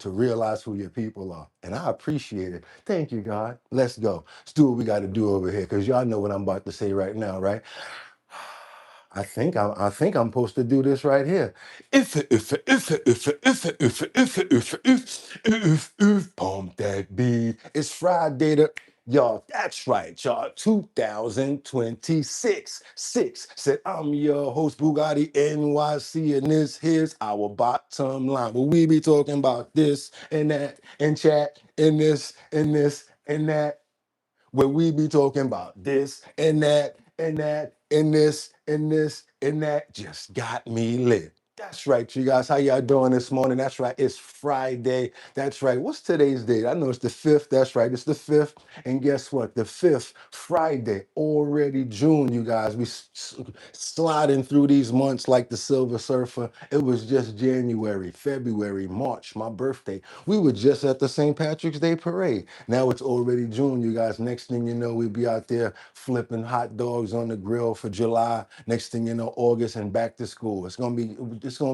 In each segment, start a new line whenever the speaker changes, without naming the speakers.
to realize who your people are. And I appreciate it. Thank you, God. Let's go. Let's do what we got to do over here, because y'all know what I'm about to say right now, right? I think I'm supposed to do this right here. If pump that beat. It's Friday y'all. That's right, y'all. 2026. Six said I'm your host Boogotti NYC, and this here's our bottom line. But we be talking about this and that and chat and this and this and that, where we be talking about this and that and that and this and this and that. Just got me lit. That's right, you guys. How y'all doing this morning? That's right. It's Friday. That's right. What's today's date? I know it's the 5th. That's right. It's the 5th. And guess what? The 5th, Friday, already June, you guys. We sliding through these months like the Silver Surfer. It was just January, February, March, my birthday. We were just at the St. Patrick's Day parade. Now it's already June, you guys. Next thing you know, we'll be out there flipping hot dogs on the grill for July. Next thing you know, August and back to school. It's gonna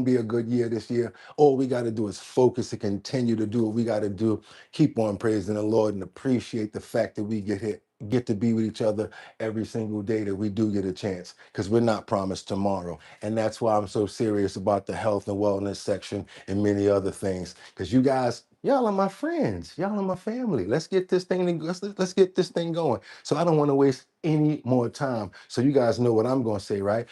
be a good year this year. All we got to do is focus and continue to do what we got to do. Keep on praising the Lord and appreciate the fact that we get to be with each other every single day that we do get a chance, because we're not promised tomorrow. And that's why I'm so serious about the health and wellness section and many other things, because you guys, y'all are my friends, y'all are my family. Let's get this thing, let's get this thing going. So I don't want to waste any more time. So you guys know what I'm going to say, right?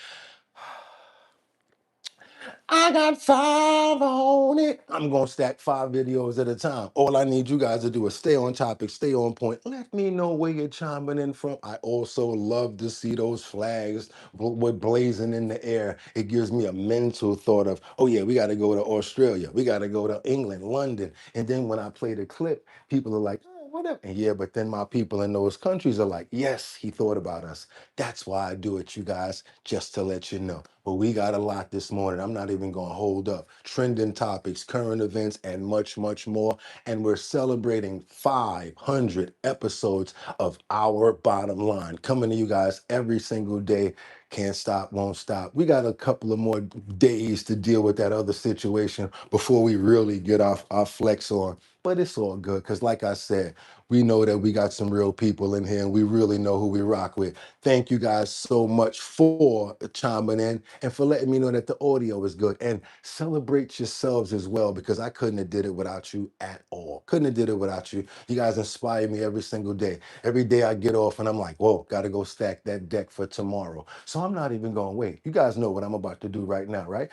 I got 5 on it. I'm going to stack 5 videos at a time. All I need you guys to do is stay on topic, stay on point. Let me know where you're chiming in from. I also love to see those flags with blazing in the air. It gives me a mental thought of, oh yeah, we got to go to Australia. We got to go to England, London. And then when I play the clip, people are like, oh, whatever. And yeah, but then my people in those countries are like, yes, he thought about us. That's why I do it, you guys, just to let you know. But we got a lot this morning. I'm not even going to hold up. Trending topics, current events, and much, much more. And we're celebrating 500 episodes of Our Bottom Line, coming to you guys every single day. Can't stop, won't stop. We got a couple of more days to deal with that other situation before we really get off our flex on. But it's all good, because like I said, we know that we got some real people in here and we really know who we rock with. Thank you guys so much for chiming in and for letting me know that the audio is good. And celebrate yourselves as well, because I couldn't have did it without you at all. Couldn't have did it without you. You guys inspire me every single day. Every day I get off and I'm like, whoa, got to go stack that deck for tomorrow. So I'm not even going to wait. You guys know what I'm about to do right now, right?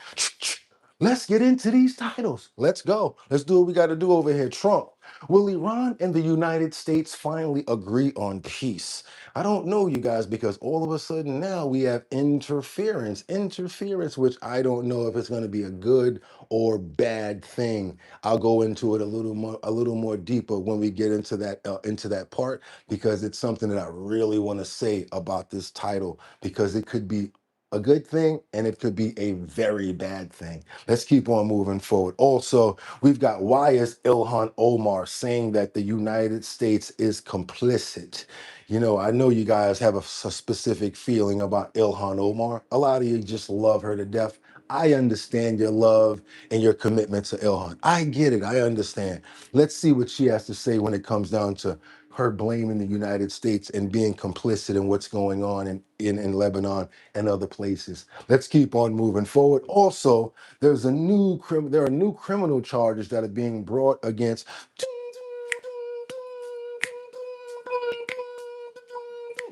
Let's get into these titles. Let's go. Let's do what we got to do over here. Trump. Will Iran and the United States finally agree on peace? I don't know, you guys, because all of a sudden now we have interference, which I don't know if it's going to be a good or bad thing. I'll go into it a little more deeper when we get into that part, because it's something that I really want to say about this title, because it could be a good thing and it could be a very bad thing. Let's keep on moving forward. Also, we've got, why is Ilhan Omar saying that the United States is complicit? You know, I know you guys have a specific feeling about Ilhan Omar. A lot of you just love her to death. I understand your love and your commitment to Ilhan. I get it. I understand. Let's see what she has to say when it comes down to her blaming the United States and being complicit in what's going on in Lebanon and other places. Let's keep on moving forward. Also, there are new criminal charges that are being brought against.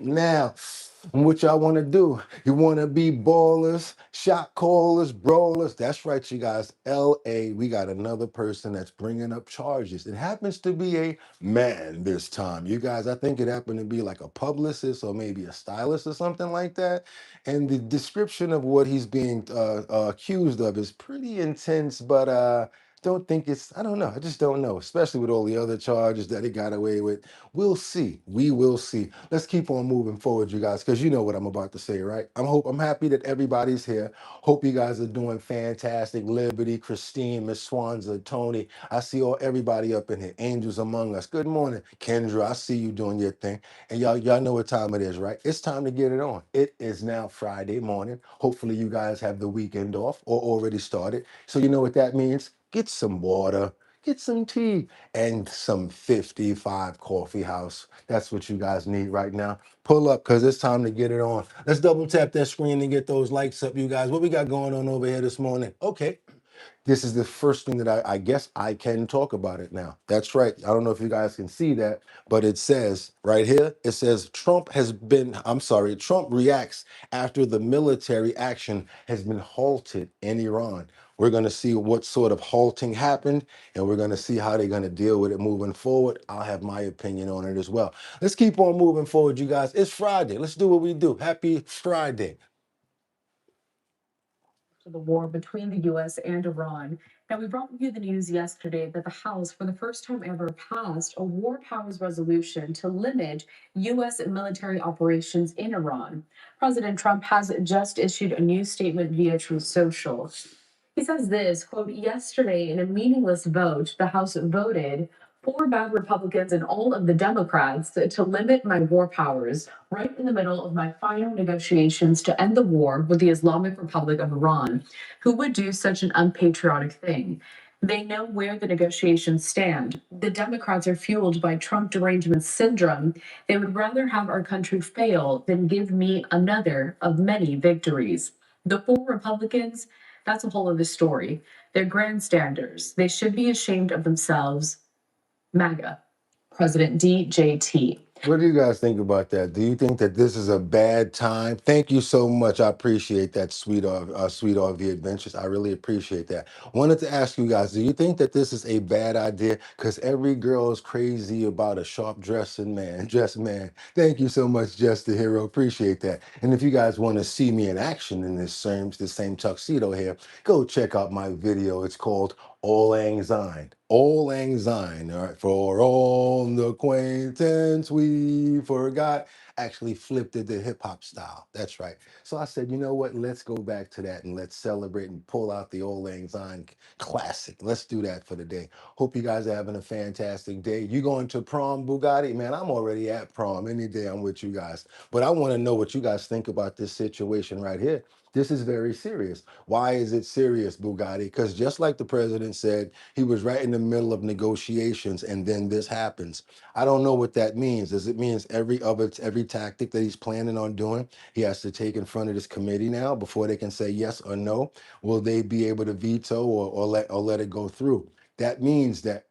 Now, what y'all want to do? You want to be ballers, shot callers, brawlers? That's right, you guys. LA, we got another person that's bringing up charges. It happens to be a man this time. You guys, I think it happened to be like a publicist or maybe a stylist or something like that. And the description of what he's being accused of is pretty intense, but don't think I don't know. I just don't know, especially with all the other charges that he got away with. We'll see. We will see. Let's keep on moving forward, you guys, because you know what I'm about to say, right? I'm happy that everybody's here. Hope you guys are doing fantastic. Liberty, Christine, Miss Swanza, Tony. I see everybody up in here. Angels among us. Good morning, Kendra. I see you doing your thing. And y'all know what time it is, right? It's time to get it on. It is now Friday morning. Hopefully you guys have the weekend off or already started. So you know what that means. Get some water, Get some tea and some 55 coffee house. That's what you guys need right now. Pull up because it's time to get it on. Let's double tap that screen and get those likes up, you guys. What we got going on over here this morning? Okay. This is the first thing that I guess I can talk about it now. That's right. I don't know if you guys can see that, but it says right here, it says Trump reacts after the military action has been halted in Iran. We're going to see what sort of halting happened, and we're going to see how they're going to deal with it moving forward. I'll have my opinion on it as well. Let's keep on moving forward, you guys. It's Friday. Let's do what we do. Happy Friday.
To the war between the U.S. and Iran. Now, we brought you the news yesterday that the House, for the first time ever, passed a war powers resolution to limit U.S. military operations in Iran. President Trump has just issued a new statement via Truth Social. He says this, quote, yesterday in a meaningless vote, the House voted four bad Republicans and all of the Democrats to limit my war powers right in the middle of my final negotiations to end the war with the Islamic Republic of Iran. Who would do such an unpatriotic thing? They know where the negotiations stand. The Democrats are fueled by Trump derangement syndrome. They would rather have our country fail than give me another of many victories. The four Republicans, that's a whole other story. They're grandstanders. They should be ashamed of themselves. MAGA, President DJT.
What do you guys think about that? Do you think that this is a bad time? Thank you so much. I appreciate that, sweet RV Adventures. I really appreciate that. Wanted to ask you guys, do you think that this is a bad idea? Because every girl is crazy about a sharp dressed man. Thank you so much, Just the Hero. Appreciate that. And if you guys want to see me in action in this same tuxedo here, go check out my video. It's called All Lang Syne. All Lang Syne, all right, for all the acquaintance we forgot. Actually flipped it to hip hop style. That's right. So I said, you know what? Let's go back to that and let's celebrate and pull out the Old Lang Syne classic. Let's do that for the day. Hope you guys are having a fantastic day. You going to prom, Boogotti? Man, I'm already at prom. Any day I'm with you guys. But I want to know what you guys think about this situation right here. This is very serious. Why is it serious, Boogotti? Because just like the president said, he was right in the middle of negotiations and then this happens. I don't know what that means. Does it mean every tactic that he's planning on doing, he has to take in front of this committee now before they can say yes or no? Will they be able to veto or let it go through? That means that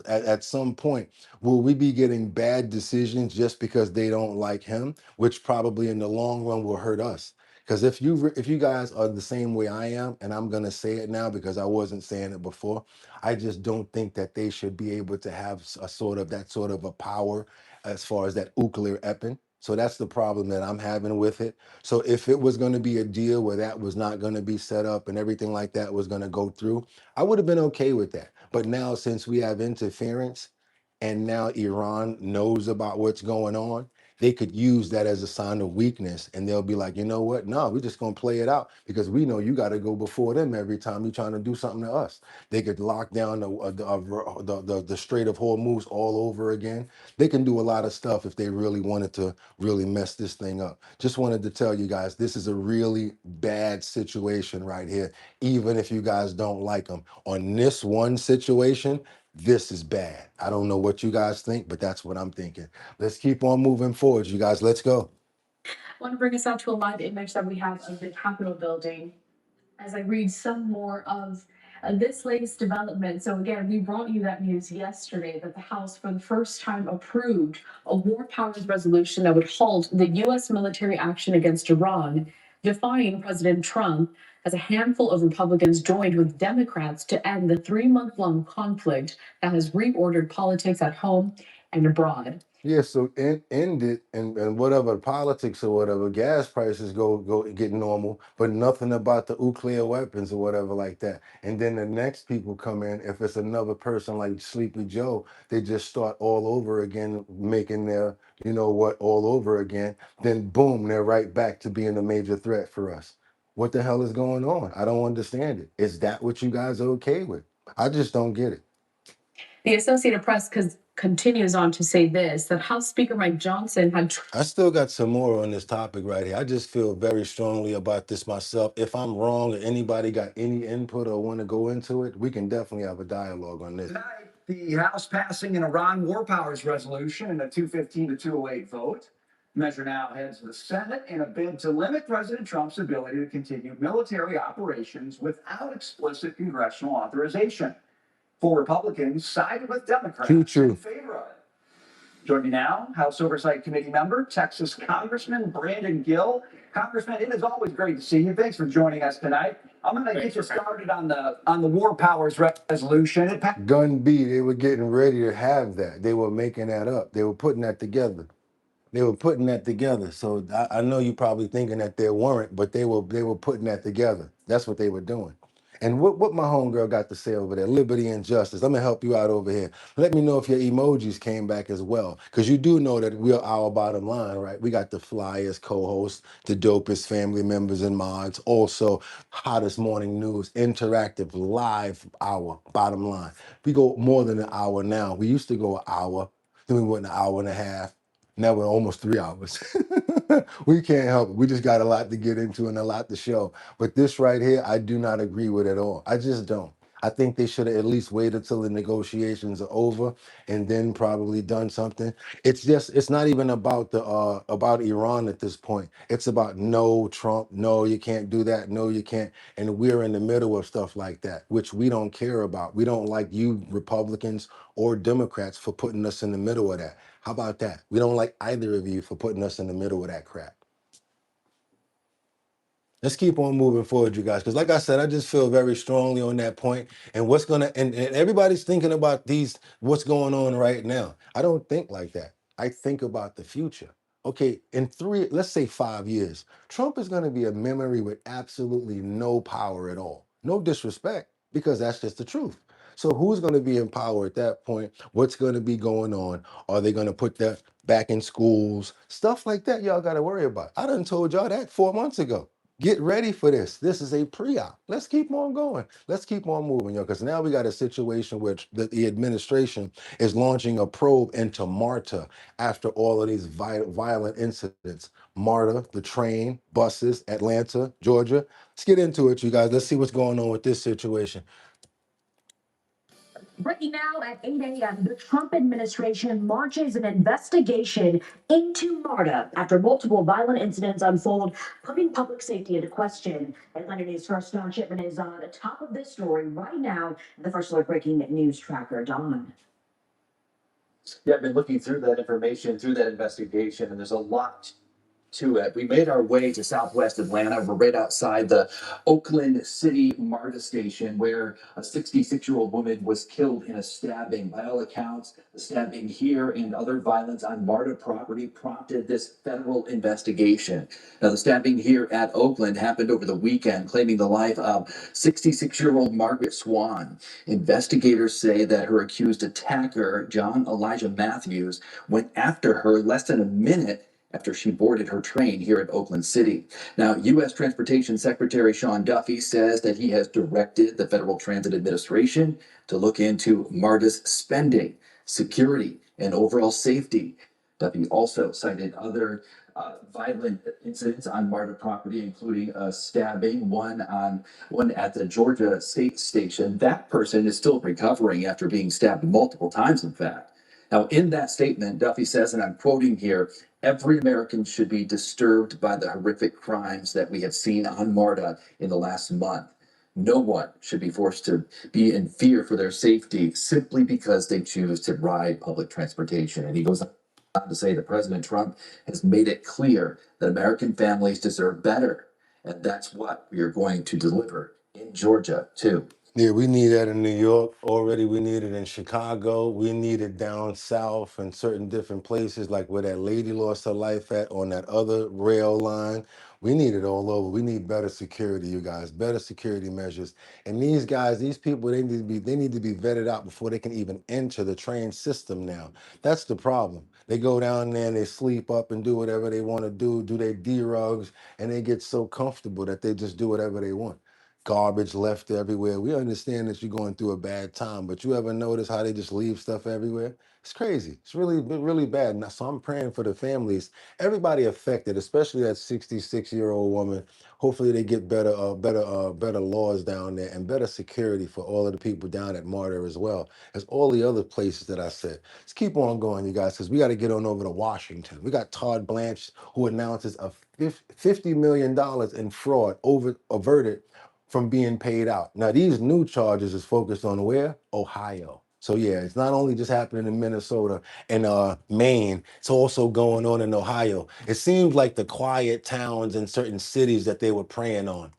at some point, will we be getting bad decisions just because they don't like him, which probably in the long run will hurt us? Because if you guys are the same way I am, and I'm gonna say it now because I wasn't saying it before, I just don't think that they should be able to have that sort of a power as far as that nuclear weapon. So that's the problem that I'm having with it. So if it was going to be a deal where that was not going to be set up and everything like that was going to go through, I would have been okay with that. But now since we have interference and now Iran knows about what's going on, they could use that as a sign of weakness and they'll be like, you know what? No, we're just going to play it out because we know you got to go before them every time you're trying to do something to us. They could lock down the Strait of Hormuz all over again. They can do a lot of stuff if they really wanted to really mess this thing up. Just wanted to tell you guys, this is a really bad situation right here, even if you guys don't like them. On this one situation, this is bad. I don't know what you guys think, but that's what I'm thinking. Let's keep on moving forward, you guys. Let's go.
I want to bring us out to a live image that we have of the Capitol building as I read some more of this latest development. So again, we brought you that news yesterday that the House, for the first time, approved a war powers resolution that would halt the U.S. military action against Iran, defying President Trump as a handful of Republicans joined with Democrats to end the 3-month-long conflict that has reordered politics at home and abroad.
Yeah, so end it and whatever politics or whatever, gas prices go get normal, but nothing about the nuclear weapons or whatever like that. And then the next people come in, if it's another person like Sleepy Joe, they just start all over again, making their, you know what, all over again. Then boom, they're right back to being a major threat for us. What the hell is going on? I don't understand it. Is that what you guys are okay with? I just don't get it.
The Associated Press continues on to say this, that House Speaker Mike Johnson had.
I still got some more on this topic right here. I just feel very strongly about this myself. If I'm wrong or anybody got any input or want to go into it, we can definitely have a dialogue on this.
Tonight, the House passing an Iran war powers resolution in a 215 to 208 vote. The measure now heads to the Senate in a bid to limit President Trump's ability to continue military operations without explicit congressional authorization. 4 Republicans sided with Democrats in favor of it. Join me now, House Oversight Committee member, Texas Congressman Brandon Gill. Congressman, it is always great to see you. Thanks for joining us tonight. I'm going to get you started on the war powers resolution.
Gun B, they were getting ready to have that. They were making that up. They were putting that together. So I know you probably thinking that they weren't, but they were putting that together. That's what they were doing. And what my homegirl got to say over there, liberty and justice. I'm gonna help you out over here. Let me know if your emojis came back as well, because you do know that we're our bottom line, right? We got the flyest co-hosts, the dopest family members and mods, also hottest morning news, interactive live hour bottom line. We go more than an hour now. We used to go an hour, then we went an hour and a half. Now we're almost 3 hours. We can't help it. We just got a lot to get into and a lot to show. But this right here, I do not agree with at all. I just don't. I think they should have at least waited till the negotiations are over and then probably done something. It's not even about about Iran at this point. It's about no Trump, no, you can't do that, no, you can't. And we're in the middle of stuff like that, which we don't care about. We don't like you Republicans or Democrats for putting us in the middle of that. How about that? We don't like either of you for putting us in the middle of that crap. Let's keep on moving forward, you guys, because like I said, I just feel very strongly on that point. And what's gonna and everybody's thinking about what's going on right now. I don't think like that. I think about the future. Okay, in let's say 5 years, Trump is gonna be a memory with absolutely no power at all. No disrespect, because that's just the truth. So who's gonna be in power at that point? What's gonna be going on? Are they gonna put that back in schools? Stuff like that, y'all gotta worry about. I done told y'all that 4 months ago. Get ready for this. This is a pre-op. Let's keep on going. Let's keep on moving, yo, because now we got a situation where the administration is launching a probe into MARTA after all of these violent incidents. MARTA, the train, buses, Atlanta, Georgia. Let's get into it, you guys. Let's see what's going on with this situation.
Breaking now at 8 a.m., the Trump administration launches an investigation into MARTA after multiple violent incidents unfold, putting public safety into question. Atlanta News First Don Shipman is on the top of this story right now. The First Alert Breaking News Tracker, Don.
Yeah, I've been looking through that information, through that investigation, and there's a lot to it. We made our way to Southwest Atlanta. We're right outside the Oakland City MARTA station, where a 66-year-old woman was killed in a stabbing. By all accounts, the stabbing here and other violence on MARTA property prompted this federal investigation. Now, the stabbing here at Oakland happened over the weekend, claiming the life of 66-year-old Margaret Swan. Investigators say that her accused attacker, John Elijah Matthews, went after her less than a minute after she boarded her train here at Oakland City. Now, U.S. Transportation Secretary Sean Duffy says that he has directed the Federal Transit Administration to look into MARTA's spending, security, and overall safety. Duffy also cited other violent incidents on MARTA property, including a stabbing, one at the Georgia State Station. That person is still recovering after being stabbed multiple times, in fact. Now, in that statement, Duffy says, and I'm quoting here, every American should be disturbed by the horrific crimes that we have seen on MARTA in the last month. No one should be forced to be in fear for their safety simply because they choose to ride public transportation. And he goes on to say that President Trump has made it clear that American families deserve better. And that's what we are going to deliver in Georgia, too.
Yeah, we need that in New York already. We need it in Chicago. We need it down south in certain different places, like where that lady lost her life at on that other rail line. We need it all over. We need better security, you guys, better security measures. And these guys, these people, they need to be vetted out before they can even enter the train system now. That's the problem. They go down there and they sleep up and do whatever they want to do their D-rugs, and they get so comfortable that they just do whatever they want. garbage left everywhere. We understand that you're going through a bad time, but you ever notice how they just leave stuff everywhere? It's crazy. It's really bad. And so I'm praying for the families, everybody affected, especially that 66-year-old woman. Hopefully they get better laws down there and better security for all of the people down at Martyr as well as all the other places that I said. Let's keep on going, you guys, because we got to get on over to Washington. We got Todd Blanche, who announces a $50 million in fraud averted from being paid out. Now, these new charges is focused on where? Ohio. So yeah, it's not only just happening in Minnesota and Maine, it's also going on in Ohio. It seems like the quiet towns in certain cities that they were preying on.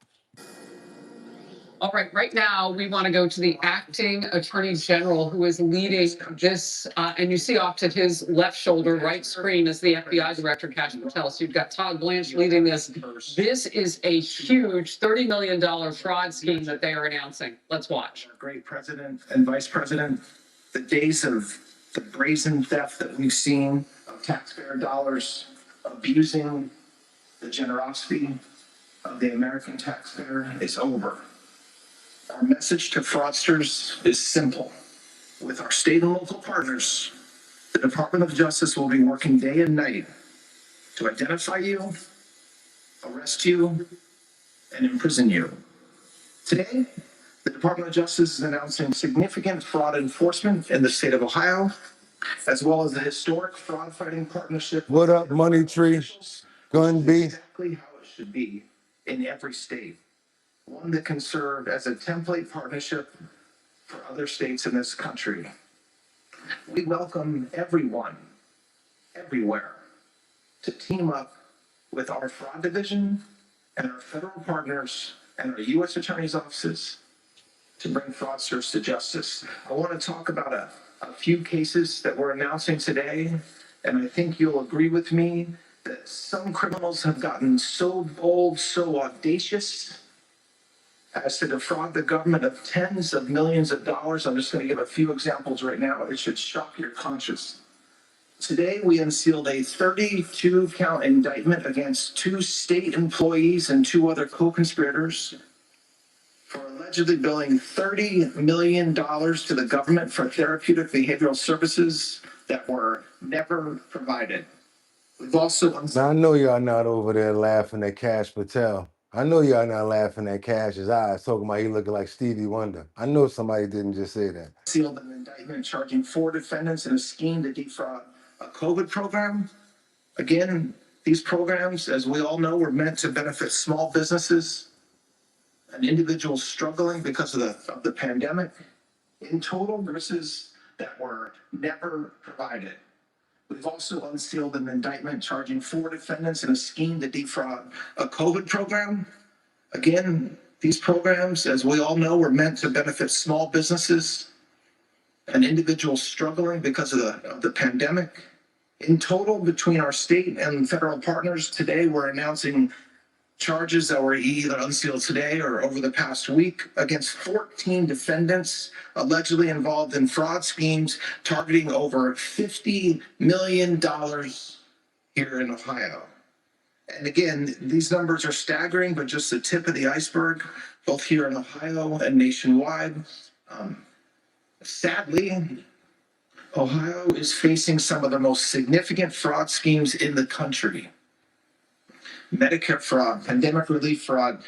All right, right now we want to go to the acting attorney general who is leading this, and you see off to his left shoulder, right screen, is the FBI director, Cash Patel. So you've got Todd Blanche leading this. This is a huge $30 million fraud scheme that they are announcing. Let's watch.
Great president and vice president, the days of the brazen theft that we've seen of taxpayer dollars abusing the generosity of the American taxpayer is over. Our message to fraudsters is simple. With our state and local partners, the Department of Justice will be working day and night to identify you, arrest you, and imprison you. Today, the Department of Justice is announcing significant fraud enforcement in the state of Ohio, as well as a historic fraud fighting partnership.
What up, Money Tree? Gun B?
Exactly how it should be in every state. One that can serve as a template partnership for other states in this country. We welcome everyone, everywhere, to team up with our fraud division and our federal partners and our U.S. Attorney's offices to bring fraudsters to justice. I want to talk about a few cases that we're announcing today, and I think you'll agree with me that some criminals have gotten so bold, so audacious as to defraud the government of tens of millions of dollars. I'm just going to give a few examples right now. It should shock your conscience. Today, we unsealed a 32-count indictment against 2 state employees and 2 other co-conspirators for allegedly billing $30 million to the government for therapeutic behavioral services that were never provided. We've also
Now, I know y'all not over there laughing at Cash Patel. I know y'all not laughing at Cash's eyes, talking about he looking like Stevie Wonder. I know somebody didn't just say that.
Sealed an indictment charging 4 defendants in a scheme to defraud a COVID program. Again, these programs, as we all know, were meant to benefit small businesses and individuals struggling because of the pandemic. In total, services that were never provided. We've also unsealed an indictment charging 4 defendants in a scheme to defraud a COVID program. Again, these programs, as we all know, were meant to benefit small businesses and individuals struggling because of the pandemic. In total, between our state and federal partners, today we're announcing charges that were either unsealed today or over the past week against 14 defendants allegedly involved in fraud schemes targeting over $50 million here in Ohio. And again, these numbers are staggering, but just the tip of the iceberg, both here in Ohio and nationwide. Sadly, Ohio is facing some of the most significant fraud schemes in the country. Medicare fraud, pandemic relief fraud,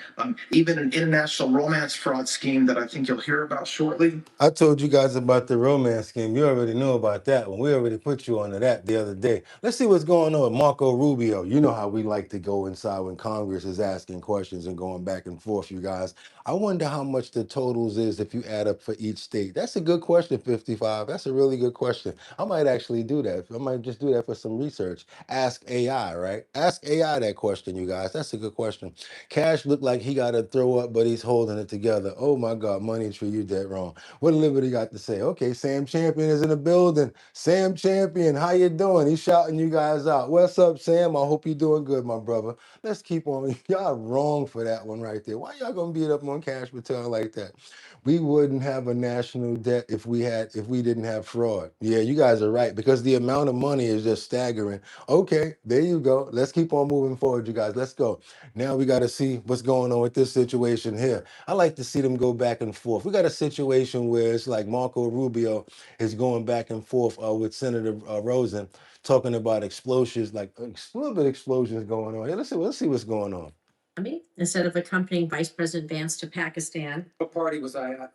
even an international romance fraud scheme that I think you'll hear about shortly.
I told you guys about the romance scheme. You already know about that one. We already put you onto that the other day. Let's see what's going on with Marco Rubio. You know how we like to go inside when Congress is asking questions and going back and forth, you guys. I wonder how much the totals is if you add up for each state. That's a good question, 55. That's a really good question. I might actually do that. I might just do that for some research. Ask AI, right? Ask AI that question, you guys. That's a good question. Cash looked like he got to throw up, but he's holding it together. Oh my God, Money Tree, you dead wrong. What Liberty got to say? Okay, Sam Champion is in the building. Sam Champion, how you doing? He's shouting you guys out. What's up, Sam? I hope you're doing good, my brother. Let's keep on. Y'all wrong for that one right there. Why y'all gonna beat up on Cash Patel like that? We wouldn't have a national debt if we didn't have fraud. Yeah, you guys are right, because the amount of money is just staggering. Okay, there you go. Let's keep on moving forward, you guys. guys. Let's go. Now we got to see what's going on with this situation here. I like to see them go back and forth. We got a situation where it's like Marco Rubio is going back and forth with Senator Rosen, talking about explosions, like a little bit of explosions going on. Here, let's see what's going on.
Instead of accompanying Vice President Vance to Pakistan.
What party was I at?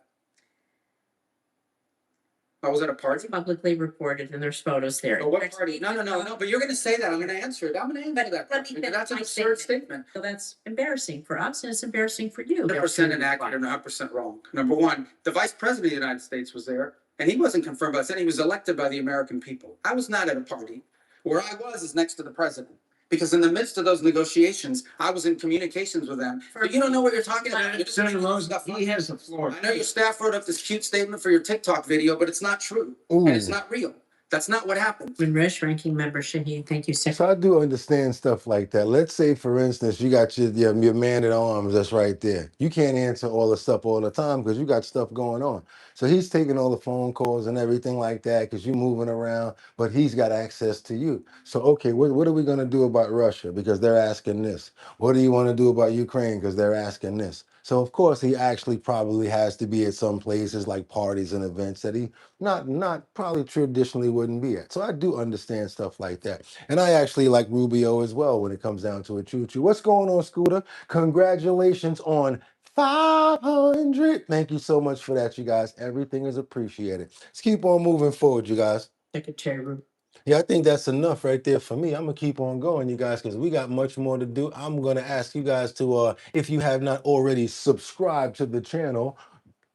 I was at a party.
It's publicly reported and there's photos there.
But what party? No. But you're going to say that. I'm going to answer it. I'm going to answer that question. That's an absurd statement.
So that's embarrassing for us and it's embarrassing for you.
100% inaccurate and 100% wrong. Number one, the Vice President of the United States was there, and he wasn't confirmed by the Senate. He was elected by the American people. I was not at a party. Where I was is next to the president. Because in the midst of those negotiations, I was in communications with them. But you don't know what you're talking about. You're just
Senator
making
Rosen,
stuff up.
he has the floor.
I know your staff wrote up this cute statement for your TikTok video, but it's not true.
Ooh.
And it's not real. That's not what happened.
Wish Ranking Member Shaheen, thank you,
So
Secretary.
I do understand stuff like that. Let's say, for instance, you got your man at arms that's right there. You can't answer all the stuff all the time because you got stuff going on. So he's taking all the phone calls and everything like that because you're moving around, but he's got access to you. So, okay, what are we going to do about Russia? Because they're asking this. What do you want to do about Ukraine? Because they're asking this. So, of course, he actually probably has to be at some places like parties and events that he not probably traditionally wouldn't be at. So I do understand stuff like that. And I actually like Rubio as well when it comes down to it. Choo choo. What's going on, Scooter? Congratulations on 500. Thank you so much for that, you guys. Everything is appreciated. Let's keep on moving forward, you guys.
Secretary.
Yeah, I think that's enough right there for me. I'm gonna keep on going, you guys, because we got much more to do. I'm gonna ask you guys to, if you have not already subscribed to the channel,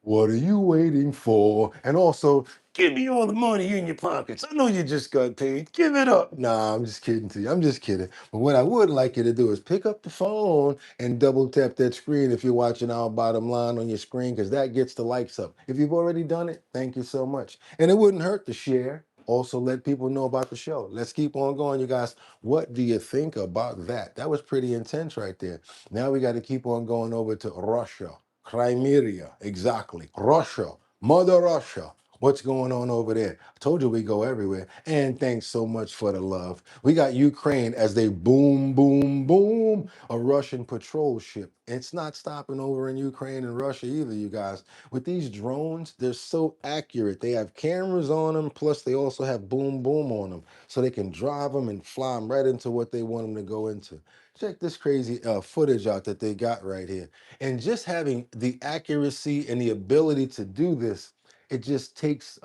what are you waiting for? And also, give me all the money in your pockets. I know you just got paid. Give it up. Nah, I'm just kidding to you. I'm just kidding. But what I would like you to do is pick up the phone and double tap that screen if you're watching our bottom line on your screen, because that gets the likes up. If you've already done it, thank you so much. And it wouldn't hurt to share. Also, let people know about the show. Let's keep on going, you guys. What do you think about that? That was pretty intense right there. Now we got to keep on going over to Russia. Crimea, exactly. Russia, Mother Russia. What's going on over there? I told you we go everywhere. And thanks so much for the love. We got Ukraine as they boom, boom, boom, a Russian patrol ship. It's not stopping over in Ukraine and Russia either, you guys. With these drones, they're so accurate. They have cameras on them, plus they also have boom, boom on them. So they can drive them and fly them right into what they want them to go into. Check this crazy footage out that they got right here. And just having the accuracy and the ability to do this, it just takes,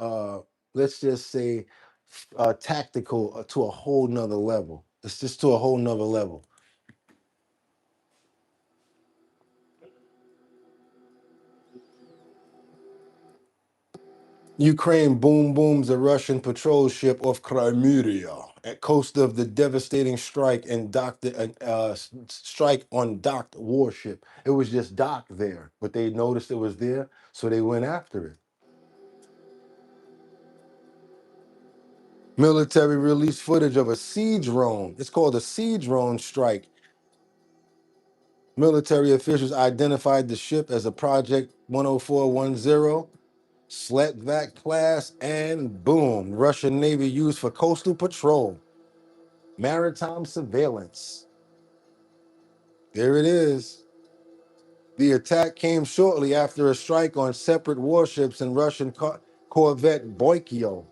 let's just say, tactical to a whole nother level. It's just to a whole nother level. Ukraine boom booms a Russian patrol ship off Crimea at coast of the devastating strike and strike on docked warship. It was just docked there, but they noticed it was there, so they went after it. Military released footage of a siege drone. It's called a siege drone strike. Military officials identified the ship as a Project 10410, Sletvac class, and boom, Russian Navy used for coastal patrol, maritime surveillance. There it is. The attack came shortly after a strike on separate warships and Russian corvette Boykio.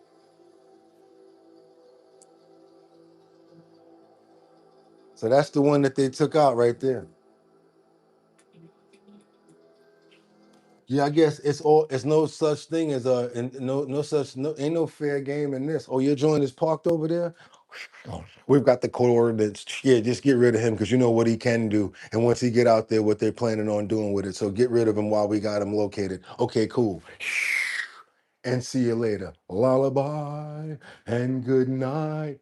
So that's the one that they took out right there. Yeah, I guess it's no such thing as ain't no fair game in this. Oh, your joint is parked over there? We've got the coordinates. Yeah, just get rid of him because you know what he can do. And once he get out there, what they're planning on doing with it. So get rid of him while we got him located. Okay, cool. And see you later. Lullaby and good night.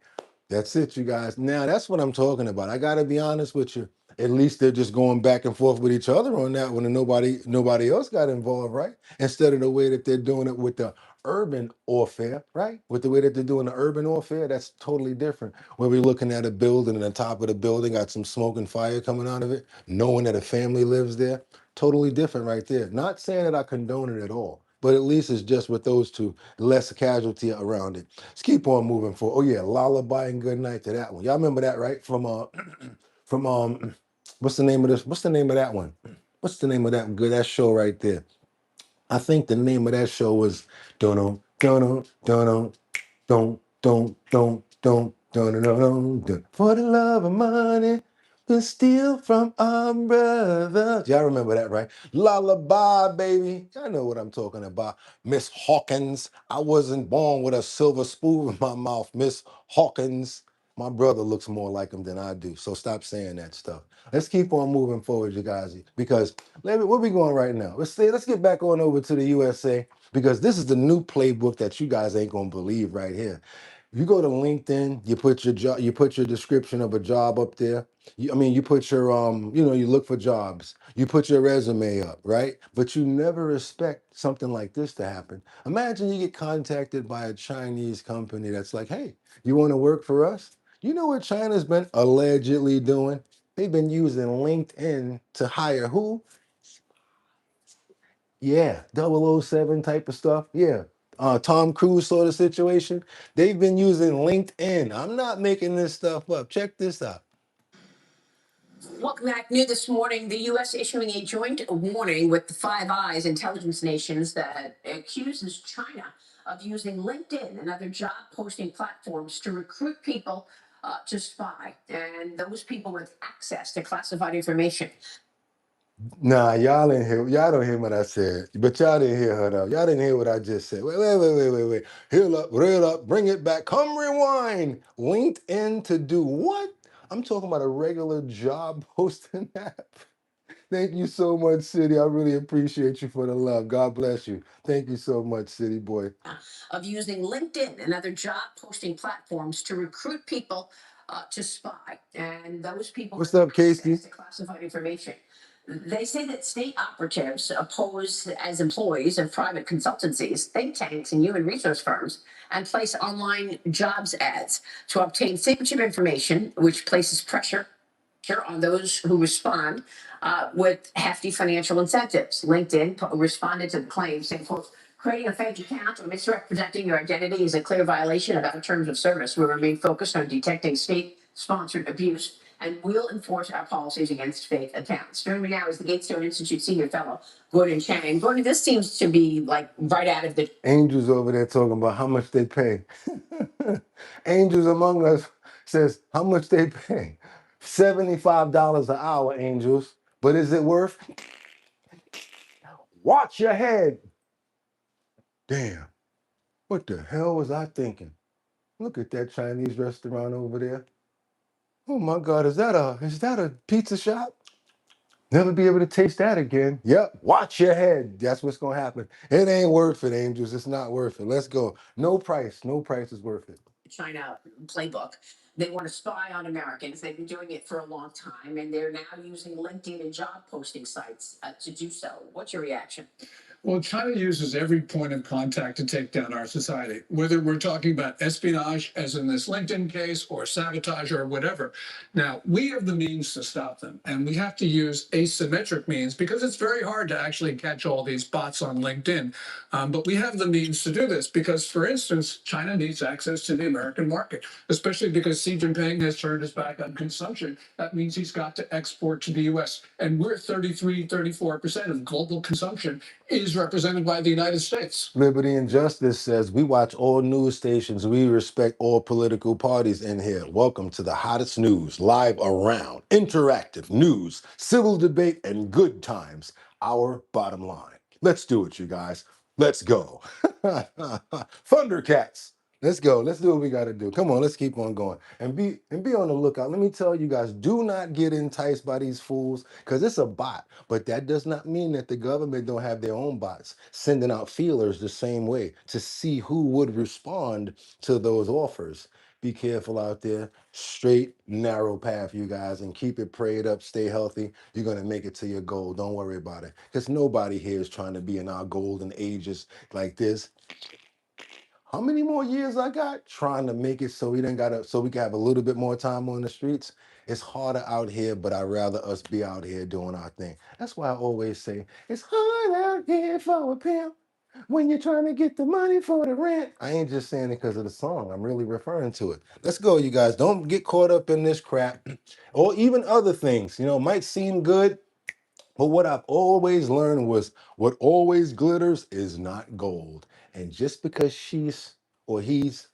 That's it, you guys. Now that's what I'm talking about. I gotta be honest with you. At least they're just going back and forth with each other on that one, and nobody else got involved, right? Instead of the way that they're doing it with the urban warfare, right? With the way that they're doing the urban warfare, that's totally different. Where we're looking at a building and the top of the building got some smoke and fire coming out of it, knowing that a family lives there. Totally different right there. Not saying that I condone it at all, but at least it's just with those two, less casualty around it. Let's keep on moving forward. Oh yeah, lullaby and good night to that one. Y'all remember that, right? From from what's the name of this? What's the name of that one? What's the name of that show right there? I think the name of that show was Don't Don't Don't Don't for the love of money, we steal from our brothers. Y'all remember that, right? Lullaby, baby. Y'all know what I'm talking about. Miss Hawkins. I wasn't born with a silver spoon in my mouth. Miss Hawkins. My brother looks more like him than I do. So stop saying that stuff. Let's keep on moving forward, you guys. Because where we going right now? Let's get back on over to the USA, because this is the new playbook that you guys ain't gonna believe right here. You go to LinkedIn, you put your job, you put your description of a job up there. You put your you look for jobs. You put your resume up, right? But you never expect something like this to happen. Imagine you get contacted by a Chinese company that's like, "Hey, you want to work for us?" You know what China's been allegedly doing? They've been using LinkedIn to hire who? Yeah, 007 type of stuff. Yeah. Tom Cruise sort of situation. They've been using LinkedIn. I'm not making this stuff up. Check this out.
Welcome back. New this morning, the U.S. issuing a joint warning with the Five Eyes intelligence nations that accuses China of using LinkedIn and other job posting platforms to recruit people to spy, and those people with access to classified information.
Nah, y'all don't hear what I said. But y'all didn't hear her though. Y'all didn't hear what I just said. Wait. Heal up, reel up, bring it back. Come rewind. LinkedIn to do what? I'm talking about a regular job posting app. Thank you so much, City. I really appreciate you for the love. God bless you. Thank you so much, City Boy. Of using LinkedIn and other job posting platforms to recruit people to spy, and those people. What's up, Casey? To classified information. They say that state operatives pose as employees of private consultancies, think tanks, and human resource firms, and place online jobs ads to obtain sensitive information, which places pressure on those who respond with hefty financial incentives. LinkedIn responded to the claim, saying, quote, creating a fake account or misrepresenting your identity is a clear violation of our terms of service. We remain focused on detecting state-sponsored abuse and will enforce our policies against fake accounts. Joining me now is the Gatestone Institute Senior Fellow, Gordon Chang. Gordon, this seems to be like right out of the angels over there talking about how much they pay. Angels among us says how much they pay. $75 an hour, angels. But is it worth? Watch your head. Damn. What the hell was I thinking? Look at that Chinese restaurant over there. Oh my God, is that a pizza shop? Never be able to taste that again. Yep, watch your head. That's what's gonna happen. It ain't worth it, angels. It's not worth it. Let's go. No price is worth it. China playbook. They want to spy on Americans. They've been doing it for a long time, and they're now using LinkedIn and job posting sites to do so. What's your reaction?
Well, China uses every point of contact to take down our society, whether we're talking about espionage, as in this LinkedIn case, or sabotage or whatever. Now, we have the means to stop them, and we have to use asymmetric means because it's very hard to actually catch all these bots on LinkedIn. But we have the means to do this because, for instance, China needs access to the American market, especially because Xi Jinping has turned his back on consumption. That means he's got to export to the US. And we're 34% of global consumption is represented by the United States. Liberty and Justice says we watch all news stations. We respect all political parties in here. Welcome to the hottest news, live around, interactive news, civil debate, and good times. Our bottom line. Let's do it, you guys. Let's go. Thundercats. Let's go. Let's do what we got to do. Come on, let's keep on going and be on the lookout. Let me tell you guys, do not get enticed by these fools because it's a bot. But that does not mean that the government don't have their own bots sending out feelers the same way to see who would respond to those offers. Be careful out there. Straight, narrow path, you guys, and keep it prayed up. Stay healthy. You're going to make it to your goal. Don't worry about it because nobody here is trying to be in our golden ages like this. How many more years I got? Trying to make it so we can have a little bit more time on the streets. It's harder out here, but I'd rather us be out here doing our thing. That's why I always say it's hard out here for a pimp.
When you're trying to get the money for the rent. I ain't just saying it because of the song. I'm really referring to it. Let's go, you guys. Don't get caught up in this crap or even other things. You know, might seem good, but what I've always learned was what always glitters is not gold. And just because she's or he's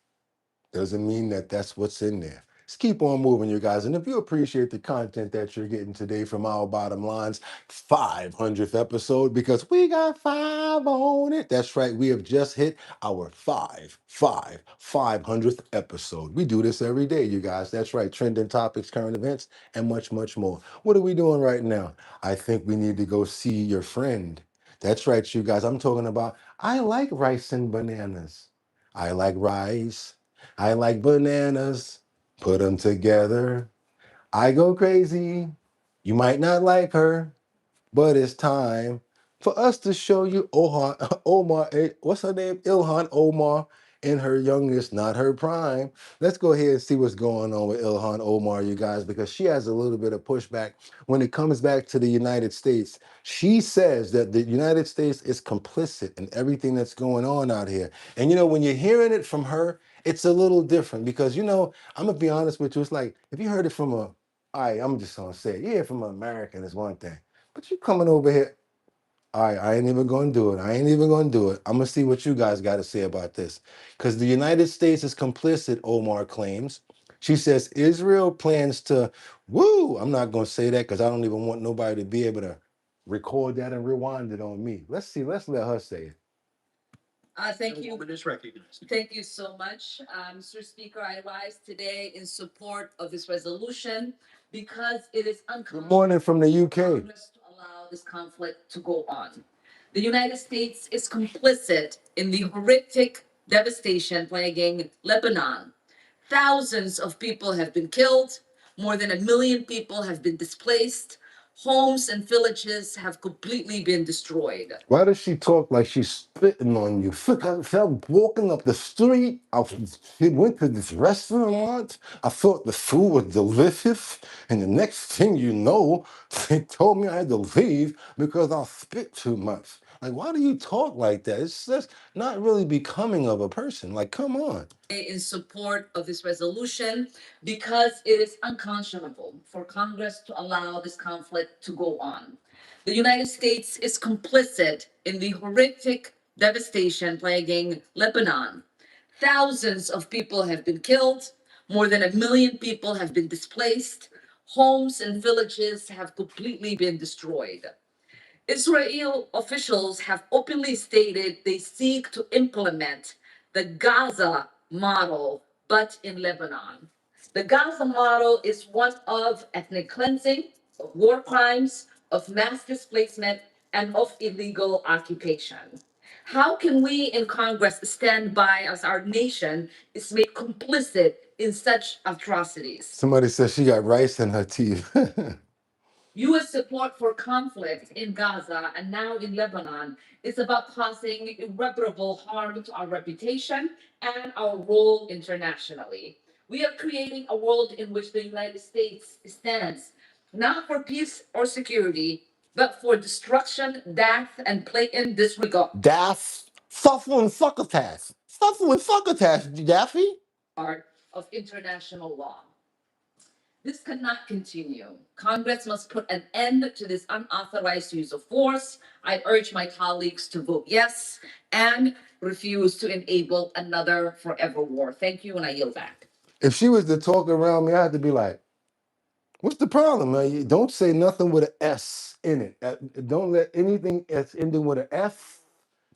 doesn't mean that that's what's in there. Let's keep on moving, you guys. And if you appreciate the content that you're getting today from Our Bottom Line's 500th episode, because we got 5 on it. That's right. We have just hit our 500th episode. We do this every day, you guys. That's right. Trending topics, current events, and much, much more. What are we doing right now? I think we need to go see your friend. That's right, you guys. I'm talking about I like rice and bananas. I like rice. I like bananas, put them together. I go crazy. You might not like her, but it's time for us to show you Omar, what's her name? Ilhan Omar in her youngest, not her prime. Let's go ahead and see what's going on with Ilhan Omar, you guys, because she has a little bit of pushback when it comes back to the United States. She says that the United States is complicit in everything that's going on out here. And you know, when you're hearing it from her, it's a little different because, you know, I'm gonna be honest with you. It's like if you heard it from all right, I'm just gonna say it. Yeah, from an American is one thing. But you coming over here. All right, I ain't even gonna do it. I ain't even gonna do it. I'm gonna see what you guys got to say about this. Because the United States is complicit, Omar claims. She says Israel plans to, woo, I'm not gonna say that because I don't even want nobody to be able to record that and rewind it on me. Let's see, let's let her say it. Thank you. Woman is recognized. Thank you so much, Mr. Speaker. I rise today in support of this resolution because it is unconscionable. Good morning from the UK. Congress to allow this conflict to go on. The United States is complicit in the horrific devastation plaguing Lebanon. Thousands of people have been killed. More than 1 million people have been displaced. Homes and villages have completely been destroyed. Why does she talk like she's spitting on you? I felt walking up the street. She went to this restaurant. I thought the food was delicious. And the next thing you know, they told me I had to leave because I spit too much. Like, why do you talk like that? It's just not really becoming of a person. Like, come on. In support of this resolution because it is unconscionable for Congress to allow this conflict to go on. The United States is complicit in the horrific devastation plaguing Lebanon. Thousands of people have been killed. More than 1 million people have been displaced. Homes and villages have completely been destroyed. Israel officials have openly stated they seek to implement the Gaza model, but in Lebanon. The Gaza model is one of ethnic cleansing, of war crimes, of mass displacement, and of illegal occupation. How can we in Congress stand by as our nation is made complicit in such atrocities? Somebody says she got rice in her teeth. U.S. support for conflict in Gaza and now in Lebanon is about causing irreparable harm to our reputation and our role internationally. We are creating a world in which the United States stands not for peace or security, but for destruction, death, and blatant disregard. Death, suffering, succotash. Suffering, succotash, Daffy. Part of international law. This cannot continue. Congress must put an end to this unauthorized use of force. I urge my colleagues to vote yes and refuse to enable another forever war. Thank you, and I yield back. If she was to talk around me, I had to be like, what's the problem, man? You don't say nothing with an S in it. Don't let anything that's ending with an F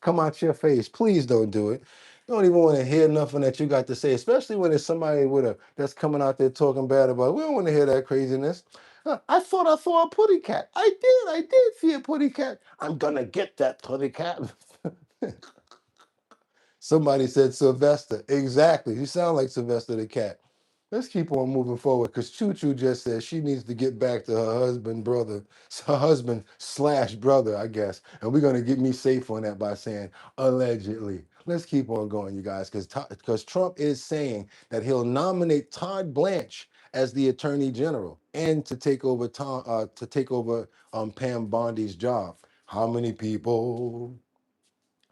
come out your face. Please don't do it. Don't even want to hear nothing that you got to say, especially when it's somebody with a that's coming out there talking bad about it. We don't want to hear that craziness. I thought I saw a putty cat. I did see a putty cat. I'm gonna get that putty cat. Somebody said Sylvester. Exactly. You sound like Sylvester the cat. Let's keep on moving forward because Choo Choo just said she needs to get back to her husband slash brother, I guess. And we're going to get me safe on that by saying allegedly. Let's keep on going, you guys, because Trump is saying that he'll nominate Todd Blanche as the Attorney General and to take over Pam Bondi's job. How many people?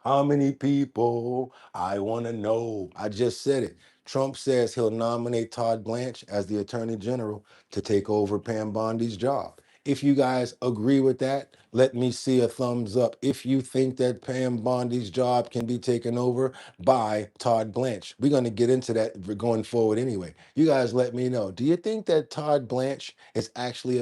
How many people? I want to know. I just said it. Trump says he'll nominate Todd Blanche as the Attorney General to take over Pam Bondi's job. If you guys agree with that, let me see a thumbs up. If you think that Pam Bondi's job can be taken over by Todd Blanche, we're going to get into that going forward anyway. You guys let me know. Do you think that Todd Blanche is actually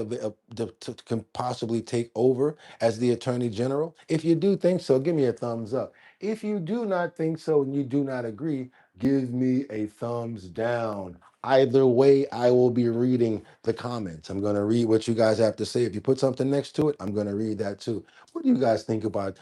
can possibly take over as the Attorney General? If you do think so, give me a thumbs up. If you do not think so and you do not agree, give me a thumbs down. Either way, I will be reading the comments. I'm going to read what you guys have to say. If you put something next to it, I'm going to read that too. What do you guys think about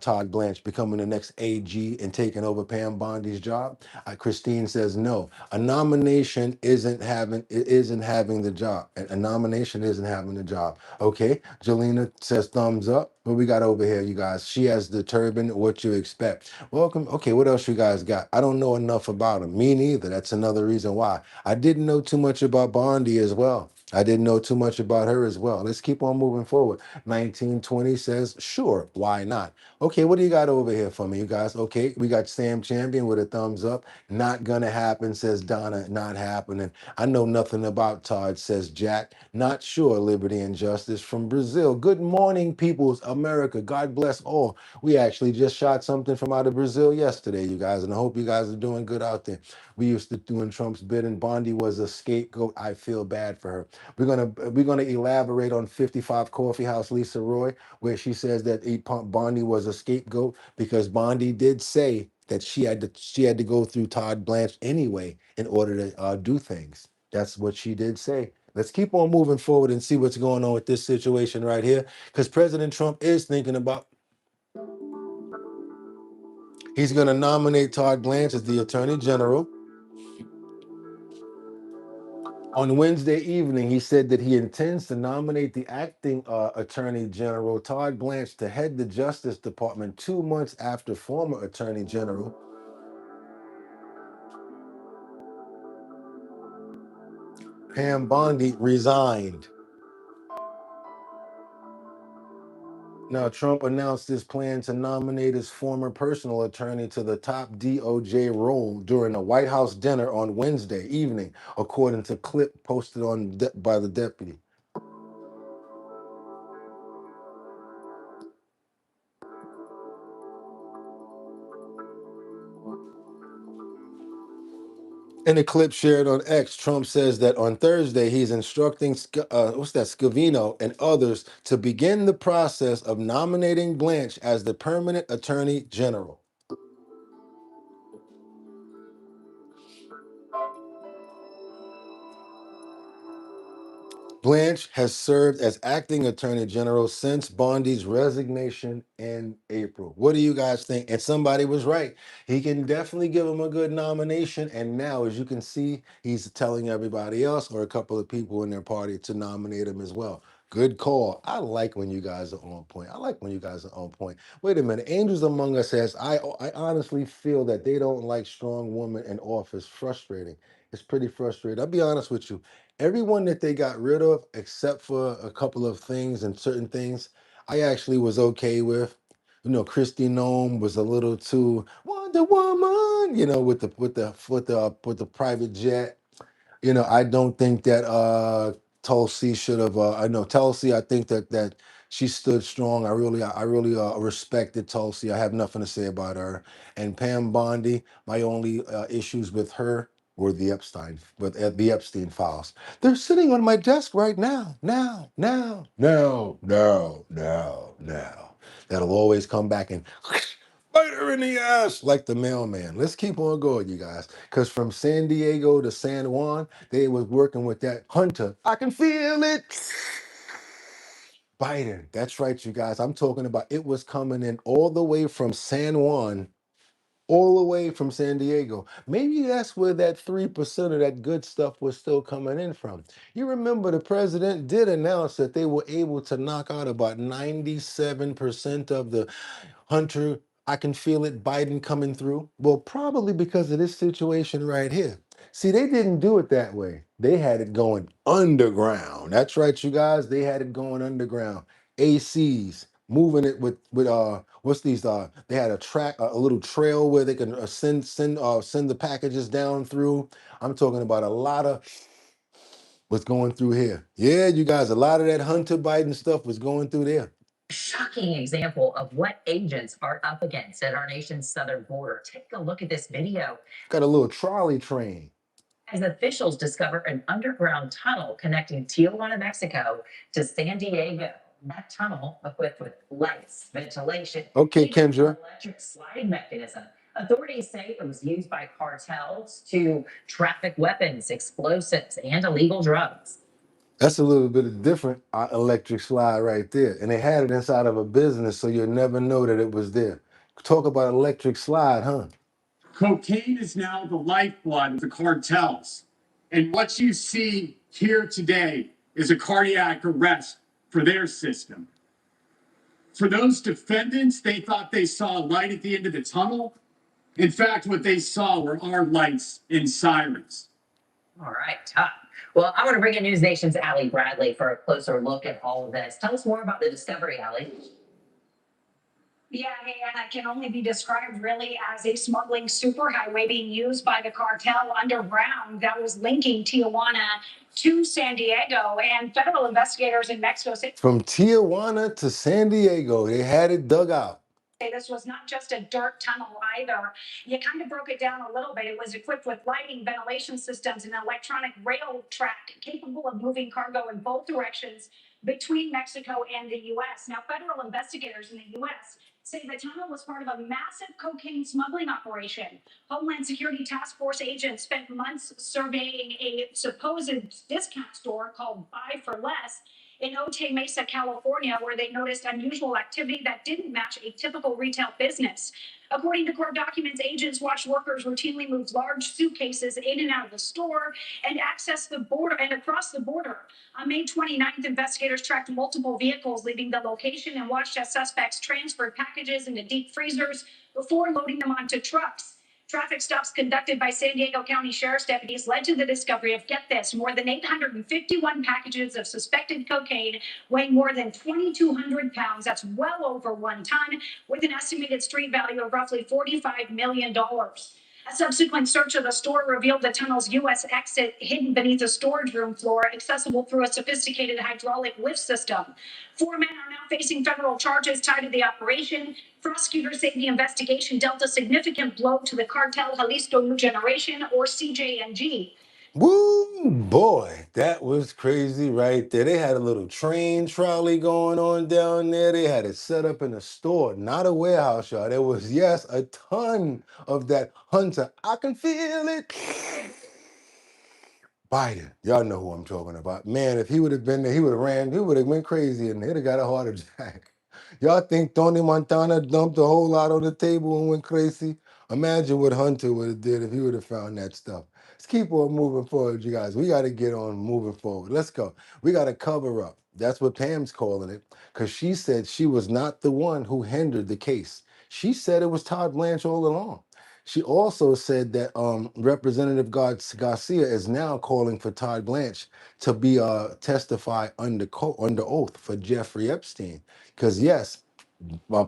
Todd Blanche becoming the next AG and taking over Pam Bondi's job? Christine says no. A nomination isn't having the job. A nomination isn't having the job. Okay. Jelena says thumbs up. What we got over here, you guys? She has the turban. What you expect? Welcome. Okay, what else you guys got? I don't know enough about him. Me neither. That's another reason why. I didn't know too much about Bondi as well. I didn't know too much about her as well. Let's keep on moving forward. 1920 says, sure, why not? Okay, what do you got over here for me, you guys? Okay, we got Sam Champion with a thumbs up. Not gonna happen, says Donna. Not happening. I know nothing about Todd, says Jack. Not sure, Liberty and Justice from Brazil. Good morning, peoples, America. God bless all. We actually just shot something from out of Brazil yesterday, you guys, and I hope you guys are doing good out there. We used to doing Trump's bidding. Bondi was a scapegoat. I feel bad for her. We're gonna elaborate on 55 Coffee House Lisa Roy, where she says that Bondi was a scapegoat because Bondi did say that she had to go through Todd Blanche anyway in order to do things. That's what she did say. Let's keep on moving forward and see what's going on with this situation right here, because President Trump is thinking about he's going to nominate Todd Blanche as the Attorney General. On Wednesday evening, he said that he intends to nominate the acting Attorney General, Todd Blanche, to head the Justice Department 2 months after former Attorney General Pam Bondi resigned. Now, Trump announced his plan to nominate his former personal attorney to the top DOJ role during a White House dinner on Wednesday evening, according to clip posted by the deputy. In a clip shared on X, Trump says that on Thursday he's instructing Scavino and others to begin the process of nominating Blanche as the permanent attorney general. Blanche has served as acting attorney general since Bondi's resignation in April. What do you guys think? And somebody was right. He can definitely give him a good nomination. And now, as you can see, he's telling everybody else or a couple of people in their party to nominate him as well. Good call. I like when you guys are on point. I like when you guys are on point. Wait a minute. Angels Among Us says, I honestly feel that they don't like strong women in office. Frustrating. It's pretty frustrating. I'll be honest with you. Everyone that they got rid of, except for a couple of things and certain things, I actually was okay with. Christy Nome was a little too Wonder Woman, with the private jet. I don't think that Tulsi should have. I know Tulsi. I think that she stood strong. I really respected Tulsi. I have nothing to say about her. And Pam Bondi. My only issues with her were the Epstein files. They're sitting on my desk right now. Now. That'll always come back and bite her in the ass like the mailman. Let's keep on going, you guys. Because from San Diego to San Juan, they was working with that Hunter. I can feel it. Biden. That's right, you guys. I'm talking about it was coming in all the way from San Juan, all the way from San Diego. Maybe that's where that 3% of that good stuff was still coming in from. You remember the president did announce that they were able to knock out about 97% of the Hunter, I can feel it, Biden coming through. Well, probably because of this situation right here. See, they didn't do it that way. They had it going underground. That's right, you guys. They had it going underground. ACs, moving it with what's these they had a track, a little trail where they can send the packages down through. I'm talking about a lot of what's going through here. Yeah, you guys, a lot of that Hunter Biden stuff was going through there.
Shocking example of what agents are up against at our nation's southern border. Take a look at this video.
Got a little trolley train.
As officials discover an underground tunnel connecting Tijuana, Mexico to San Diego. That tunnel equipped with lights, ventilation,
Okay,
even
Kendra.
an electric sliding mechanism. Authorities say it was used by cartels to traffic weapons, explosives, and illegal drugs.
That's a little bit of different electric slide right there. And they had it inside of a business, so you'll never know that it was there. Talk about electric slide, huh?
Cocaine is now the lifeblood of the cartels. And what you see here today is a cardiac arrest for their system. For those defendants, they thought they saw a light at the end of the tunnel. In fact, what they saw were our lights and sirens.
All right, tough. Well, I want to bring in News Nation's Allie Bradley for a closer look at all of this. Tell us more about the discovery, Allie.
Yeah, hey, and it can only be described really as a smuggling superhighway being used by the cartel underground that was linking Tijuana to San Diego. And federal investigators in Mexico say
From Tijuana to San Diego, they had it dug out.
this was not just a dirt tunnel either. You kind of broke it down a little bit. It was equipped with lighting, ventilation systems, and an electronic rail track capable of moving cargo in both directions between Mexico and the U.S. Now, federal investigators in the U.S. say the tunnel was part of a massive cocaine smuggling operation. Homeland Security Task Force agents spent months surveying a supposed discount store called Buy for Less in Otay Mesa, California, where they noticed unusual activity that didn't match a typical retail business. According to court documents, agents watched workers routinely move large suitcases in and out of the store and access the border and across the border. On May 29th, investigators tracked multiple vehicles leaving the location and watched as suspects transferred packages into deep freezers before loading them onto trucks. Traffic stops conducted by San Diego County Sheriff's deputies led to the discovery of, get this, more than 851 packages of suspected cocaine weighing more than 2,200 pounds. That's well over 1 ton, with an estimated street value of roughly $45 million. A subsequent search of the store revealed the tunnel's U.S. exit hidden beneath a storage room floor, accessible through a sophisticated hydraulic lift system. 4 men are now facing federal charges tied to the operation. Prosecutors say the investigation dealt a significant blow to the cartel Jalisco New Generation, or CJNG.
Woo, boy, that was crazy right there. They had a little train trolley going on down there. They had it set up in a store, not a warehouse, y'all. There was, yes, a ton of that Hunter. I can feel it. Biden, y'all know who I'm talking about. Man, if he would have been there, he would have went crazy and he'd have got a heart attack. Y'all think Tony Montana dumped a whole lot on the table and went crazy? Imagine what Hunter would have did if he would have found that stuff. Let's keep on moving forward, you guys. We got to get on moving forward. Let's go. We got to cover up. That's what Pam's calling it, because she said she was not the one who hindered the case. She said it was Todd Blanche all along. She also said that Representative Garcia is now calling for Todd Blanche to be testify under oath for Jeffrey Epstein. Because yes,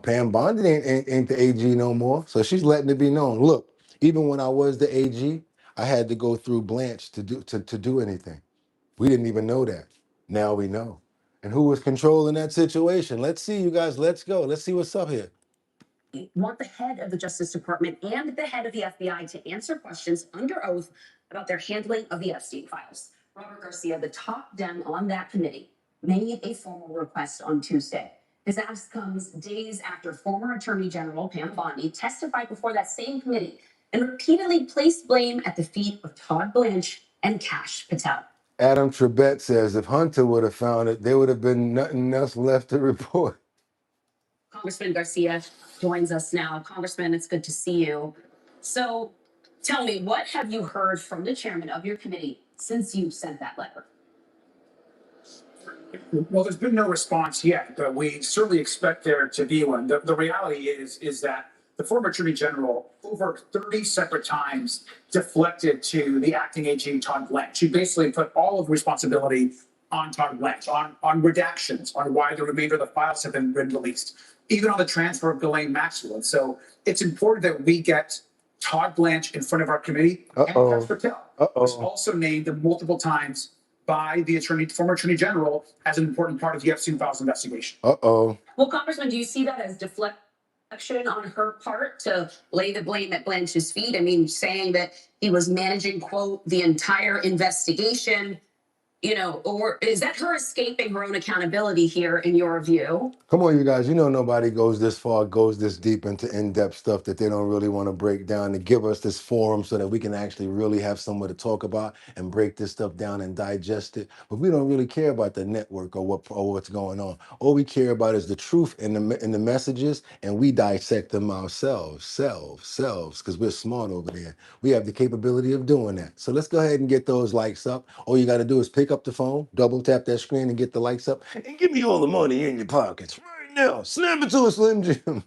Pam Bondi ain't the AG no more. So she's letting it be known. Look, even when I was the AG, I had to go through Blanche to do anything. We didn't even know that. Now we know. And who was controlling that situation? Let's see, you guys. Let's go. Let's see what's up here.
Want the head of the Justice Department and the head of the FBI to answer questions under oath about their handling of the Epstein files. Robert Garcia, the top Dem on that committee, made a formal request on Tuesday. His ask comes days after former Attorney General Pam Bondi testified before that same committee and repeatedly placed blame at the feet of Todd Blanche and Kash Patel.
Adam Trebet says if Hunter would have found it, there would have been nothing else left to report.
Congressman Garcia joins us now. Congressman, it's good to see you. So tell me, what have you heard from the chairman of your committee since you sent that letter?
Well, there's been no response yet, but we certainly expect there to be one. The reality is that the former Attorney General over 30 separate times deflected to the acting AG, Todd Blanche. She basically put all of the responsibility on Todd Blanche, on redactions, on why the remainder of the files have been released, even on the transfer of Ghislaine Maxwell. And so it's important that we get Todd Blanche in front of our committee. And Cash Patel was also named multiple times by the former attorney general as an important part of the Epstein files investigation.
Well, Congressman, do you see that as deflection on her part to lay the blame at Blanche's feet? I mean, saying that he was managing, quote, the entire investigation, you know, or is that her escaping her own accountability here in your view?
Come on, you guys. You know nobody goes this far, goes this deep into in-depth stuff that they don't really want to break down, to give us this forum so that we can actually really have somewhere to talk about and break this stuff down and digest it. But we don't really care about the network or what's going on. All we care about is the truth and the messages, and we dissect them ourselves, because we're smart over there. We have the capability of doing that. So let's go ahead and get those likes up. All you got to do is pick up the phone, double tap that screen and get the likes up, and give me all the money in your pockets right now. Snap it to a Slim Jim.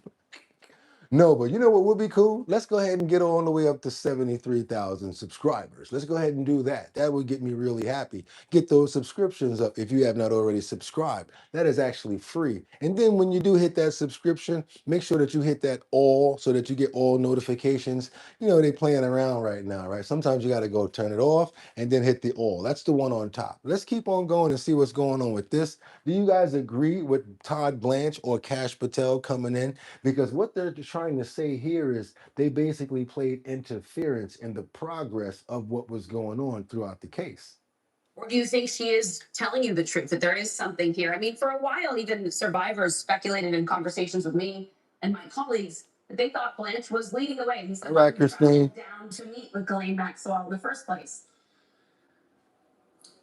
No, but you know what would be cool? Let's go ahead and get all the way up to 73,000 subscribers. Let's go ahead and do that. That would get me really happy. Get those subscriptions up if you have not already subscribed. That is actually free. And then when you do hit that subscription, make sure that you hit that all so that you get all notifications. You know, they playing around right now, right? Sometimes you got to go turn it off and then hit the all. That's the one on top. Let's keep on going and see what's going on with this. Do you guys agree with Todd Blanche or Cash Patel coming in? Because what they're trying to say here is they basically played interference in the progress of what was going on throughout the case.
Or do you think she is telling you the truth, that there is something here? I mean, for a while, even survivors speculated in conversations with me and my colleagues that they thought Blanche was leading the way. He said,
All right, Christine.
Down to meet with Ghislaine Maxwell in the first place.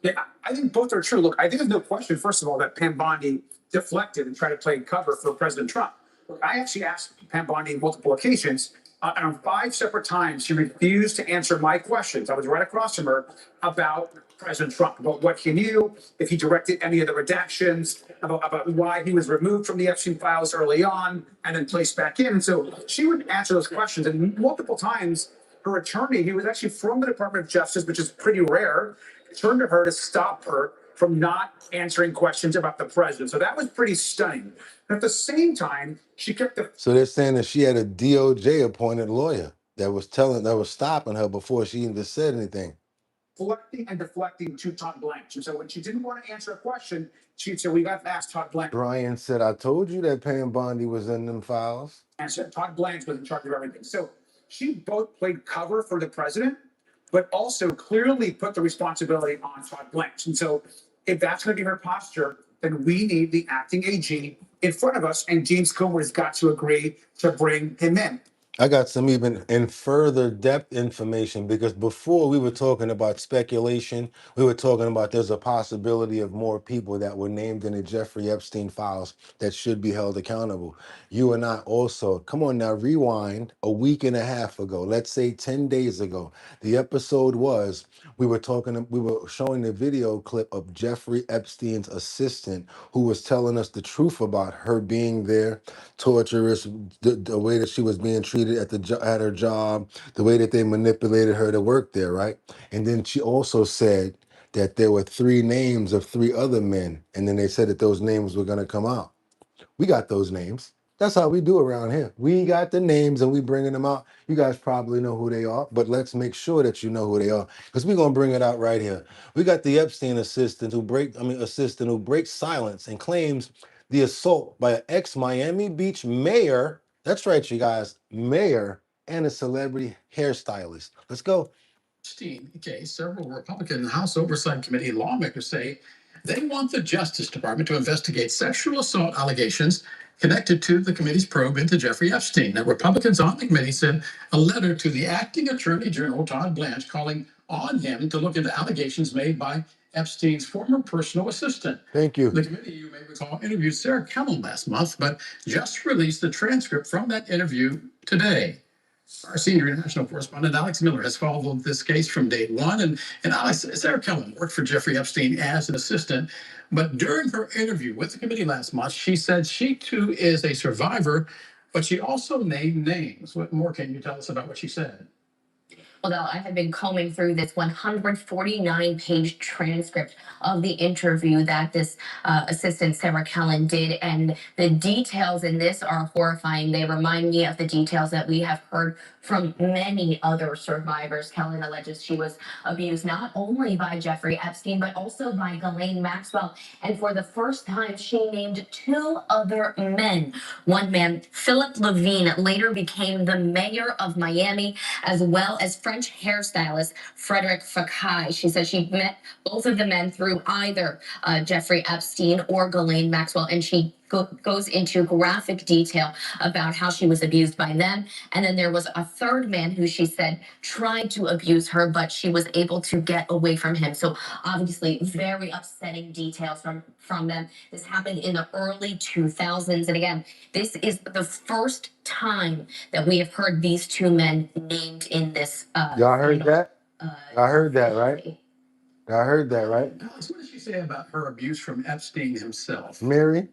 Yeah, I think both are true. Look, I think there's no question, first of all, that Pam Bondi deflected and tried to play cover for President Trump. Look, I actually asked Pam Bondi on multiple occasions. On 5 separate times, she refused to answer my questions. I was right across from her about President Trump, about what he knew, if he directed any of the redactions, about why he was removed from the Epstein files early on and then placed back in. And so she wouldn't answer those questions. And multiple times, her attorney, he was actually from the Department of Justice, which is pretty rare, turned to her to stop her from not answering questions about the president. So that was pretty stunning. And at the same time, she kept the...
So they're saying that she had a DOJ appointed lawyer that was stopping her before she even said anything.
Deflecting to Todd Blanche. And so when she didn't want to answer a question, she'd say, we got to ask Todd Blanche.
Brian said, I told you that Pam Bondi was in them files.
And said Todd Blanche was in charge of everything. So she both played cover for the president, but also clearly put the responsibility on Todd Blanche. And so if that's going to be her posture, then we need the acting AG in front of us, and James Comer's got to agree to bring him in.
I got some even in further depth information, because before we were talking about speculation, we were talking about there's a possibility of more people that were named in the Jeffrey Epstein files that should be held accountable. You and I also, come on now, rewind a week and a half ago, let's say 10 days ago. The episode was, we were showing the video clip of Jeffrey Epstein's assistant who was telling us the truth about her being there, torturous, the way that she was being treated at her job, the way that they manipulated her to work there, right? And then she also said that there were 3 names of 3 other men, and then they said that those names were going to come out. We got those names. That's how we do around here. We got the names and we bringing them out. You guys probably know who they are, but let's make sure that you know who they are, because we're gonna bring it out right here. We got the Epstein assistant who breaks silence and claims the assault by an ex-Miami Beach mayor. That's right, you guys, mayor and a celebrity hairstylist. Let's go.
Epstein case, several Republican House Oversight Committee lawmakers say they want the Justice Department to investigate sexual assault allegations connected to the committee's probe into Jeffrey Epstein. Now, Republicans on the committee sent a letter to the acting Attorney General, Todd Blanche, calling on him to look into allegations made by Epstein's former personal assistant.
Thank you.
The committee, you may recall, interviewed Sarah Kellum last month, but just released the transcript from that interview today. Our senior international correspondent, Alex Miller, has followed this case from day one. And Alex, Sarah Kellum worked for Jeffrey Epstein as an assistant. But during her interview with the committee last month, she said she too is a survivor, but she also named names. What more can you tell us about what she said?
Well, now, I have been combing through this 149-page transcript of the interview that this assistant Sarah Kellen did, and the details in this are horrifying. They remind me of the details that we have heard from many other survivors. Kellen alleges she was abused not only by Jeffrey Epstein, but also by Ghislaine Maxwell. And for the first time, she named two other men. One man, Philip Levine, later became the mayor of Miami, as well as French hairstylist Frederick Fekkai. She says she met both of the men through either Jeffrey Epstein or Ghislaine Maxwell, and she goes into graphic detail about how she was abused by them. And then there was a third man who she said tried to abuse her, but she was able to get away from him. So obviously very upsetting details from them. This happened in the early 2000s. And again, this is the first time that we have heard these two men named in this.
Y'all heard
final,
that? I heard that, right?
officially.
I heard that, right?
Alex, what does she say about her abuse from Epstein himself?
Mary?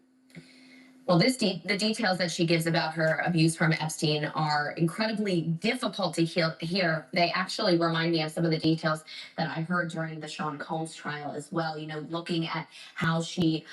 Well, the details that she gives about her abuse from Epstein are incredibly difficult to hear. They actually remind me of some of the details that I heard during the Sean Combs trial as well. You know, looking at how she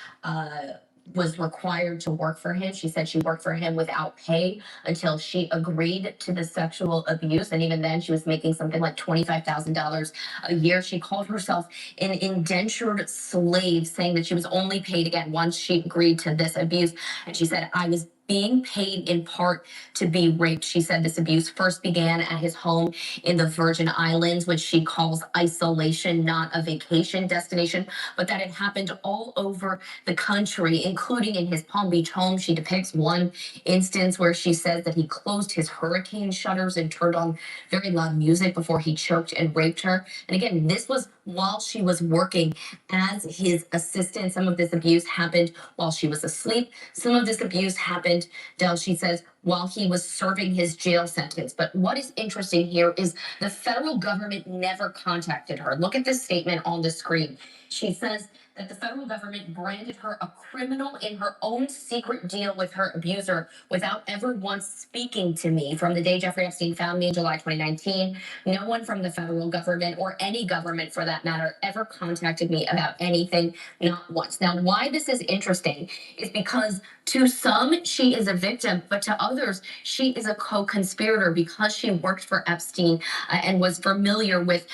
was required to work for him. She said she worked for him without pay until she agreed to the sexual abuse. And even then, she was making something like $25,000 a year. She called herself an indentured slave, saying that she was only paid again once she agreed to this abuse. And she said, I was being paid in part to be raped. She said this abuse first began at his home in the Virgin Islands, which she calls isolation, not a vacation destination, but that it happened all over the country, including in his Palm Beach home. She depicts one instance where she says that he closed his hurricane shutters and turned on very loud music before he choked and raped her. And again, this was while she was working as his assistant. Some of this abuse happened while she was asleep. Some of this abuse happened, Del, she says, while he was serving his jail sentence. But what is interesting here is the federal government never contacted her. Look at this statement on the screen. She says that the federal government branded her a criminal in her own secret deal with her abuser without ever once speaking to me. From the day Jeffrey Epstein found me in July 2019, no one from the federal government, or any government for that matter, ever contacted me about anything, not once. Now, why this is interesting is because to some, she is a victim, but to others, she is a co-conspirator because she worked for Epstein and was familiar with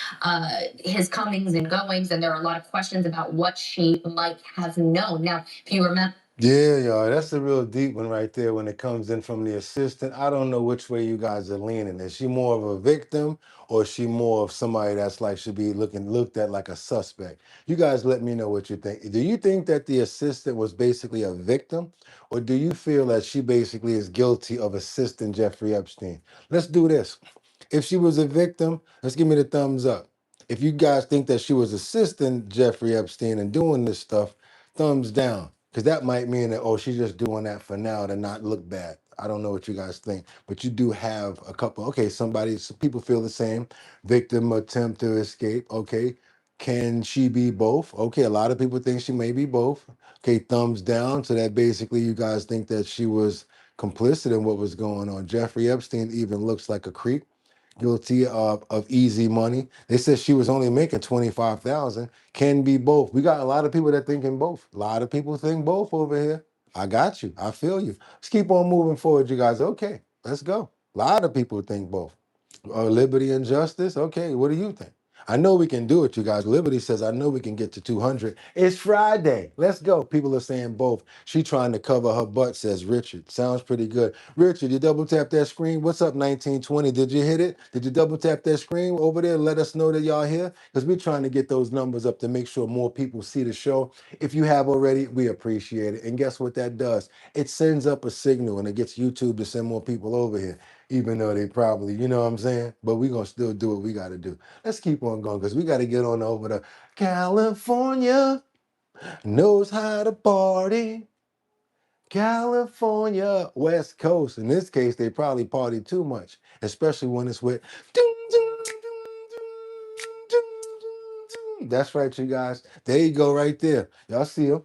his comings and goings. And there are a lot of questions about what she might have known. Now, if you remember,
Yeah, y'all, that's a real deep one right there when it comes in from the assistant. I don't know which way you guys are leaning. Is she more of a victim, or is she more of somebody that's like should be looked at like a suspect? You guys let me know what you think. Do you think that the assistant was basically a victim, or do you feel that she basically is guilty of assisting Jeffrey Epstein? Let's do this. If she was a victim, let's give me the thumbs up. If you guys think that she was assisting Jeffrey Epstein and doing this stuff, thumbs down. Because that might mean that, oh, she's just doing that for now to not look bad. I don't know what you guys think, but you do have a couple. Okay, some people feel the same. Victim attempt to escape. Okay, can she be both? Okay, a lot of people think she may be both. Okay, thumbs down. So that basically you guys think that she was complicit in what was going on. Jeffrey Epstein even looks like a creep, guilty of easy money. They said she was only making 25,000. Can be both. We got a lot of people that thinking both. A lot of people think both over here. I got you. I feel you. Let's keep on moving forward, you guys. Okay, let's go. A lot of people think both. Liberty and justice. Okay, what do you think? I know we can do it, you guys. Liberty says, I know we can get to 200. It's Friday. Let's go. People are saying both. She trying to cover her butt, says Richard. Sounds pretty good. Richard, you double tap that screen. What's up, 1920? Did you hit it? Did you double tap that screen over there? Let us know that y'all here, because we're trying to get those numbers up to make sure more people see the show. If you have already, we appreciate it. And guess what that does? It sends up a signal and it gets YouTube to send more people over here, even though they probably, you know what I'm saying? But we're going to still do what we got to do. Let's keep on going because we got to get on over to California. Knows how to party. California, West Coast. In this case, they probably party too much, especially when it's with. That's right, you guys. There you go, right there. Y'all see him?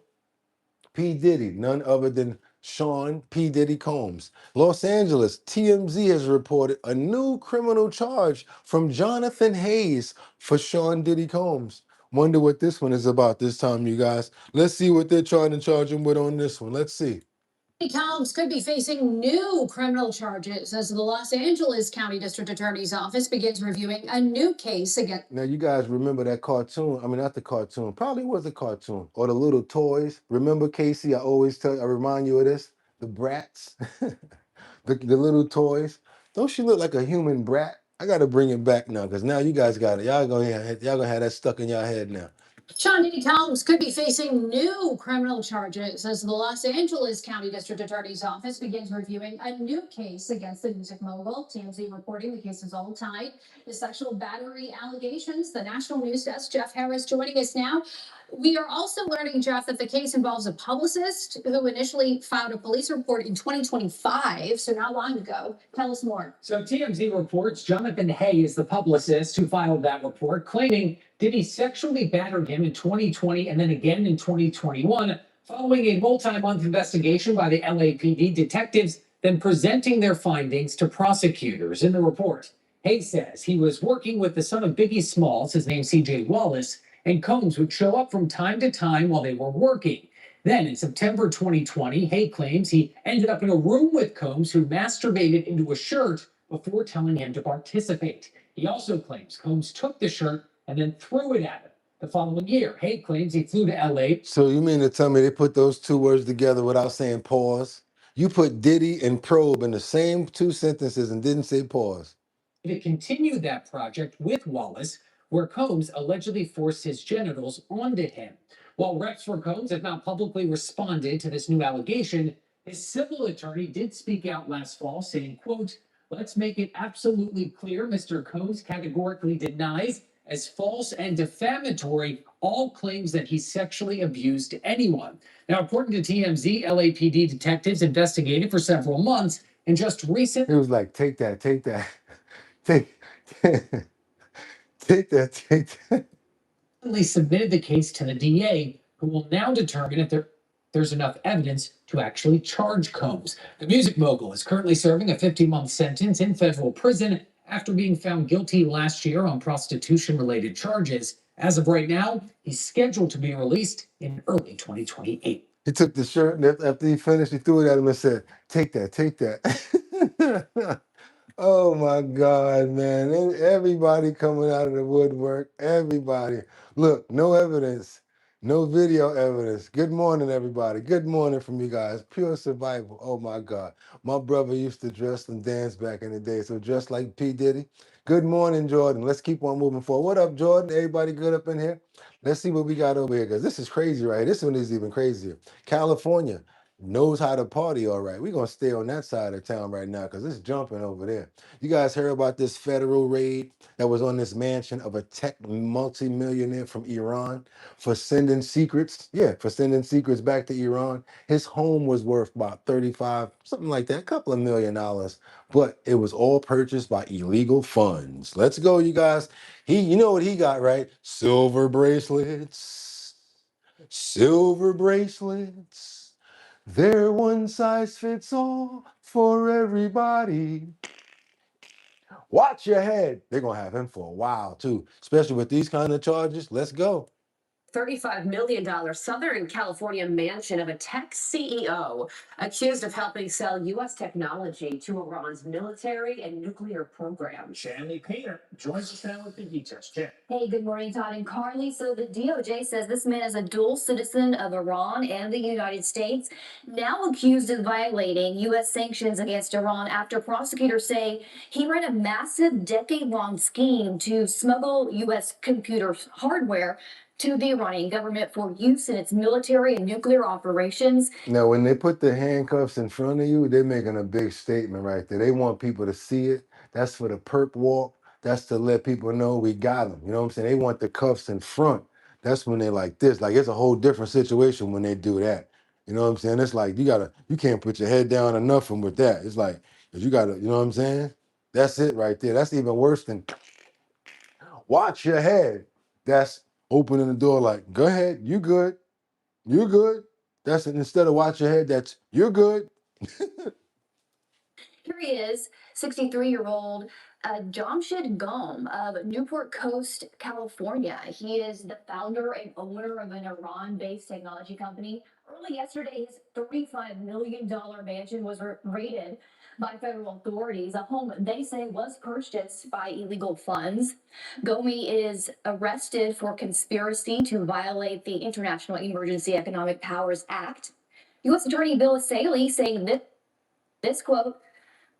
P. Diddy, none other than Sean P. Diddy Combs. Los Angeles, TMZ has reported a new criminal charge from Jonathan Hayes for Sean Diddy Combs. Wonder what this one is about this time, you guys. Let's see what they're trying to charge him with on this one. Let's see.
Combs could be facing new criminal charges as the Los Angeles County District Attorney's Office begins reviewing a new case against.
Now, you guys remember that cartoon? I mean, not the cartoon, probably was a cartoon, or the little toys. Remember, Casey? I remind you of this. The brats, the little toys. Don't she look like a human brat? I got to bring it back now because now you guys got it. Y'all gonna have that stuck in your head now.
Sean Diddy Combs could be facing new criminal charges as the Los Angeles County District Attorney's Office begins reviewing a new case against the music mogul. TMZ reporting the case is all tied to sexual battery allegations. The National News Desk, Jeff Harris, joining us now. We are also learning, Jeff, that the case involves a publicist who initially filed a police report in 2025, so not long ago. Tell us more.
So TMZ reports Jonathan Hayes, the publicist who filed that report, claiming Diddy sexually battered him in 2020 and then again in 2021, following a multi-month investigation by the LAPD detectives, then presenting their findings to prosecutors. In the report, Hayes says he was working with the son of Biggie Smalls, his name CJ Wallace, and Combs would show up from time to time while they were working. Then in September 2020, Hay claims he ended up in a room with Combs, who masturbated into a shirt before telling him to participate. He also claims Combs took the shirt and then threw it at him. The following year, Hay claims he flew to LA.
So you mean to tell me they put those two words together without saying pause? You put Diddy and probe in the same two sentences and didn't say pause.
To continue that project with Wallace, where Combs allegedly forced his genitals onto him. While reps for Combs have not publicly responded to this new allegation, his civil attorney did speak out last fall saying, quote, "Let's make it absolutely clear Mr. Combs categorically denies as false and defamatory all claims that he sexually abused anyone." Now, according to TMZ, LAPD detectives investigated for several months and just recently.
It was like, take that, take that, take, take that, take that.
Submitted the case to the DA, who will now determine if there's enough evidence to actually charge Combs. The music mogul is currently serving a 15-month sentence in federal prison after being found guilty last year on prostitution-related charges. As of right now, he's scheduled to be released in early 2028.
He took the shirt and after he finished, he threw it at him and said, take that, take that. Oh my God, man. And everybody coming out of the woodwork. Everybody. Look, no evidence. No video evidence. Good morning, everybody. Good morning from you guys. Pure survival. Oh my God. My brother used to dress and dance back in the day. So dressed like P. Diddy. Good morning, Jordan. Let's keep on moving forward. What up, Jordan? Everybody good up in here? Let's see what we got over here, because this is crazy, right? This one is even crazier. California knows how to party, all right. We're going to stay on that side of town right now because it's jumping over there. You guys heard about this federal raid that was on this mansion of a tech multimillionaire from Iran for sending secrets? Yeah, for sending secrets back to Iran. His home was worth about 35, something like that, a couple of $1 million, but it was all purchased by illegal funds. Let's go, you guys. You know what he got, right? Silver bracelets. Silver bracelets. They're one size fits all for everybody. Watch your head. They're going to have him for a while, too, especially with these kind of charges. Let's go.
$35 million Southern California mansion of a tech CEO accused of helping sell U.S. technology to Iran's military and nuclear program.
Shanley Painter joins us now with the details. Jan.
Hey, good morning, Todd and Carly. So the DOJ says this man is a dual citizen of Iran and the United States, now accused of violating U.S. sanctions against Iran after prosecutors say he ran a massive decade-long scheme to smuggle U.S. computer hardware to the Iranian government for use in its military and nuclear operations.
Now, when they put the handcuffs in front of you, they're making a big statement right there. They want people to see it. That's for the perp walk. That's to let people know we got them. You know what I'm saying? They want the cuffs in front. That's when they like this. Like, it's a whole different situation when they do that. You know what I'm saying? It's like you can't put your head down or nothing with that. It's like, 'cause you gotta, you know what I'm saying? That's it right there. That's even worse than watch your head. That's opening the door like, go ahead, you good. You good. That's instead of watch your head, that's you're good.
Here he is, 63-year-old Jamshid Gom of Newport Coast, California. He is the founder and owner of an Iran-based technology company. Early yesterday, his $35 million mansion was raided by federal authorities, a home they say was purchased by illegal funds. Gomi is arrested for conspiracy to violate the International Emergency Economic Powers Act. U.S. Attorney Bill Saley saying that this quote,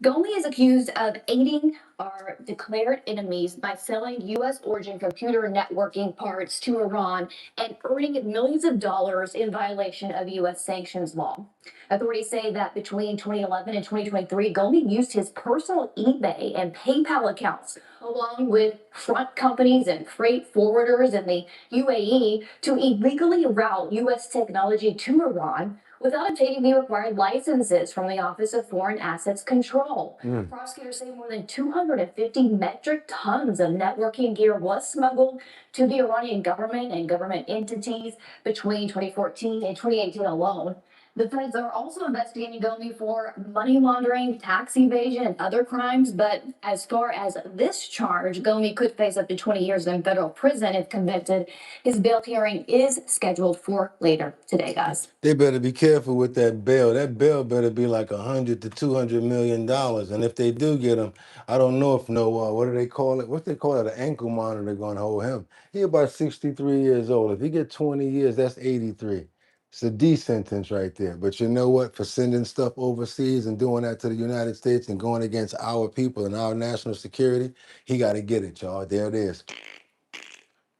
Gomi is accused of aiding our declared enemies by selling U.S. origin computer networking parts to Iran and earning millions of dollars in violation of U.S. sanctions law. Authorities say that between 2011 and 2023, Gomi used his personal eBay and PayPal accounts, along with front companies and freight forwarders in the UAE, to illegally route U.S. technology to Iran without obtaining the required licenses from the Office of Foreign Assets Control. Prosecutors say more than 250 metric tons of networking gear was smuggled to the Iranian government and government entities between 2014 and 2018 alone. The feds are also investigating Gomi for money laundering, tax evasion, and other crimes. But as far as this charge, Gomi could face up to 20 years in federal prison if convicted. His bail hearing is scheduled for later today, guys.
They better be careful with that bail. That bail better be like $100 to $200 million. And if they do get him, I don't know if what do they call it? What they call it? An ankle monitor going to hold him. He about 63 years old. If he get 20 years, that's 83. It's a D sentence right there. But you know what? For sending stuff overseas and doing that to the United States and going against our people and our national security, he got to get it, y'all. There it is.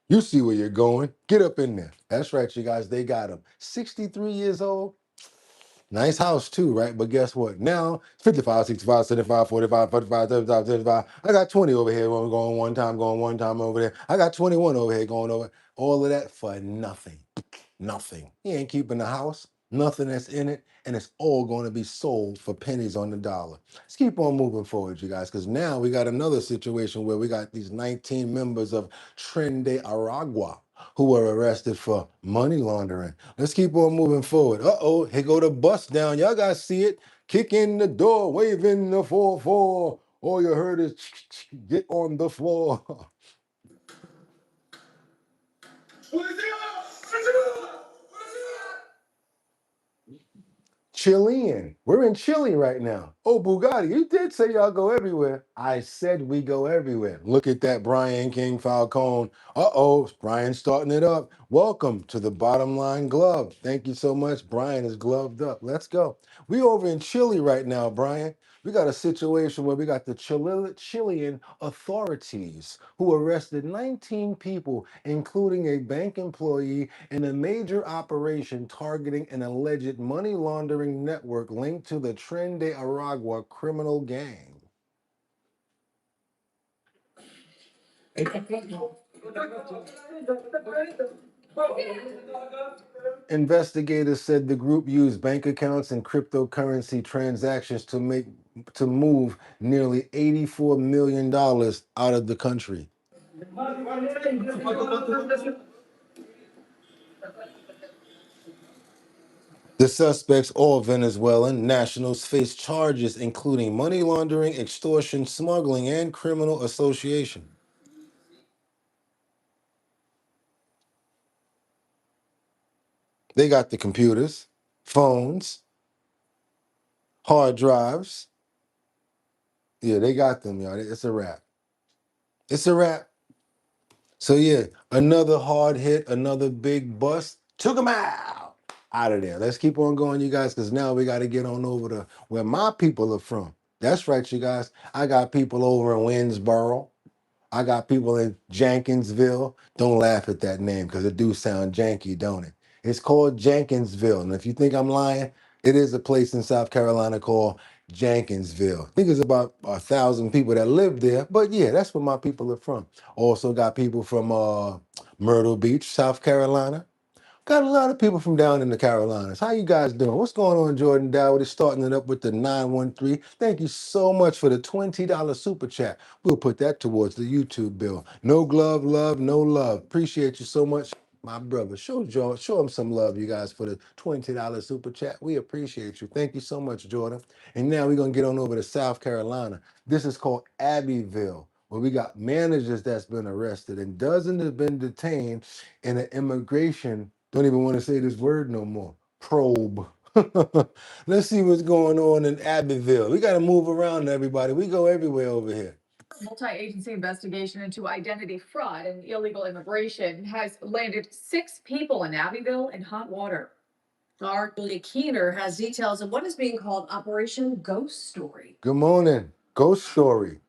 You see where you're going. Get up in there. That's right, you guys. They got him. 63 years old. Nice house too, right? But guess what? Now, 55, 65, 75, 45, 45, 35, 35. I got 20 over here going one time over there. I got 21 over here going over. All of that for nothing. Nothing. He ain't keeping the house. Nothing that's in it. And it's all going to be sold for pennies on the dollar. Let's keep on moving forward, you guys, because now we got another situation where we got these 19 members of Tren de Aragua who were arrested for money laundering. Let's keep on moving forward. Uh-oh, here go the bus down. Y'all got to see it. Kick in the door, waving the 4-4. All you heard is get on the floor. Chilean. We're in Chile right now. Oh, Boogotti, you did say y'all go everywhere. I said we go everywhere. Look at that, Brian King Falcone. Uh-oh, Brian's starting it up. Welcome to the Bottom Line Glove. Thank you so much. Brian is gloved up. Let's go. We over in Chile right now, Brian. We got a situation where we got the Chilean authorities who arrested 19 people, including a bank employee, in a major operation targeting an alleged money laundering network linked to the Tren de Aragua criminal gang. Investigators said the group used bank accounts and cryptocurrency transactions to move nearly $84 million out of the country. The suspects, all Venezuelan nationals, face charges including money laundering, extortion, smuggling, and criminal association. They got the computers, phones, hard drives. Yeah, they got them, y'all. It's a wrap. It's a wrap. So yeah, another hard hit, another big bust. Took them out of there. Let's keep on going, you guys, because now we got to get on over to where my people are from. That's right, you guys. I got people over in Winsboro. I got people in Jenkinsville. Don't laugh at that name because it do sound janky, don't it? It's called Jenkinsville. And if you think I'm lying, it is a place in South Carolina called Jenkinsville. I think it's about 1,000 people that live there. But yeah, that's where my people are from. Also got people from Myrtle Beach, South Carolina. Got a lot of people from down in the Carolinas. How you guys doing? What's going on, Jordan Dowdy? Starting it up with the 913. Thank you so much for the $20 super chat. We'll put that towards the YouTube bill. No glove, love, no love. Appreciate you so much. My brother, show him some love, you guys, for the $20 super chat. We appreciate you. Thank you so much, Jordan. And now we're gonna get on over to South Carolina. This is called Abbeville, where we got managers that's been arrested and dozens have been detained in an immigration, don't even want to say this word no more, probe. Let's see what's going on in Abbeville. We got to move around, everybody. We go everywhere over here.
Multi-agency investigation into identity fraud and illegal immigration has landed 6 people in Abbeville in hot water. Our Julia Keener has details of what is being called Operation Ghost Story.
Good morning. Ghost story.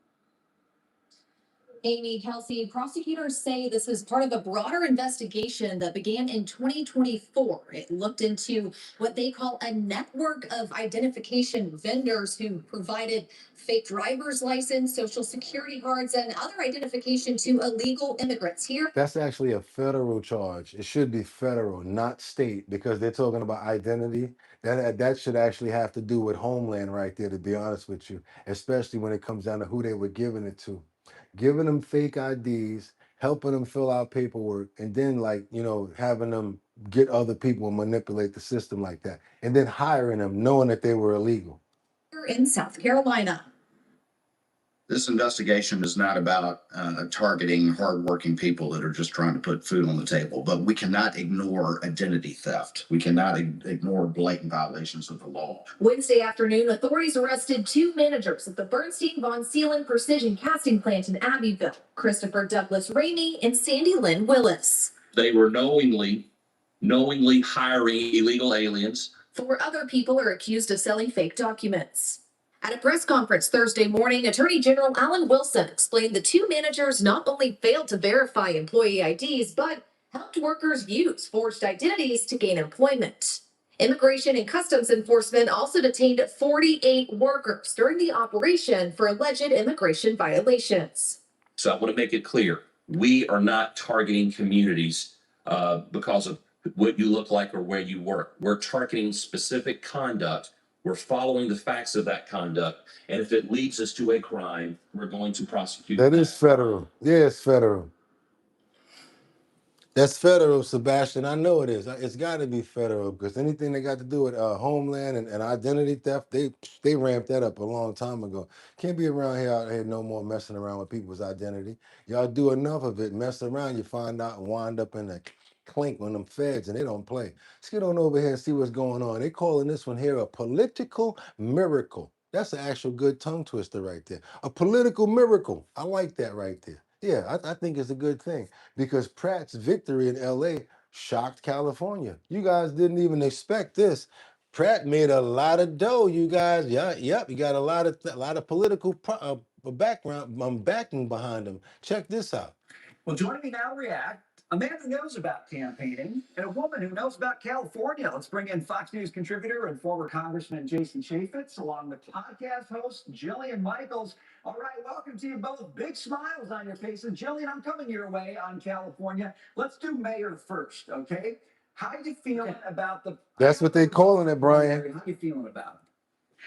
Amy Kelsey, prosecutors say this is part of a broader investigation that began in 2024. It looked into what they call a network of identification vendors who provided fake driver's license, social security cards, and other identification to illegal immigrants here.
That's actually a federal charge. It should be federal, not state, because they're talking about identity. That should actually have to do with Homeland right there, to be honest with you, especially when it comes down to who they were giving it to. Giving them fake IDs, helping them fill out paperwork, and then having them get other people and manipulate the system like that, and then hiring them knowing that they were illegal.
In South Carolina.
This investigation is not about targeting hardworking people that are just trying to put food on the table, but we cannot ignore identity theft. We cannot ignore blatant violations of the law.
Wednesday afternoon, authorities arrested 2 managers at the Bernstein Von Seelen Precision Casting Plant in Abbeville, Christopher Douglas Ramey and Sandy Lynn Willis.
They were knowingly hiring illegal aliens.
4 other people are accused of selling fake documents. At a press conference Thursday morning, Attorney General Alan Wilson explained the 2 managers not only failed to verify employee IDs, but helped workers use forged identities to gain employment. Immigration and Customs Enforcement also detained 48 workers during the operation for alleged immigration violations.
So I want to make it clear, we are not targeting communities because of what you look like or where you work. We're targeting specific conduct. We're following the facts of that conduct. And if it leads us to a crime, we're going to prosecute.
That is federal. Yeah, it's federal. That's federal, Sebastian. I know it is. It's got to be federal because anything that got to do with homeland and identity theft, they ramped that up a long time ago. Can't be around here out here no more messing around with people's identity. Y'all do enough of it, mess around, you find out and wind up in the clink on them feds, and they don't play. Let's get on over here and see what's going on. They calling this one here a political miracle. That's an actual good tongue twister right there. A political miracle. I like that right there. Yeah, I think it's a good thing because Pratt's victory in LA shocked California. You guys didn't even expect this. Pratt made a lot of dough, you guys. Yeah, yep, you got a lot of political background backing behind him. Check this out.
Well, joining me now to react, a man who knows about campaigning and a woman who knows about California. Let's bring in Fox News contributor and former Congressman Jason Chaffetz, along with podcast host Jillian Michaels. All right, welcome to you both. Big smiles on your faces. Jillian, I'm coming your way on California. Let's do mayor first, okay? How you feeling about the...
That's what they calling it, Brian.
How you feeling about it?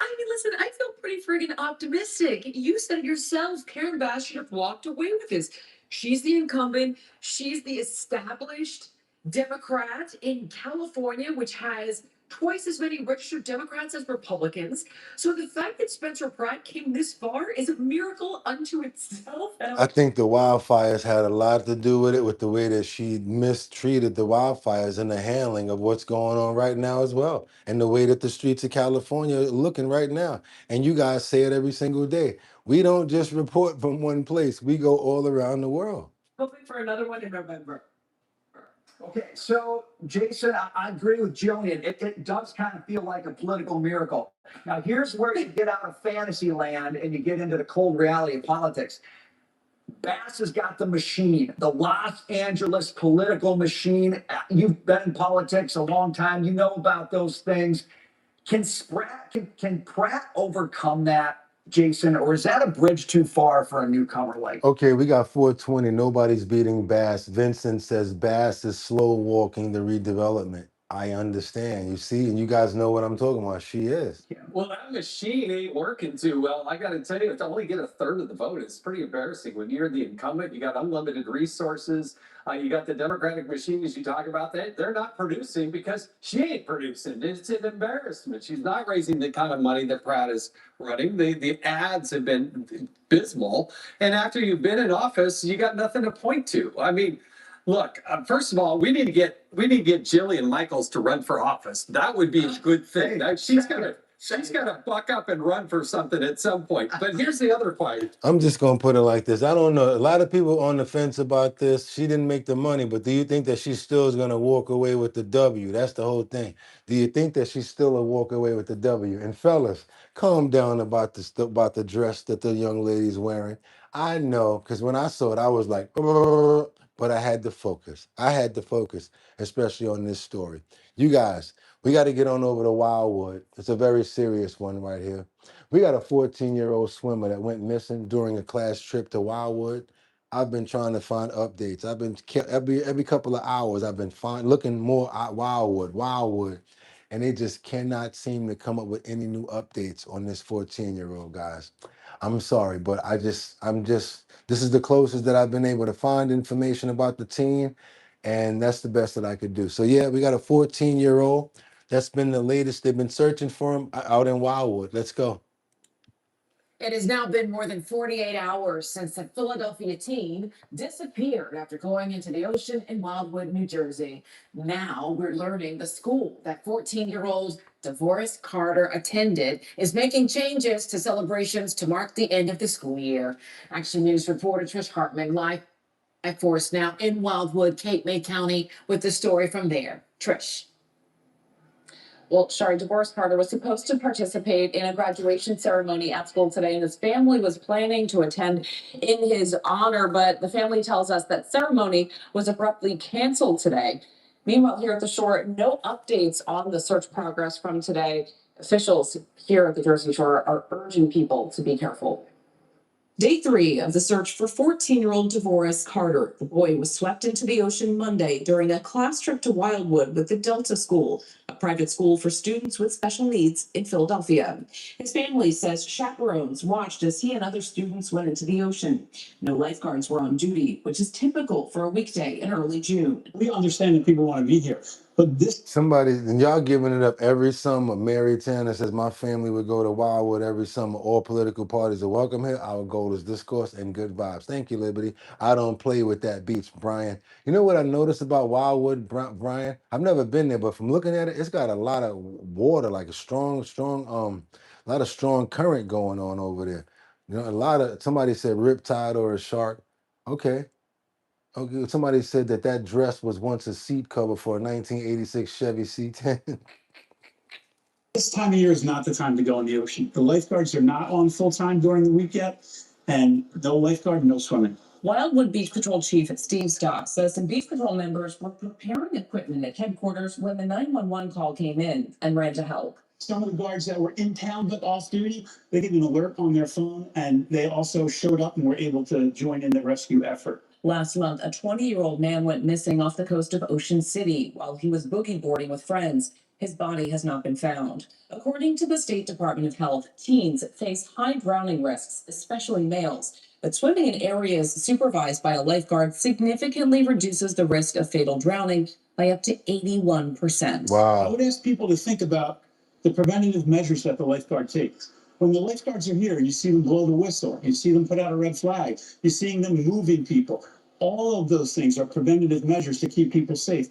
I mean, listen, I feel pretty friggin' optimistic. You said it yourself, Karen Bass should have walked away with this. She's the incumbent. She's the established Democrat in California, which has twice as many registered Democrats as Republicans. So the fact that Spencer Pratt came this far is a miracle unto itself.
I think the wildfires had a lot to do with it, with the way that she mistreated the wildfires and the handling of what's going on right now as well, and the way that the streets of California are looking right now. And you guys say it every single day. We don't just report from one place. We go all around the world.
Hoping for another one in November.
Okay, so Jason, I agree with Jillian. It does kind of feel like a political miracle. Now, here's where you get out of fantasy land and you get into the cold reality of politics. Bass has got the machine, the Los Angeles political machine. You've been in politics a long time. You know about those things. Can Pratt overcome that, Jason, or is that a bridge too far for a newcomer like?
Okay, we got 420. Nobody's beating Bass. Vincent says Bass is slow walking the redevelopment. I understand. You see, and you guys know what I'm talking about. She is.
Yeah, well, that machine ain't working too well. I got to tell you, to only get a third of the vote, it's pretty embarrassing. When you're the incumbent, you got unlimited resources. You got the Democratic machine, as you talk about that. They're not producing because she ain't producing. It's an embarrassment. She's not raising the kind of money that Pratt is running. The ads have been abysmal. And after you've been in office, you got nothing to point to. I mean, look, first of all, we need to get Jillian Michaels to run for office. That would be a good thing. She's got to buck up and run for something at some point. But here's the other part.
I'm just gonna put it like this. I don't know. A lot of people on the fence about this. She didn't make the money, but do you think that she still is gonna walk away with the W? That's the whole thing. Do you think that she still will walk away with the W? And fellas, calm down about the dress that the young lady's wearing. I know, because when I saw it, I was like, but I had to focus. I had to focus, especially on this story. You guys, we got to get on over to Wildwood. It's a very serious one right here. We got a 14-year-old swimmer that went missing during a class trip to Wildwood. I've been trying to find updates. I've been every couple of hours. I've been looking more at Wildwood, and they just cannot seem to come up with any new updates on this 14-year-old, guys. I'm sorry, but this is the closest that I've been able to find information about the teen, and that's the best that I could do. So yeah, we got a 14-year-old. That's been the latest. They've been searching for him out in Wildwood. Let's go.
It has now been more than 48 hours since the Philadelphia teen disappeared after going into the ocean in Wildwood, New Jersey. Now we're learning the school that 14-year-old DeVoris Carter attended is making changes to celebrations to mark the end of the school year. Action News reporter Trish Hartman live at Force now in Wildwood, Cape May County, with the story from there. Trish. Well, sorry, DeVoris Carter was supposed to participate in a graduation ceremony at school today, and his family was planning to attend in his honor, but the family tells us that ceremony was abruptly canceled today. Meanwhile, here at the shore, no updates on the search progress from today. Officials here at the Jersey Shore are urging people to be careful. Day 3 of the search for 14-year-old DeVoris Carter. The boy was swept into the ocean Monday during a class trip to Wildwood with the Delta School, a private school for students with special needs in Philadelphia. His family says chaperones watched as he and other students went into the ocean. No lifeguards were on duty, which is typical for a weekday in early June.
We understand that people want to be here, but this
Somebody, and y'all giving it up every summer. Mary Tanner says, my family would go to Wildwood every summer. All political parties are welcome here. Our goal is discourse and good vibes. Thank you, Liberty. I don't play with that beach, Brian. You know what I noticed about Wildwood, Brian? I've never been there, but from looking at it, it's got a lot of water, like a a lot of strong current going on over there. You know, somebody said riptide or a shark. Okay. Okay, somebody said that dress was once a seat cover for a 1986 Chevy C10.
time of year is not the time to go in the ocean. The lifeguards are not on full time during the week yet, and no lifeguard, no swimming.
Wildwood Beach Patrol Chief Steve Stock says some Beach Patrol members were preparing equipment at headquarters when the 911 call came in and ran to help.
Some of the guards that were in town but off duty, they get an alert on their phone, and they also showed up and were able to join in the rescue effort.
Last month, a 20-year-old man went missing off the coast of Ocean City while he was boogie boarding with friends. His body has not been found. According to the State Department of Health, teens face high drowning risks, especially males. But swimming in areas supervised by a lifeguard significantly reduces the risk of fatal drowning by up to 81%.
I would ask people to think about the preventative measures that the lifeguard takes. When the lifeguards are here, you see them blow the whistle, you see them put out a red flag, you're seeing them moving people. All of those things are preventative measures to keep people safe.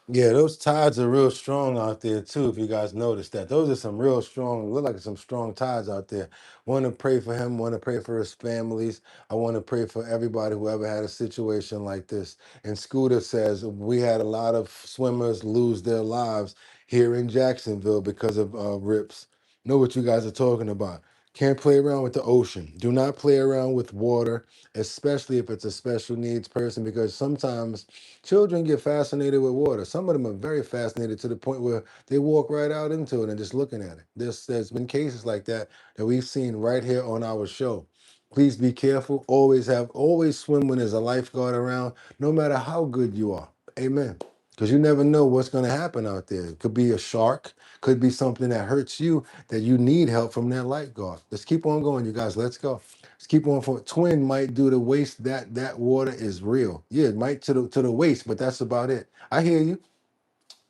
Yeah, those tides are real strong out there too. If you guys noticed that, those are some real strong. Look like some strong tides out there. Want to pray for him. Want to pray for his families. I want to pray for everybody who ever had a situation like this. And Scooter says we had a lot of swimmers lose their lives here in Jacksonville because of rips. Know what you guys are talking about. Can't play around with the ocean. Do not play around with water, especially if it's a special needs person, because sometimes children get fascinated with water. Some of them are very fascinated to the point where they walk right out into it and just looking at it. There's been cases like that we've seen right here on our show. Please be careful. Always swim when there's a lifeguard around, no matter how good you are. Amen. because you never know what's going to happen out there. It could be a shark, could be something that hurts you that you need help from that lifeguard. Let's keep on going, you guys. Let's go. Let's keep on. For twin might do the waste. That water is real. Yeah, it might to the waist, but that's about it. I hear you.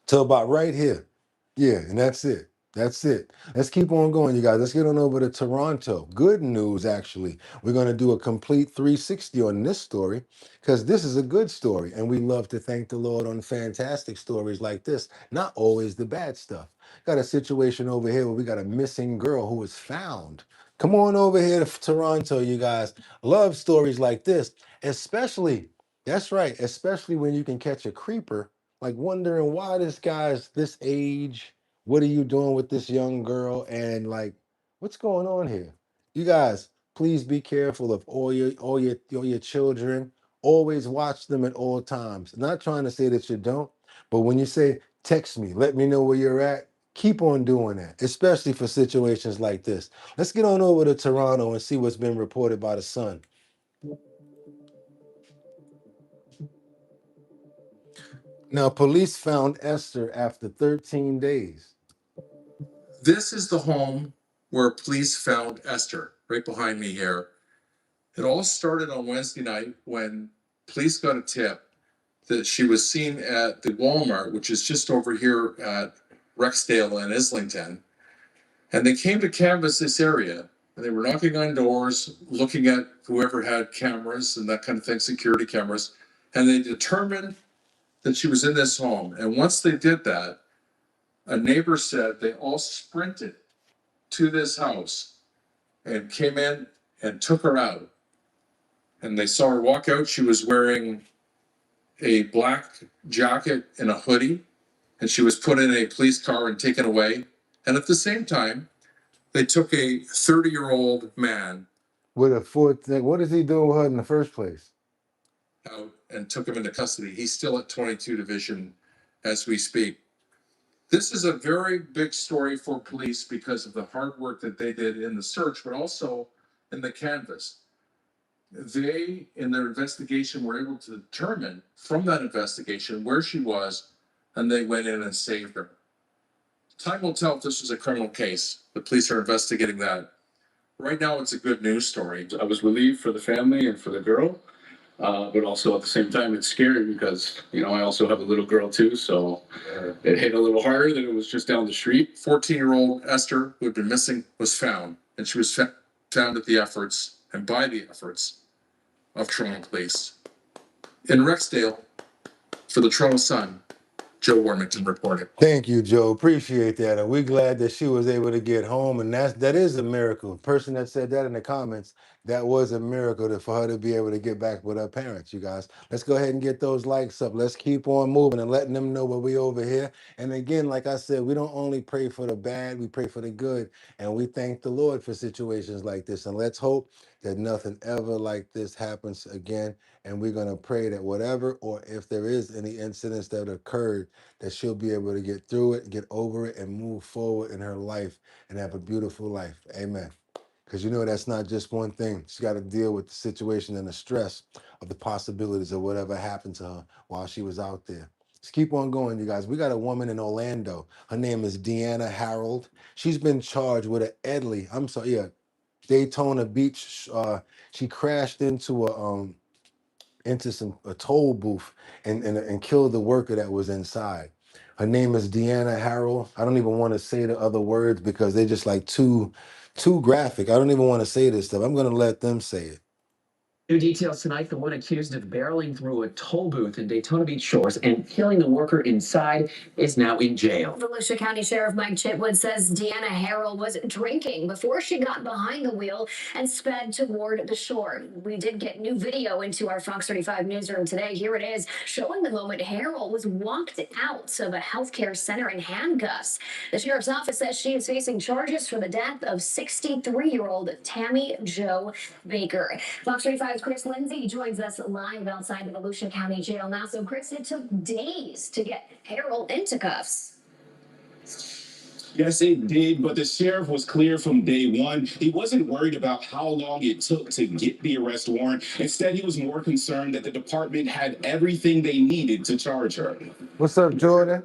Till about right here. Yeah, and that's it. That's it. Let's keep on going, you guys. Let's get on over to Toronto. Good news, actually. We're going to do a complete 360 on this story because this is a good story. And we love to thank the Lord on fantastic stories like this, not always the bad stuff. Got a situation over here where we got a missing girl who was found. Come on over here to Toronto, you guys. Love stories like this, especially, that's right, especially when you can catch a creeper like wondering why this guy's this age. What are you doing with this young girl? And like, what's going on here? You guys, please be careful of all your children. Always watch them at all times. Not trying to say that you don't, but when you say text me, let me know where you're at. Keep on doing that, especially for situations like this. Let's get on over to Toronto and see what's been reported by the Sun. Now, police found Esther after 13 days.
This is the home where police found Esther, right behind me here. It all started on Wednesday night when police got a tip that she was seen at the Walmart, which is just over here at Rexdale and Islington. And they came to canvass this area, and they were knocking on doors, looking at whoever had cameras and that kind of thing, security cameras. And they determined that she was in this home. And once they did that, a neighbor said they all sprinted to this house and came in and took her out. And they saw her walk out. She was wearing a black jacket and a hoodie, and she was put in a police car and taken away. And at the same time, they took a 30-year-old man
With a foot thing. What is he doing with her in the first place?
out and took him into custody. He's still at 22 Division as we speak. This is a very big story for police because of the hard work that they did in the search, but also in the canvass. They, in their investigation, were able to determine from that investigation where she was, and they went in and saved her. Time will tell if this was a criminal case. The police are investigating that. Right now, it's a good news story.
I was relieved for the family and for the girl, but also at the same time, it's scary because, I also have a little girl too, so it hit a little harder than it was just down the street.
14-year-old Esther, who had been missing, was found, and she was found at the efforts and by the efforts of Toronto Police. In Rexdale, for the Toronto Sun, Joe Warmington reported.
Thank you, Joe. Appreciate that. And we're glad that she was able to get home. And that is a miracle. Person that said that in the comments, that was a miracle for her to be able to get back with her parents, you guys. Let's go ahead and get those likes up. Let's keep on moving and letting them know what we over here. And again, like I said, we don't only pray for the bad, we pray for the good. And we thank the Lord for situations like this. And let's hope that nothing ever like this happens again. And we're going to pray that whatever, or if there is any incidents that occurred, that she'll be able to get through it, get over it, and move forward in her life and have a beautiful life. Amen. Because that's not just one thing. She's got to deal with the situation and the stress of the possibilities of whatever happened to her while she was out there. Let's keep on going, you guys. We got a woman in Orlando. Her name is Deanna Harold. She's been charged with Daytona Beach. She crashed into a toll booth and killed the worker that was inside. Her name is Deanna Harrell. I don't even want to say the other words because they're just like too graphic. I don't even want to say this stuff. I'm going to let them say it.
New details tonight. The one accused of barreling through a toll booth in Daytona Beach Shores and killing the worker inside is now in jail.
Volusia County Sheriff Mike Chitwood says Deanna Harrell was drinking before she got behind the wheel and sped toward the shore. We did get new video into our Fox 35 newsroom today. Here it is, showing the moment Harrell was walked out of a healthcare center in handcuffs. The sheriff's office says she is facing charges for the death of 63-year-old Tammy Jo Baker. Fox 35's Chris Lindsay joins us live outside the Volusia County Jail now. So, Chris, it took days to get Harold into cuffs.
Yes, it did, but the sheriff was clear from day one. He wasn't worried about how long it took to get the arrest warrant. Instead, he was more concerned that the department had everything they needed to charge her. What's up, Jordan?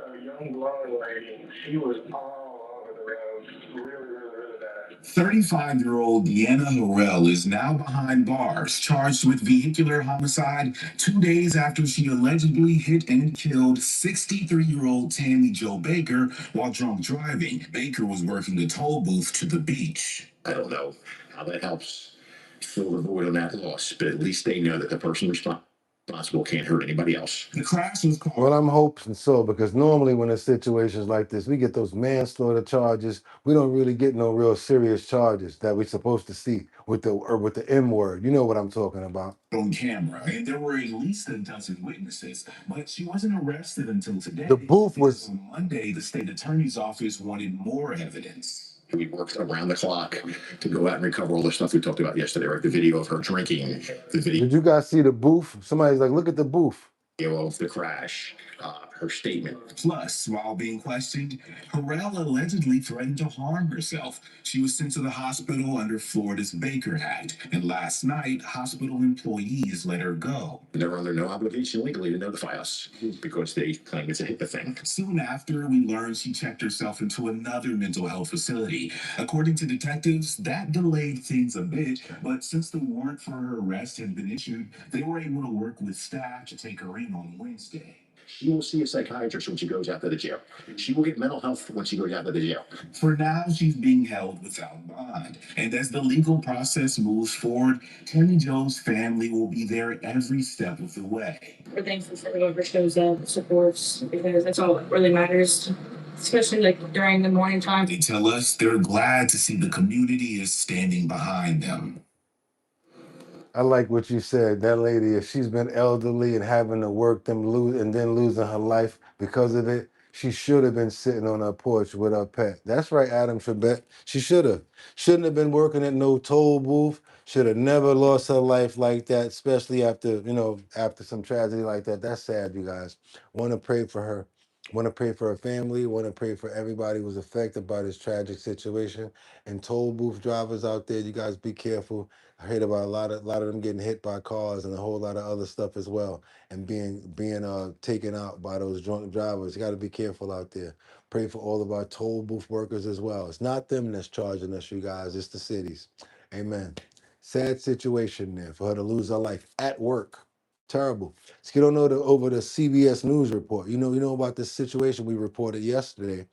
A young blonde lady. She was all over the road. Really bad. 35-year-old Deanna Harrell is now behind bars, charged with vehicular homicide 2 days after she allegedly hit and killed 63-year-old Tammy Jo Baker while drunk driving. Baker was working a toll booth to the beach. I don't know how that helps fill the void on that loss, but at least they know that the person responsible can't hurt anybody else. The crash was called. Well, I'm hoping so, because normally when it's situations like this, we get those manslaughter charges. We don't really get no real serious charges that we're supposed to see with the M word. You know what I'm talking about. On camera, and there were at least a dozen witnesses, but she wasn't arrested until today. The booth was on Monday. The state attorney's office wanted more evidence. We worked around the clock to go out and recover all the stuff we talked about yesterday, right? The video of her drinking, the video. Did you guys see the booth? Somebody's like, look at the booth. Of the crash, her statement. Plus, while being questioned, Harrell allegedly threatened to harm herself. She was sent to the hospital under Florida's Baker Act, and last night, hospital employees let her go. They're under no obligation legally to notify us because they claim it's a HIPAA thing. Soon after, we learned she checked herself into another mental health facility. According to detectives, that delayed things a bit, but since the warrant for her arrest had been issued, they were able to work with staff to take her in on Wednesday. She will see a psychiatrist when she goes out to the jail. She will get mental health when she goes out to the jail. For now, she's being held without bond. And as the legal process moves forward, Tammy Jo's family will be there every step of the way. We're thankful for whoever shows up, supports, because that's all that really matters, especially like during the morning time. They tell us they're glad to see the community is standing behind them. I like what you said. That lady, if she's been elderly and having to work them lose and then losing her life because of it, she should have been sitting on her porch with her pet. That's right, Adam Trebek. She should have. Shouldn't have been working at no toll booth. Should have never lost her life like that, especially after, after some tragedy like that. That's sad, you guys. Want to pray for her. Want to pray for her family. Want to pray for everybody who was affected by this tragic situation. And toll booth drivers out there, you guys be careful. I heard about a lot of them getting hit by cars and a whole lot of other stuff as well, and being taken out by those drunk drivers. You got to be careful out there. Pray for all of our toll booth workers as well. It's not them that's charging us, you guys. It's the cities. Amen. Sad situation there for her to lose her life at work. Terrible. So you don't know over the CBS News report. You know about this situation we reported yesterday,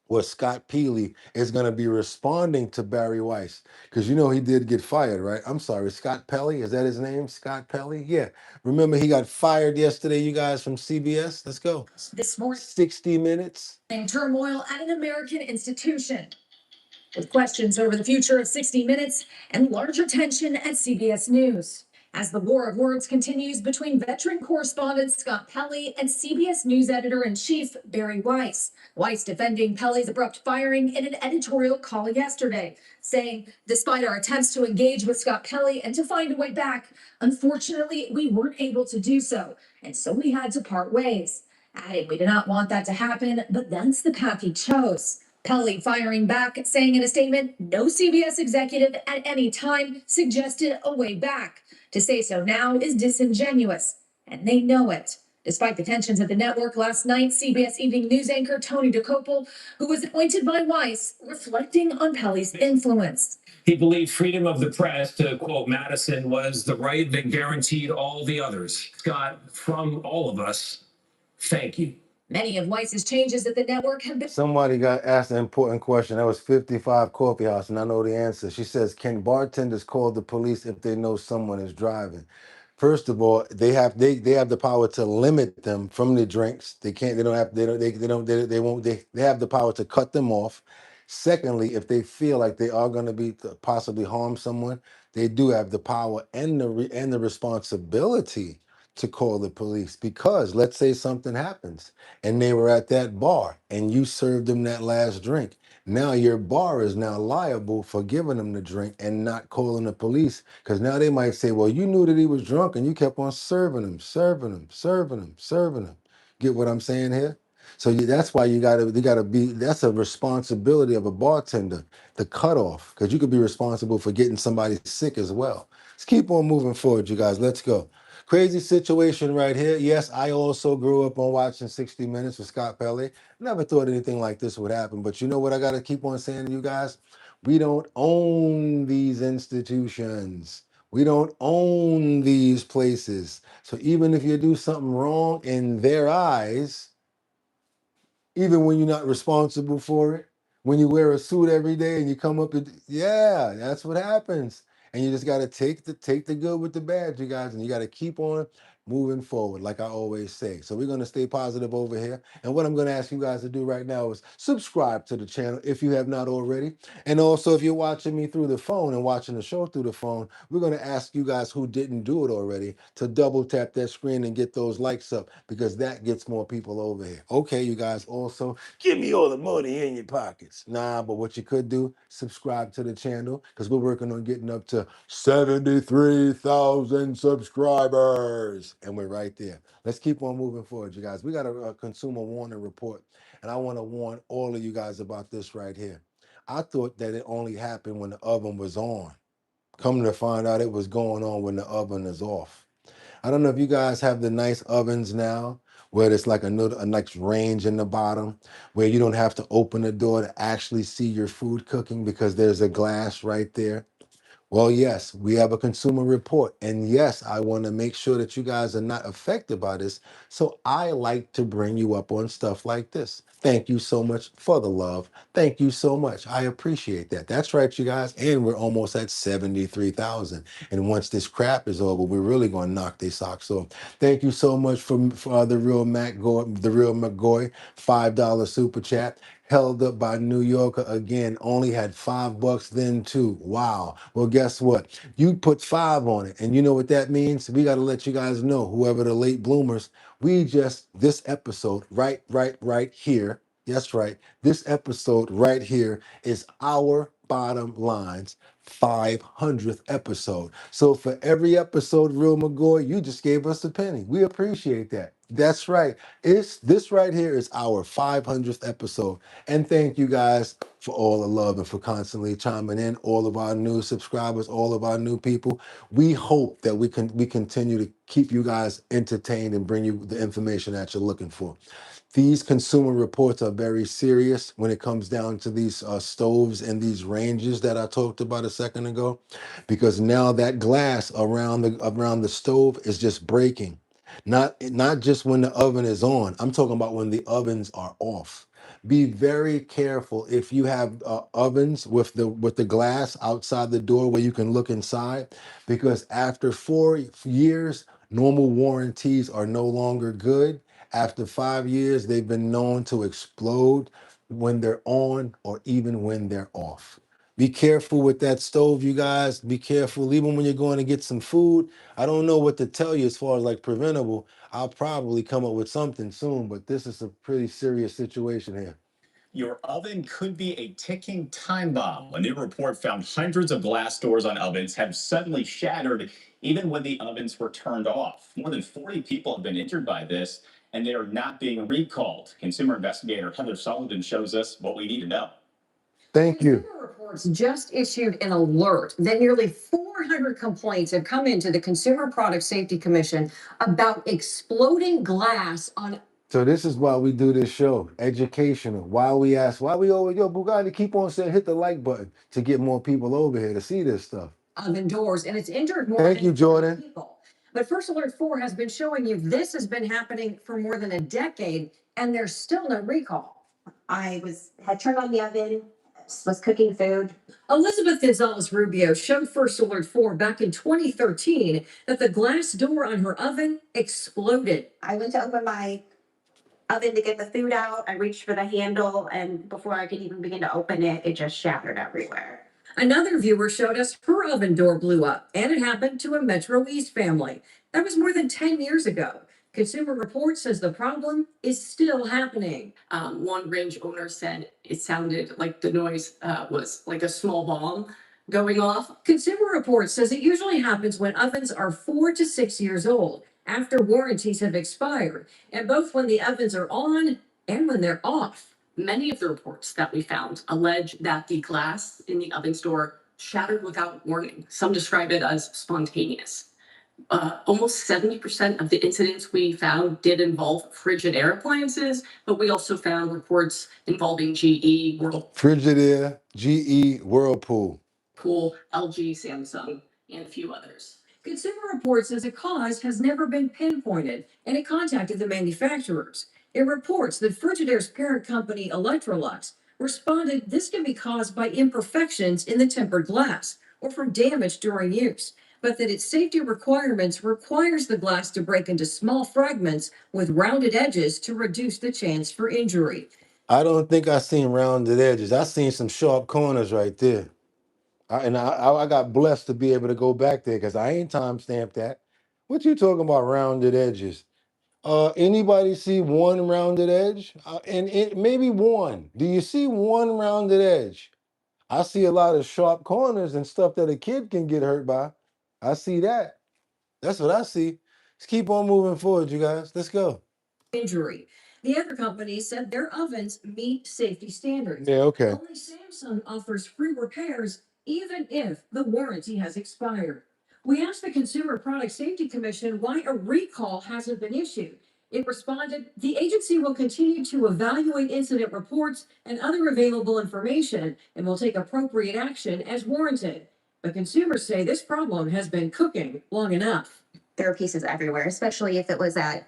where Scott Peely is going to be responding to Barry Weiss, because he did get fired, right? I'm sorry, Scott Pelley, is that his name? Scott Pelley? Yeah. Remember, he got fired yesterday, you guys, from CBS? Let's go. This morning, 60 Minutes. Turmoil at an American institution, with questions over the future of 60 Minutes and larger tension at CBS News. As the war of words continues between veteran correspondent Scott Pelley and CBS News editor-in-chief Barry Weiss. Weiss defending Pelley's abrupt firing in an editorial call yesterday, saying, despite our attempts to engage with Scott Pelley and to find a way back, unfortunately, we weren't able to do so, and so we had to part ways. Adding, we did not want that to happen, but that's the path he chose. Pelley firing back, saying in a statement, no CBS executive at any time suggested a way back. To say so now is disingenuous, and they know it. Despite the tensions at the network last night, CBS Evening News anchor Tony DeCopel, who was appointed by Weiss, reflecting on Pelley's influence. He believed freedom of the press, to quote Madison, was the right that guaranteed all the others. Scott, from all of us, thank you. Many of Weiss's changes at the network have been. Somebody got asked an important question. That was 55 Coffee House, and I know the answer. She says, can bartenders call the police if they know someone is driving? First of all, they have the power to limit them from the drinks. They can't. They don't have. They don't. They won't. They have the power to cut them off. Secondly, if they feel like they are going to be possibly harm someone, they do have the power and the responsibility to call the police, because let's say something happens and they were at that bar and you served them that last drink. Now your bar is now liable for giving them the drink and not calling the police, because now they might say, well, you knew that he was drunk and you kept on serving him. Get what I'm saying here?
So that's why you gotta be. That's a responsibility of a bartender. The cutoff, because you could be responsible for getting somebody sick as well. Let's keep on moving forward, you guys. Let's go. Crazy situation right here. Yes, I also grew up on watching 60 Minutes with Scott Pelley. Never thought anything like this would happen. But you know what I gotta keep on saying to you guys? We don't own these institutions. We don't own these places. So even if you do something wrong in their eyes, even when you're not responsible for it, when you wear a suit every day and you come up with, yeah, that's what happens. And you just got to take the good with the bad, you guys, and you got to keep on moving forward, like I always say. So we're going to stay positive over here. And what I'm going to ask you guys to do right now is subscribe to the channel if you have not already. And also, if you're watching me through the phone and watching the show through the phone, we're going to ask you guys who didn't do it already to double tap that screen and get those likes up, because that gets more people over here. Okay, you guys, also give me all the money in your pockets. Nah, but what you could do, subscribe to the channel, because we're working on getting up to 73,000 subscribers. And we're right there. Let's keep on moving forward, you guys. We got a consumer warning report, and I want to warn all of you guys about this right here. I thought that it only happened when the oven was on. Come to find out, it was going on when the oven is off. I don't know if you guys have the nice ovens now where it's like a nice range in the bottom where you don't have to open the door to actually see your food cooking because there's a glass right there. Well, yes, we have a consumer report. And yes, I want to make sure that you guys are not affected by this. So I like to bring you up on stuff like this. Thank you so much for the love. Thank you so much. I appreciate that. That's right, you guys. And we're almost at 73,000. And once this crap is over, we're really going to knock their socks off. Thank you so much for the real McGoy, $5 super chat. Held up by New Yorker again, only had $5 then too. Wow. Well, guess what? You put 5 on it, and you know what that means? We got to let you guys know, whoever the late bloomers, this episode, right here. That's right. This episode right here is our bottom lines 500th episode. So for every episode, Real McGoy, you just gave us a penny. We appreciate that. That's right. This right here is our 500th episode. And thank you guys for all the love and for constantly chiming in. All of our new subscribers, all of our new people. We hope that we continue to keep you guys entertained and bring you the information that you're looking for. These consumer reports are very serious when it comes down to these stoves and these ranges that I talked about a second ago, because now that glass around the stove is just breaking. Not just when the oven is on. I'm talking about when the ovens are off. Be very careful if you have ovens with the glass outside the door where you can look inside, because after 4 years, normal warranties are no longer good. After 5 years, they've been known to explode when they're on or even when they're off. Be careful with that stove, you guys. Be careful, even when you're going to get some food. I don't know what to tell you as far as like preventable. I'll probably come up with something soon, but this is a pretty serious situation here. Your oven could be a ticking time bomb. A new report found hundreds of glass doors on ovens have suddenly shattered even when the ovens were turned off. More than 40 people have been injured by this, and they are not being recalled. Consumer investigator Heather Sullivan shows us what we need to know. Thank you.
Consumer Reports just issued an alert that nearly 400 complaints have come into the Consumer Product Safety Commission about exploding glass on. So this is why we do this show, educational. Why we always, Boogotti, keep on saying hit the like button to get more people over here to see this stuff. Oven doors, and it's injured more
Thank
than
you, Jordan.
people. But First Alert 4 has been showing you this has been happening for more than a decade, and there's still no recall.
Had turned on the oven, was cooking food.
Elizabeth Gonzalez Rubio showed First Alert 4 back in 2013 that the glass door on her oven exploded.
I went to open my oven to get the food out. I reached for the handle, and before I could even begin to open it, it just shattered everywhere.
Another viewer showed us her oven door blew up, and it happened to a Metro East family. That was more than 10 years ago. Consumer Reports says the problem is still happening. One range owner said it sounded like the noise was like a small bomb going off. Consumer Reports says it usually happens when ovens are 4 to 6 years old, after warranties have expired, and both when the ovens are on and when they're off. Many of the reports that we found allege that the glass in the oven store shattered without warning. Some describe it as spontaneous. Almost 70% of the incidents we found did involve Frigidaire appliances, but we also found reports involving GE,
Frigidaire, GE, Whirlpool.
LG, Samsung, and a few others. Consumer Reports says a cause has never been pinpointed, and it contacted the manufacturers. It reports that Frigidaire's parent company, Electrolux, responded this can be caused by imperfections in the tempered glass or from damage during use, but that its safety requirements requires the glass to break into small fragments with rounded edges to reduce the chance for injury.
I don't think I seen rounded edges. I seen some sharp corners right there. I got blessed to be able to go back there because I ain't time stamped that. What you talking about rounded edges? Anybody see one rounded edge? Maybe one. Do you see one rounded edge? I see a lot of sharp corners and stuff that a kid can get hurt by. I see that. That's what I see. Let's keep on moving forward, you guys. Let's go.
Injury. The other companies said their ovens meet safety standards.
Yeah, okay.
Only Samsung offers free repairs even if the warranty has expired. We asked the Consumer Product Safety Commission why a recall hasn't been issued. It responded, the agency will continue to evaluate incident reports and other available information and will take appropriate action as warranted. But consumers say this problem has been cooking long enough.
There are pieces everywhere, especially if it was at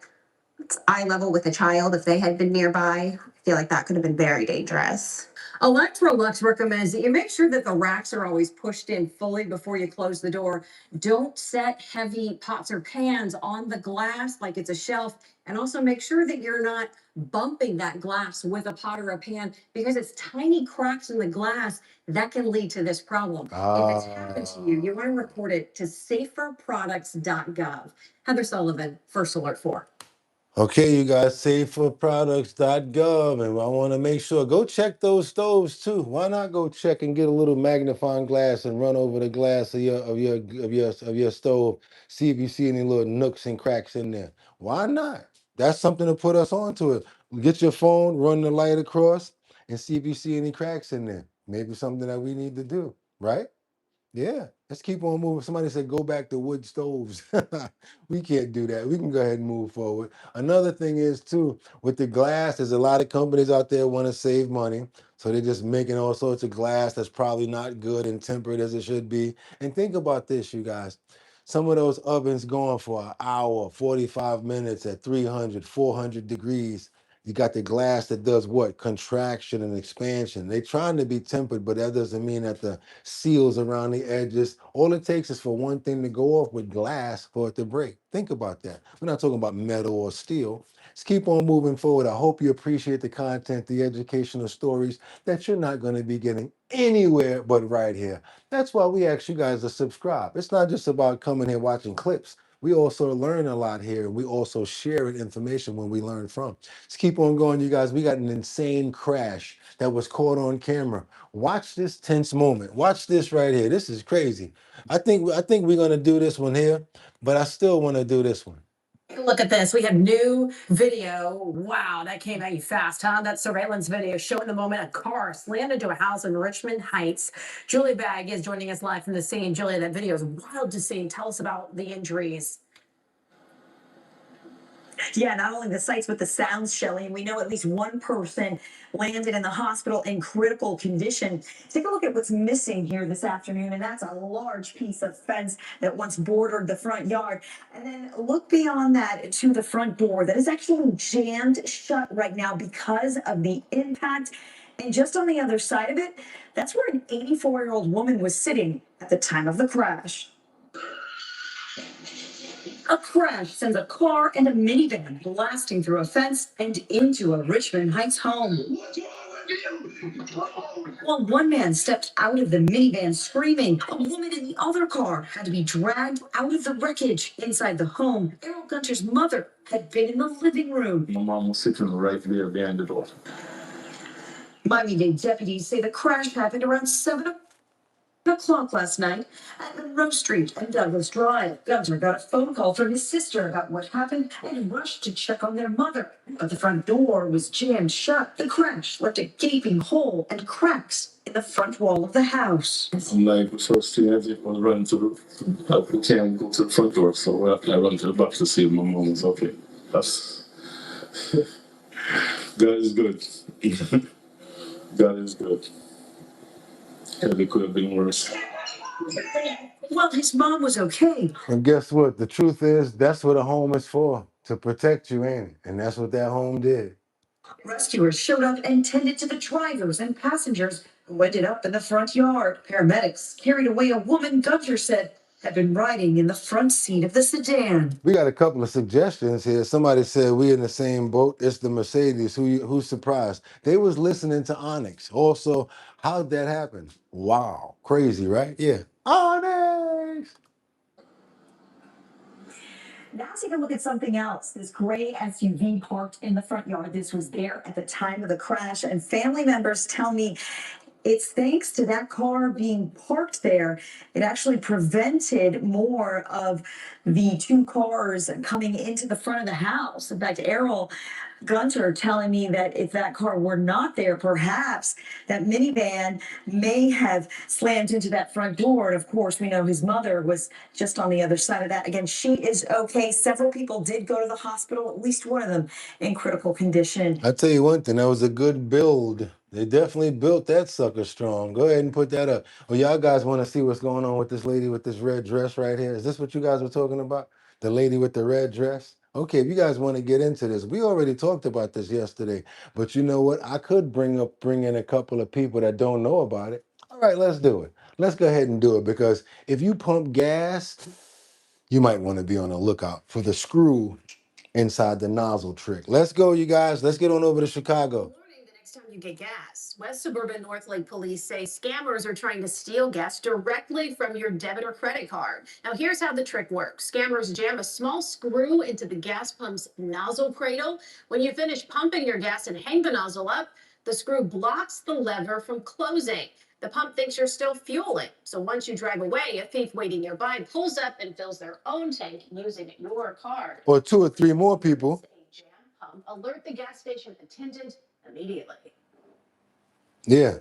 eye level with a child. If they had been nearby, I feel like that could have been very dangerous.
Electrolux recommends that you make sure that the racks are always pushed in fully before you close the door. Don't set heavy pots or pans on the glass like it's a shelf. And also make sure that you're not bumping that glass with a pot or a pan because it's tiny cracks in the glass that can lead to this problem. If it's happened to you, you want to report it to saferproducts.gov. Heather Sullivan, First Alert 4.
Okay, you guys, saferproducts.gov, and I want to make sure, go check those stoves too. Why not go check and get a little magnifying glass and run over the glass of your stove, see if you see any little nooks and cracks in there. Why not? That's something to put us onto it. Get your phone, run the light across, and see if you see any cracks in there. Maybe something that we need to do, right? Yeah, let's keep on moving. Somebody said go back to wood stoves. We can't do that. We can go ahead and move forward. Another thing is too, with the glass, there's a lot of companies out there want to save money. So they're just making all sorts of glass that's probably not good and tempered as it should be. And think about this, you guys. Some of those ovens going for an hour, 45 minutes at 300, 400 degrees. You got the glass that does what? Contraction and expansion. They're trying to be tempered, but that doesn't mean that the seals around the edges. All it takes is for one thing to go off with glass for it to break. Think about that. We're not talking about metal or steel. Let's keep on moving forward. I hope you appreciate the content, the educational stories that you're not going to be getting anywhere but right here. That's why we ask you guys to subscribe. It's not just about coming here watching clips. We also learn a lot here, and we also share information when we learn from. Let's keep on going, you guys. We got an insane crash that was caught on camera. Watch this tense moment. Watch this right here. This is crazy. I think we're gonna do this one here, but I still want to do this one.
Look at this. We have new video. Wow, that came at you fast, huh? That surveillance video showing the moment a car slammed into a house in Richmond Heights. Julia Bagg is joining us live from the scene. Julia, that video is wild to see. Tell us about the injuries.
Yeah, not only the sights, but the sounds, Shelley. And we know at least one person landed in the hospital in critical condition. Take a look at what's missing here this afternoon, and that's a large piece of fence that once bordered the front yard. And then look beyond that to the front door that is actually jammed shut right now because of the impact. And just on the other side of it, that's where an 84-year-old woman was sitting at the time of the crash. A crash sends a car and a minivan blasting through a fence and into a Richmond Heights home. What's wrong with you? While one man stepped out of the minivan screaming, a woman in the other car had to be dragged out of the wreckage. Inside the home, Errol Gunter's mother had been in the living room.
My mom was sitting right there behind the door.
Miami-Dade deputies say the crash happened around 7 o'clock. o'clock last night at Monroe Street and Douglas Drive. Gunter got a phone call from his sister about what happened and rushed to check on their mother. But the front door was jammed shut. The crash left a gaping hole and cracks in the front wall of the house.
I'm like, the first thing I did was run to we can't go to the front door, so I run to the back to see if my mom was okay. That's God is good. God is good. Yeah, they could have been worse.
Well, his mom was okay.
And guess what? The truth is, that's what a home is for, to protect you, ain't it? And that's what that home did.
Rescuers showed up and tended to the drivers and passengers who ended up in the front yard. Paramedics carried away a woman Gunter said had been riding in the front seat of the sedan.
We got a couple of suggestions here. Somebody said we in the same boat. It's the Mercedes. Who's surprised? They was listening to Onyx. Also, how'd that happen? Wow, crazy, right? Yeah, Onyx.
Now take a look at something else. This gray SUV parked in the front yard. This was there at the time of the crash, and family members tell me it's thanks to that car being parked there. It actually prevented more of the two cars coming into the front of the house. In fact, Errol Gunter telling me that if that car were not there, perhaps that minivan may have slammed into that front door. And of course, we know his mother was just on the other side of that. Again, she is okay. Several people did go to the hospital, at least one of them in critical condition.
I tell you one thing, that was a good build. They definitely built that sucker strong. Go ahead and put that up. Oh, y'all guys want to see what's going on with this lady with this red dress right here? Is this what you guys were talking about? The lady with the red dress? Okay, if you guys want to get into this, we already talked about this yesterday. But you know what? I could bring in a couple of people that don't know about it. All right, let's do it. Let's go ahead and do it, because if you pump gas, you might want to be on the lookout for the screw inside the nozzle trick. Let's go, you guys. Let's get on over to Chicago.
Warning the next time you get gas. West Suburban Northlake police say scammers are trying to steal gas directly from your debit or credit card. Now, here's how the trick works. Scammers jam a small screw into the gas pump's nozzle cradle. When you finish pumping your gas and hang the nozzle up, the screw blocks the lever from closing. The pump thinks you're still fueling. So once you drive away, a thief waiting nearby pulls up and fills their own tank using your card.
Or two or three more people.
Jam pump. Alert the gas station attendant immediately.
Yeah.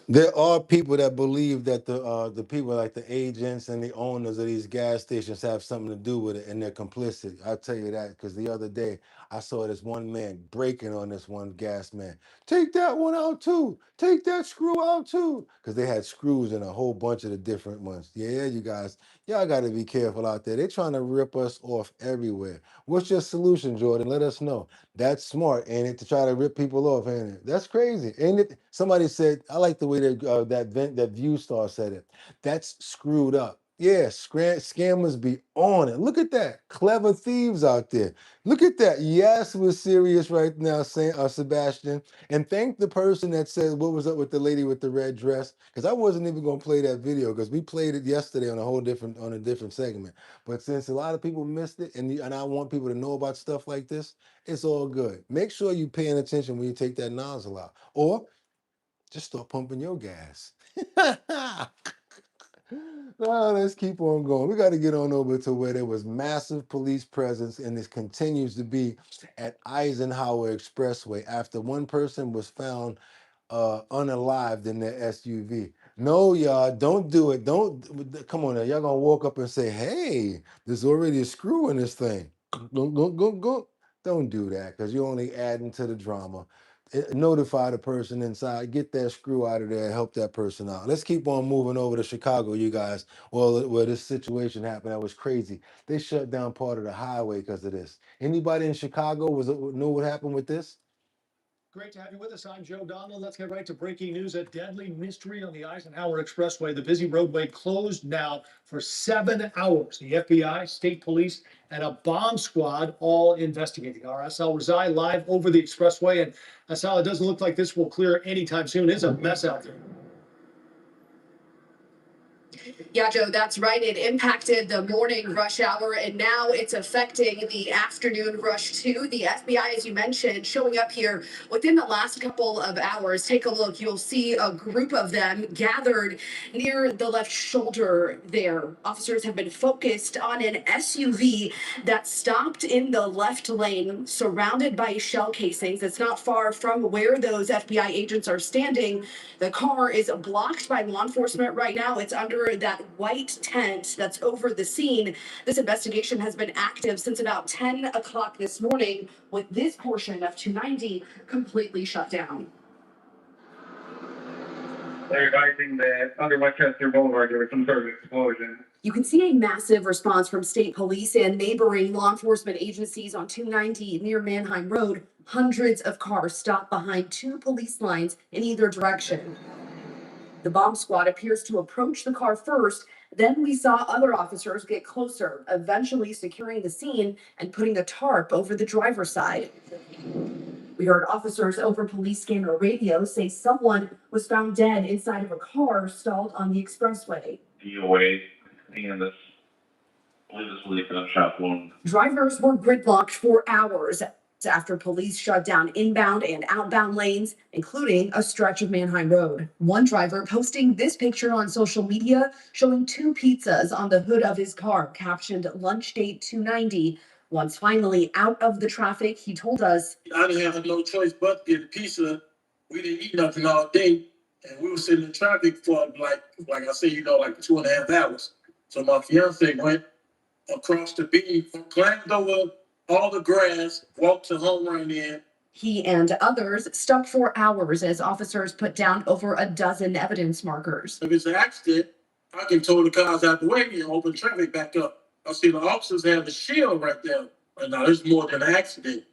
There are people that believe that the people like the agents and the owners of these gas stations have something to do with it, and they're complicit. I'll tell you that, because the other day I saw this one man breaking on this one gas man. Take that one out too. Take that screw out too. Because they had screws in a whole bunch of the different ones. Yeah, you guys, y'all got to be careful out there. They're trying to rip us off everywhere. What's your solution, Jordan? Let us know. That's smart, ain't it, to try to rip people off, ain't it? That's crazy, ain't it? Somebody said, I like the way that View Star said it. That's screwed up. Yeah, scammers be on it. Look at that. Clever thieves out there. Look at that. Yes, we're serious right now, Sebastian. And thank the person that said, what was up with the lady with the red dress? Because I wasn't even going to play that video, because we played it yesterday on a different segment. But since a lot of people missed it, and I want people to know about stuff like this, it's all good. Make sure you're paying attention when you take that nozzle out. Or just start pumping your gas. Well, let's keep on going. We got to get on over to where there was massive police presence, and this continues to be at Eisenhower Expressway after one person was found unalived in their SUV. No, y'all, don't do it. Don't come on now. Y'all gonna walk up and say, hey, there's already a screw in this thing. Go. Don't do that, because you're only adding to the drama. Notify the person inside, get that screw out of there, help that person out. Let's keep on moving over to Chicago, you guys. Well, where this situation happened, that was crazy. They shut down part of the highway because of this. Anybody in Chicago know what happened with this?
Great to have you with us. I'm Joe Donald. Let's get right to breaking news. A deadly mystery on the Eisenhower Expressway. The busy roadway closed now for 7 hours. The FBI, state police, and a bomb squad all investigating. Our SL Rizai live over the expressway. And SL, it doesn't look like this will clear anytime soon. It's a mess out there.
Yeah, Joe, that's right. It impacted the morning rush hour, and now it's affecting the afternoon rush too. The FBI, as you mentioned, showing up here within the last couple of hours. Take a look. You'll see a group of them gathered near the left shoulder there. Officers have been focused on an SUV that stopped in the left lane, surrounded by shell casings. It's not far from where those FBI agents are standing. The car is blocked by law enforcement right now. It's under that white tent that's over the scene. This investigation has been active since about 10 o'clock this morning, with this portion of 290 completely shut down.
They're advising that under Westchester Boulevard there was some sort of explosion.
You can see a massive response from state police and neighboring law enforcement agencies on 290 near Manheim Road. Hundreds of cars stopped behind two police lines in either direction. The bomb squad appears to approach the car first. Then we saw other officers get closer, eventually securing the scene and putting the tarp over the driver's side. We heard officers over police scanner radio say someone was found dead inside of a car stalled on the expressway.
DOA and this believe gunshot wound.
Drivers were gridlocked for hours after police shut down inbound and outbound lanes, including a stretch of Manheim Road. One driver posting this picture on social media showing two pizzas on the hood of his car, captioned lunch date 290. Once finally out of the traffic, he told us,
I didn't have no choice but to get a pizza. We didn't eat nothing all day, and we were sitting in traffic for like I say, like 2.5 hours. So my fiance went across the beach, climbed over all the grass, walked to home run in.
He and others stuck for hours as officers put down over a dozen evidence markers.
If it's an accident, I can tow the cars out the way and open traffic back up. I see the officers have the shield right there. But now there's more than an accident.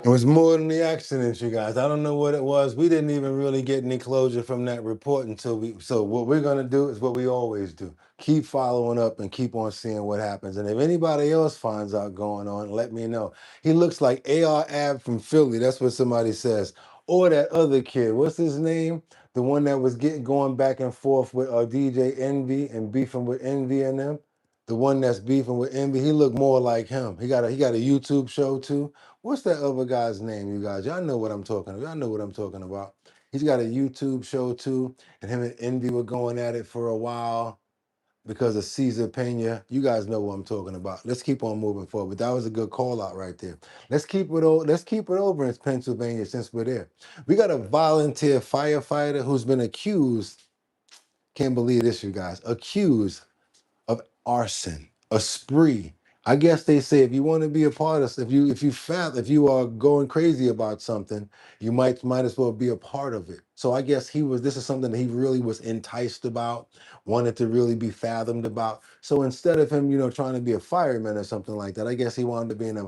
It was more than the accident, you guys. I don't know what it was. We didn't even really get any closure from that report so what we're gonna do is what we always do. Keep following up and keep on seeing what happens. And if anybody else finds out going on, let me know. He looks like AR Ab from Philly. That's what somebody says. Or that other kid, what's his name? The one that was going back and forth with DJ Envy and beefing with Envy and them. The one that's beefing with Envy, he looked more like him. He got a YouTube show too. What's that other guy's name, you guys? Y'all know what I'm talking about. Y'all know what I'm talking about. He's got a YouTube show too, and him and Envy were going at it for a while because of Cesar Pena. You guys know what I'm talking about. Let's keep on moving forward. But that was a good call out right there. Let's keep it over in Pennsylvania since we're there. We got a volunteer firefighter who's been accused. Can't believe this, you guys. Accused of arson, a spree. I guess they say if you want to be a part of, if you are going crazy about something, you might as well be a part of it. So I guess this is something that he really was enticed about, wanted to really be fathomed about. So instead of him, trying to be a fireman or something like that, I guess he wanted to be a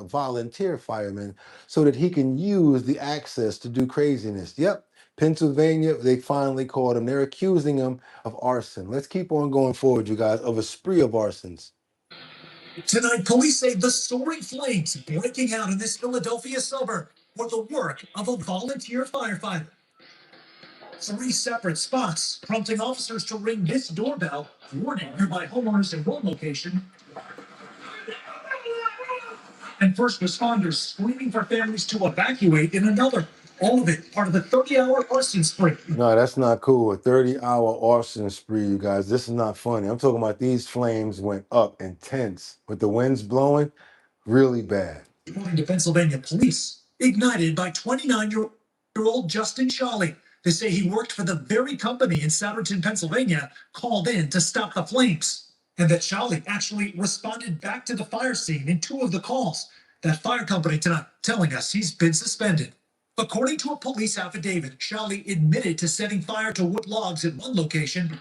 volunteer fireman so that he can use the access to do craziness. Yep. Pennsylvania, they finally caught him. They're accusing him of arson. Let's keep on going forward, you guys, of a spree of arsons.
Tonight, police say the soaring flames breaking out in this Philadelphia suburb were the work of a volunteer firefighter. 3 separate spots, prompting officers to ring this doorbell, warning nearby homeowners in one location, and first responders screaming for families to evacuate in another. All of it part of the 30-hour arson spree.
No, that's not cool. A 30-hour arson spree, you guys. This is not funny. I'm talking about these flames went up intense with the winds blowing really bad.
According to Pennsylvania police, ignited by 29-year-old Justin Shawley. They say he worked for the very company in Souderton, Pennsylvania, called in to stop the flames. And that Shawley actually responded back to the fire scene in 2 of the calls. That fire company tonight telling us he's been suspended. According to a police affidavit, Shawley admitted to setting fire to wood logs at one location,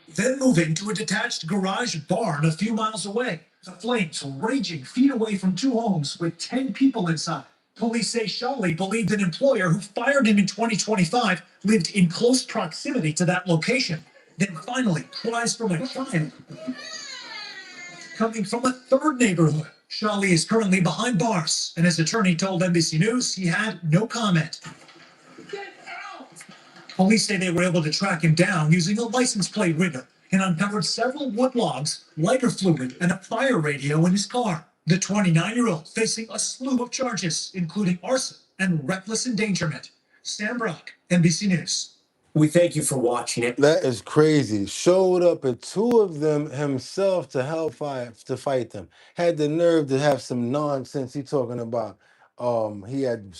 then moving to a detached garage barn a few miles away. The flames raging feet away from 2 homes with 10 people inside. Police say Shawley believed an employer who fired him in 2025 lived in close proximity to that location. Then finally, cries from a child coming from a 3rd neighborhood. Shawley is currently behind bars, and his attorney told NBC News he had no comment. Police say they were able to track him down using a license plate reader and uncovered several wood logs, lighter fluid, and a fire radio in his car. The 29-year-old facing a slew of charges, including arson and reckless endangerment. Sam Brock, NBC News. We thank you for watching it.
That is crazy. Showed up at two of them himself to help fight them. Had the nerve to have some nonsense. He talking about he had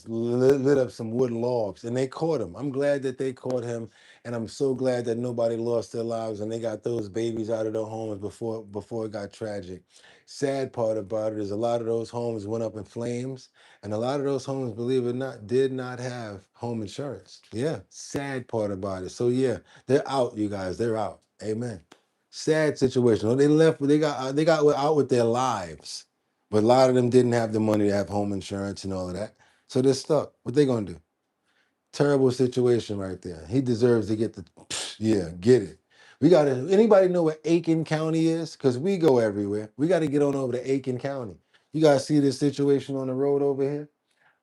lit up some wood logs and they caught him. I'm glad that they caught him, and I'm so glad that nobody lost their lives and they got those babies out of their homes before it got tragic. Sad part about it is a lot of those homes went up in flames. And a lot of those homes, believe it or not, did not have home insurance. Yeah, sad part about it. So yeah, they're out, you guys. They're out. Amen. Sad situation. Oh, they left, but they got out with their lives. But a lot of them didn't have the money to have home insurance and all of that. So they're stuck. What they gonna do? Terrible situation right there. He deserves to get the yeah, get it. We gotta. Anybody know what Aiken County is? Because we go everywhere. We got to get on over to Aiken County. You guys see this situation on the road over here?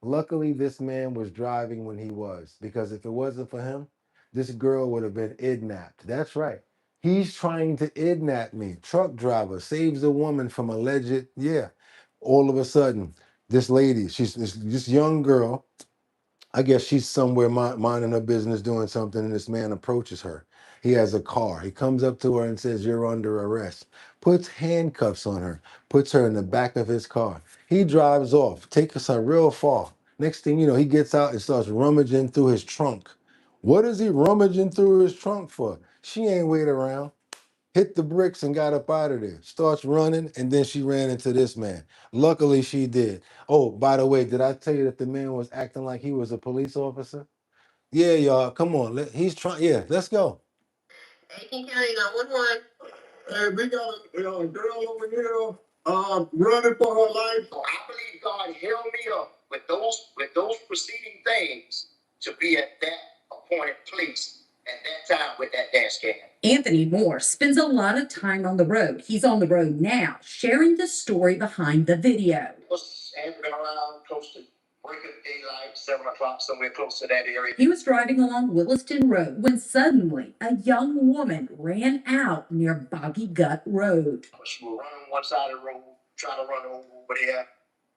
Luckily, this man was driving when he was, because if it wasn't for him, this girl would have been kidnapped. That's right. He's trying to kidnap me. Truck driver saves a woman from alleged, yeah. All of a sudden, this lady, she's this young girl, I guess she's somewhere minding her business doing something, and this man approaches her. He has a car. He comes up to her and says, "You're under arrest." Puts handcuffs on her, puts her in the back of his car. He drives off, takes her real far. Next thing you know, he gets out and starts rummaging through his trunk. What is he rummaging through his trunk for? She ain't wait around. Hit the bricks and got up out of there. Starts running, and then she ran into this man. Luckily, she did. Oh, by the way, did I tell you that the man was acting like he was a police officer? Yeah, y'all, come on. He's trying. Yeah, let's go. Aiken County 911. Hey, we got a girl over here running for her life. So I believe God held me up with those preceding things to be at that appointed place at that time with that dash cam.
Anthony Moore spends a lot of time on the road. He's on the road now, sharing the story behind the video.
Been around close to break of daylight, 7 o'clock, somewhere close to that area.
He was driving along Williston Road when suddenly a young woman ran out near Boggy Gut Road.
She was running on one side of the road, trying to run over there,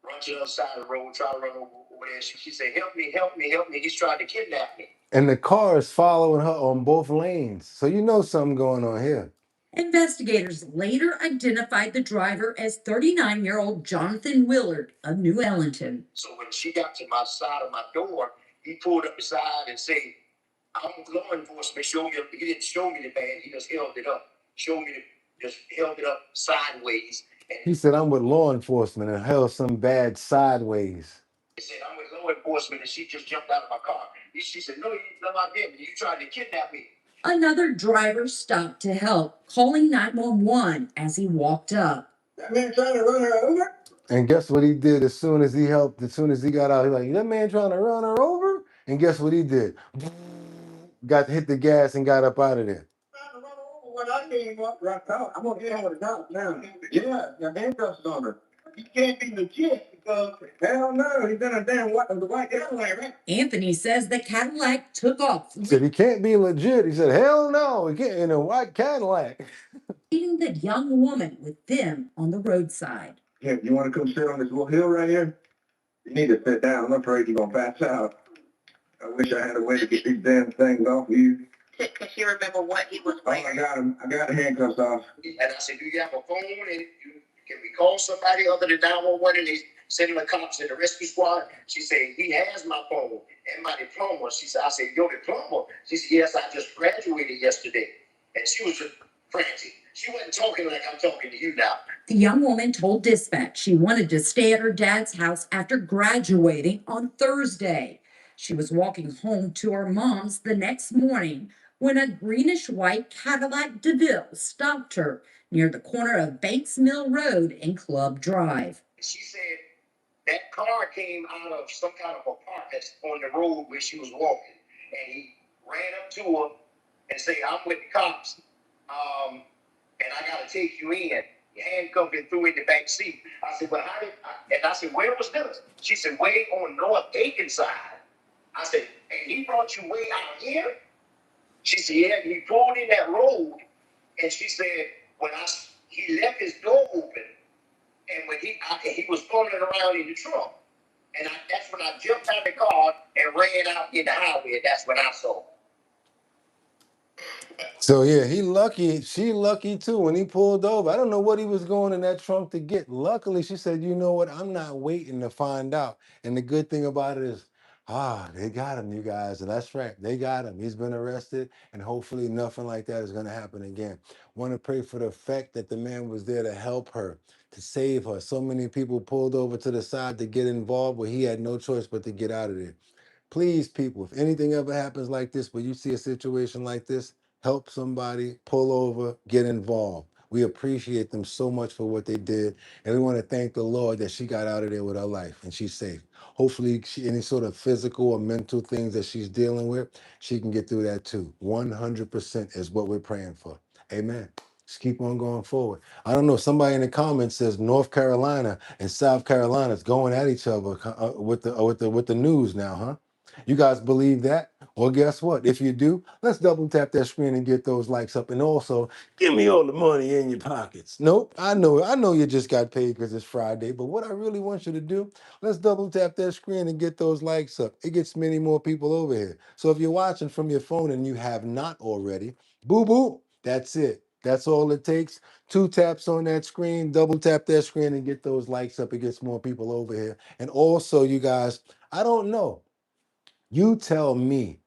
run to the other side of the road, trying to run over there. She said, "Help me, help me, help me. He's trying to kidnap me."
And the car is following her on both lanes. So you know something going on here.
Investigators later identified the driver as 39-year-old Jonathan Willard of New Ellington.
So when she got to my side of my door, he pulled up beside and said, "I'm law enforcement. Show me." He didn't show me the badge. He just held it up. Just held it up sideways. And
He said, "I'm with law enforcement," and held some bad sideways.
he said, "I'm with law enforcement," and she just jumped out of my car. She said, "No, I didn't. You tried to kidnap me."
Another driver stopped to help, calling 911 as he walked up.
"That man trying to run her over?"
And guess what he did as soon as he got out? He's like, "That man trying to run her over?" And guess what he did? Got to hit the gas and got up out of there.
When I came up right out, I'm gonna get her with a cop now. Yeah, the handcuffs on her. He can't be legit because hell no, he's in a damn the white Cadillac, right?
Anthony says the Cadillac took off.
He said he can't be legit. He said, "Hell no, he can't in a white Cadillac."
Leaving the young woman with them on the roadside.
Yeah, you want to come sit on this little hill right here? You need to sit down. I'm afraid you're gonna pass out. I wish I had a way to get these damn things off of you. Can you remember what he was wearing? Oh, I got the handcuffs off. And I said, "Do you have a phone? And can we call somebody other than 911?" And they sent him the cops and the rescue squad. She said, "He has my phone and my diploma." She said, "I said, your diploma?" She said, "Yes, I just graduated yesterday." And she was just frantic. She wasn't talking like I'm talking to you now.
The young woman told dispatch she wanted to stay at her dad's house after graduating on Thursday. She was walking home to her mom's the next morning when a greenish-white Cadillac DeVille stopped her near the corner of Banks Mill Road and Club Drive.
She said that car came out of some kind of a park that's on the road where she was walking. And he ran up to her and said, "I'm with the cops, and I got to take you in." Handcuffed and threw in the back seat. I said, "Well, how did I?" And I said, "Where was this?" She said, "Way on North Aiken side." I said, and he brought you way out here? She said, yeah, he pulled in that road. And she said, he left his door open, and when he was pulling around in the truck. And that's when I jumped out of the car and ran out in the highway. That's when I saw him.
So yeah, he lucky. She lucky too. When he pulled over, I don't know what he was going in that trunk to get. Luckily, she said, "You know what? I'm not waiting to find out." And the good thing about it is, they got him, you guys, and that's right. They got him. He's been arrested, and hopefully, nothing like that is going to happen again. Want to pray for the fact that the man was there to help her, to save her. So many people pulled over to the side to get involved, but he had no choice but to get out of there. Please, people, if anything ever happens like this, where you see a situation like this, help somebody, pull over, get involved. We appreciate them so much for what they did. And we want to thank the Lord that she got out of there with her life and she's safe. Hopefully, any sort of physical or mental things that she's dealing with, she can get through that too. 100% is what we're praying for. Amen. Just keep on going forward. I don't know. Somebody in the comments says North Carolina and South Carolina is going at each other with the news now, huh? You guys believe that? Well, guess what? If you do, let's double tap that screen and get those likes up. And also, give me all the money in your pockets. Nope, I know you just got paid because it's Friday. But what I really want you to do, let's double tap that screen and get those likes up. It gets many more people over here. So if you're watching from your phone and you have not already, boo boo, that's it. That's all it takes. 2 taps on that screen, double tap that screen and get those likes up. It gets more people over here. And also, you guys, I don't know. You tell me,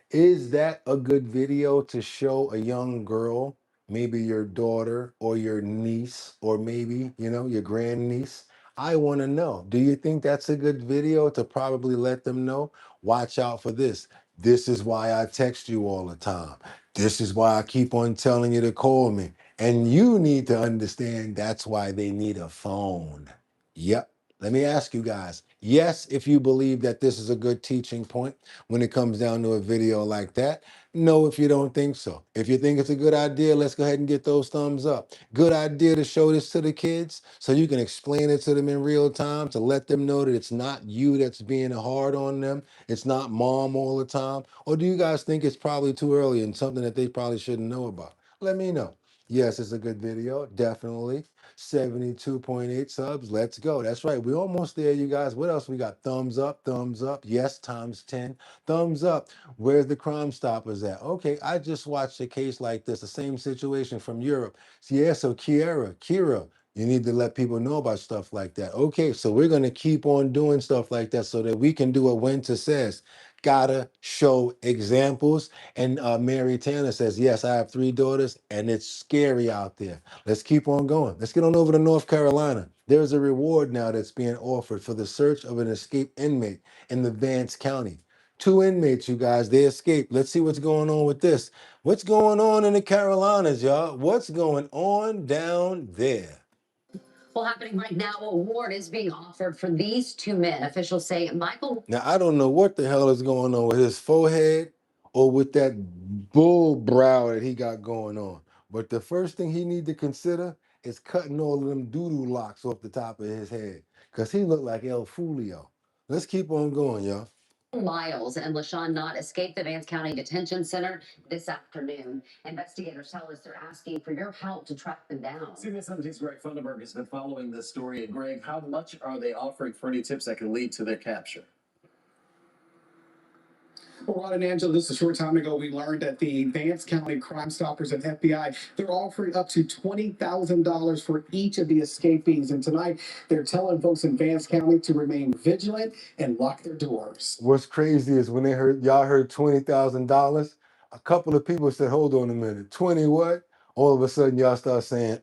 is that a good video to show a young girl, maybe your daughter or your niece, or maybe, your grandniece? I want to know. Do you think that's a good video to probably let them know? Watch out for this. This is why I text you all the time. This is why I keep on telling you to call me. And you need to understand that's why they need a phone. Yep. Let me ask you guys. Yes, if you believe that this is a good teaching point when it comes down to a video like that. No, if you don't think so. If you think it's a good idea, let's go ahead and get those thumbs up. Good idea to show this to the kids so you can explain it to them in real time, to let them know that it's not you that's being hard on them. It's not mom all the time. Or do you guys think it's probably too early and something that they probably shouldn't know about? Let me know. Yes, it's a good video, definitely. 72.8 subs. Let's go. That's right. We're almost there, you guys. What else we got? Thumbs up, thumbs up. Yes, times 10. Thumbs up. Where's the Crime Stoppers at? Okay, I just watched a case like this, the same situation from Europe. So yeah, so Kira, you need to let people know about stuff like that. Okay, so we're going to keep on doing stuff like that so that we can do what Winter says. Gotta show examples. And Mary Tanner says, yes, I have 3 daughters and it's scary out there. Let's keep on going. Let's get on over to North Carolina. There's a reward now that's being offered for the search of an escaped inmate in the Vance County. 2 inmates, you guys, they escaped. Let's see what's going on with this. What's going on in the Carolinas, y'all? What's going on down there?
Well, happening right now, a award is being offered for these 2 men. Officials say Michael.
Now, I don't know what the hell is going on with his forehead or with that bull brow that he got going on. But the first thing he need to consider is cutting all of them doo-doo locks off the top of his head because he looked like El Fulio. Let's keep on going, y'all.
Miles and LaShawn Knott escaped the Vance County Detention Center this afternoon. Investigators tell us they're asking for your help to track them down.
CBS 17's Greg Funderburg has been following this story. And Greg, how much are they offering for any tips that can lead to their capture?
Well, Rod and Angela, just a short time ago, we learned that the Vance County Crime Stoppers and FBI, they're offering up to $20,000 for each of the escapees. And tonight, they're telling folks in Vance County to remain vigilant and lock their doors.
What's crazy is when y'all heard $20,000, a couple of people said, hold on a minute, 20 what? All of a sudden y'all start saying,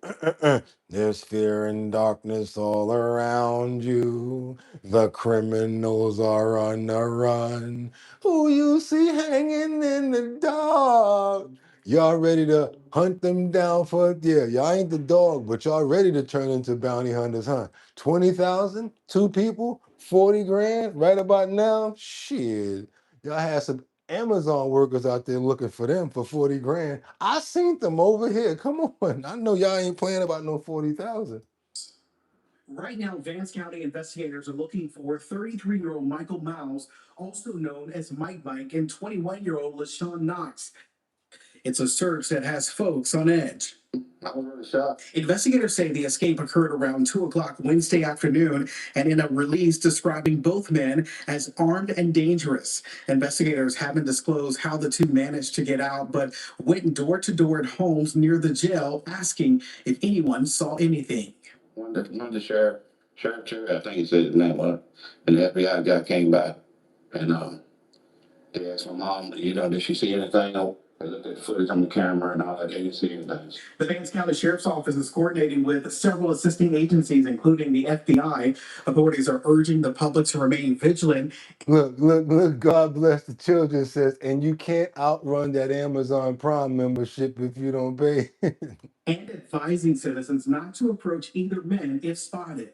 there's fear and darkness all around you. The criminals are on the run. Who you see hanging in the dark? Y'all ready to hunt them down y'all ain't the dog, but y'all ready to turn into bounty hunters, huh? 20,000, 2 people, 40 grand right about now? Shit. Y'all had some Amazon workers out there looking for them for 40 grand. I seen them over here. Come on. I know y'all ain't playing about no 40,000.
Right now, Vance County investigators are looking for 33-year-old Michael Miles, also known as Mike, and 21-year-old LaShawn Knox. It's a search that has folks on edge. I was really shocked. Investigators say the escape occurred around 2 o'clock Wednesday afternoon, and in a release describing both men as armed and dangerous. Investigators haven't disclosed how the two managed to get out, but went door to door at homes near the jail asking if anyone saw anything. One of the sheriff, I think he said his name was, and the FBI guy came by, and they asked my mom, did she see anything? I looked at the footage on the camera and all that. They didn't see anything. The Vance County Sheriff's Office is coordinating with several assisting agencies, including the FBI. Authorities are urging the public to remain vigilant. Look, God bless the children says, and you can't outrun that Amazon Prime membership if you don't pay. And advising citizens not to approach either men if spotted.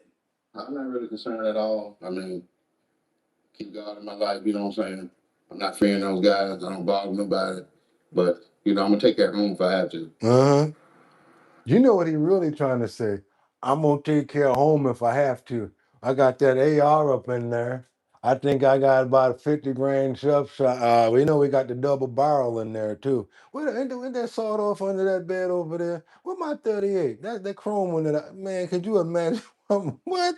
I'm not really concerned at all. I mean, keep God in my life, you know what I'm saying? I'm not fearing those guys. I don't bother nobody. But, I'm going to take that home if I have to. Uh-huh. You know what he really trying to say? I'm going to take care of home if I have to. I got that AR up in there. I think I got about a 50 grain shot. We know we got the double barrel in there too. Ain't that sawed off under that bed over there? What my 38? That's that chrome one man, could you imagine? What?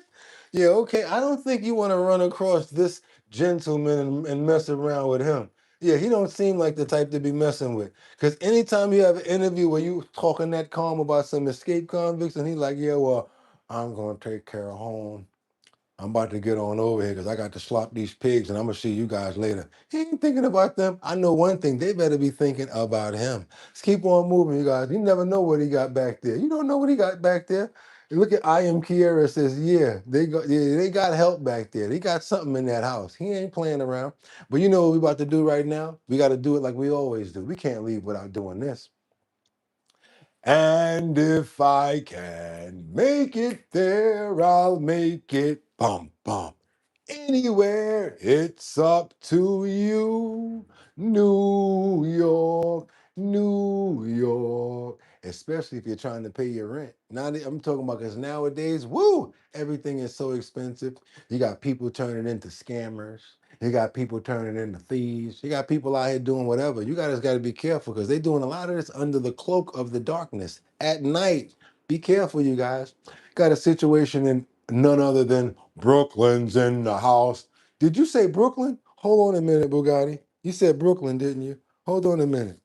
Yeah, okay. I don't think you want to run across this gentleman and mess around with him. Yeah, he don't seem like the type to be messing with. Because anytime you have an interview where you talking that calm about some escape convicts, and he's like, yeah, well, I'm going to take care of home. I'm about to get on over here because I got to slop these pigs and I'm going to see you guys later. He ain't thinking about them. I know one thing. They better be thinking about him. Let's keep on moving, you guys. You never know what he got back there. You don't know what he got back there. And look at I Am Kiera says, yeah, they got help back there. They got something in that house. He ain't playing around. But you know what we about to do right now? We got to do it like we always do. We can't leave without doing this. And if I can make it there, I'll make it. Bum, bum. Anywhere, it's up to you. New York, New York. Especially if you're trying to pay your rent. Now I'm talking about because nowadays, woo, everything is so expensive. You got people turning into scammers. You got people turning into thieves. You got people out here doing whatever. You guys got to be careful because they're doing a lot of this under the cloak of the darkness at night. Be careful, you guys. Got a situation in none other than Brooklyn's in the house. Did you say Brooklyn? Hold on a minute, Boogotti. You said Brooklyn, didn't you? Hold on a minute.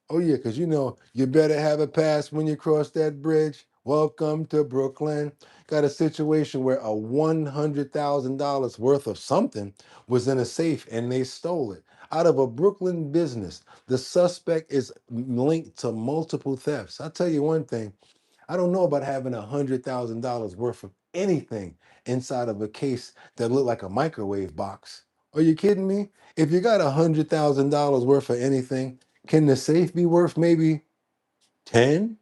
Oh, yeah, because you better have a pass when you cross that bridge. Welcome to Brooklyn. Got a situation where a $100,000 worth of something was in a safe and they stole it out of a Brooklyn business. The suspect is linked to multiple thefts. I'll tell you one thing. I don't know about having $100,000 worth of anything inside of a case that looked like a microwave box. Are you kidding me? If you got $100,000 worth of anything, can the safe be worth maybe 10?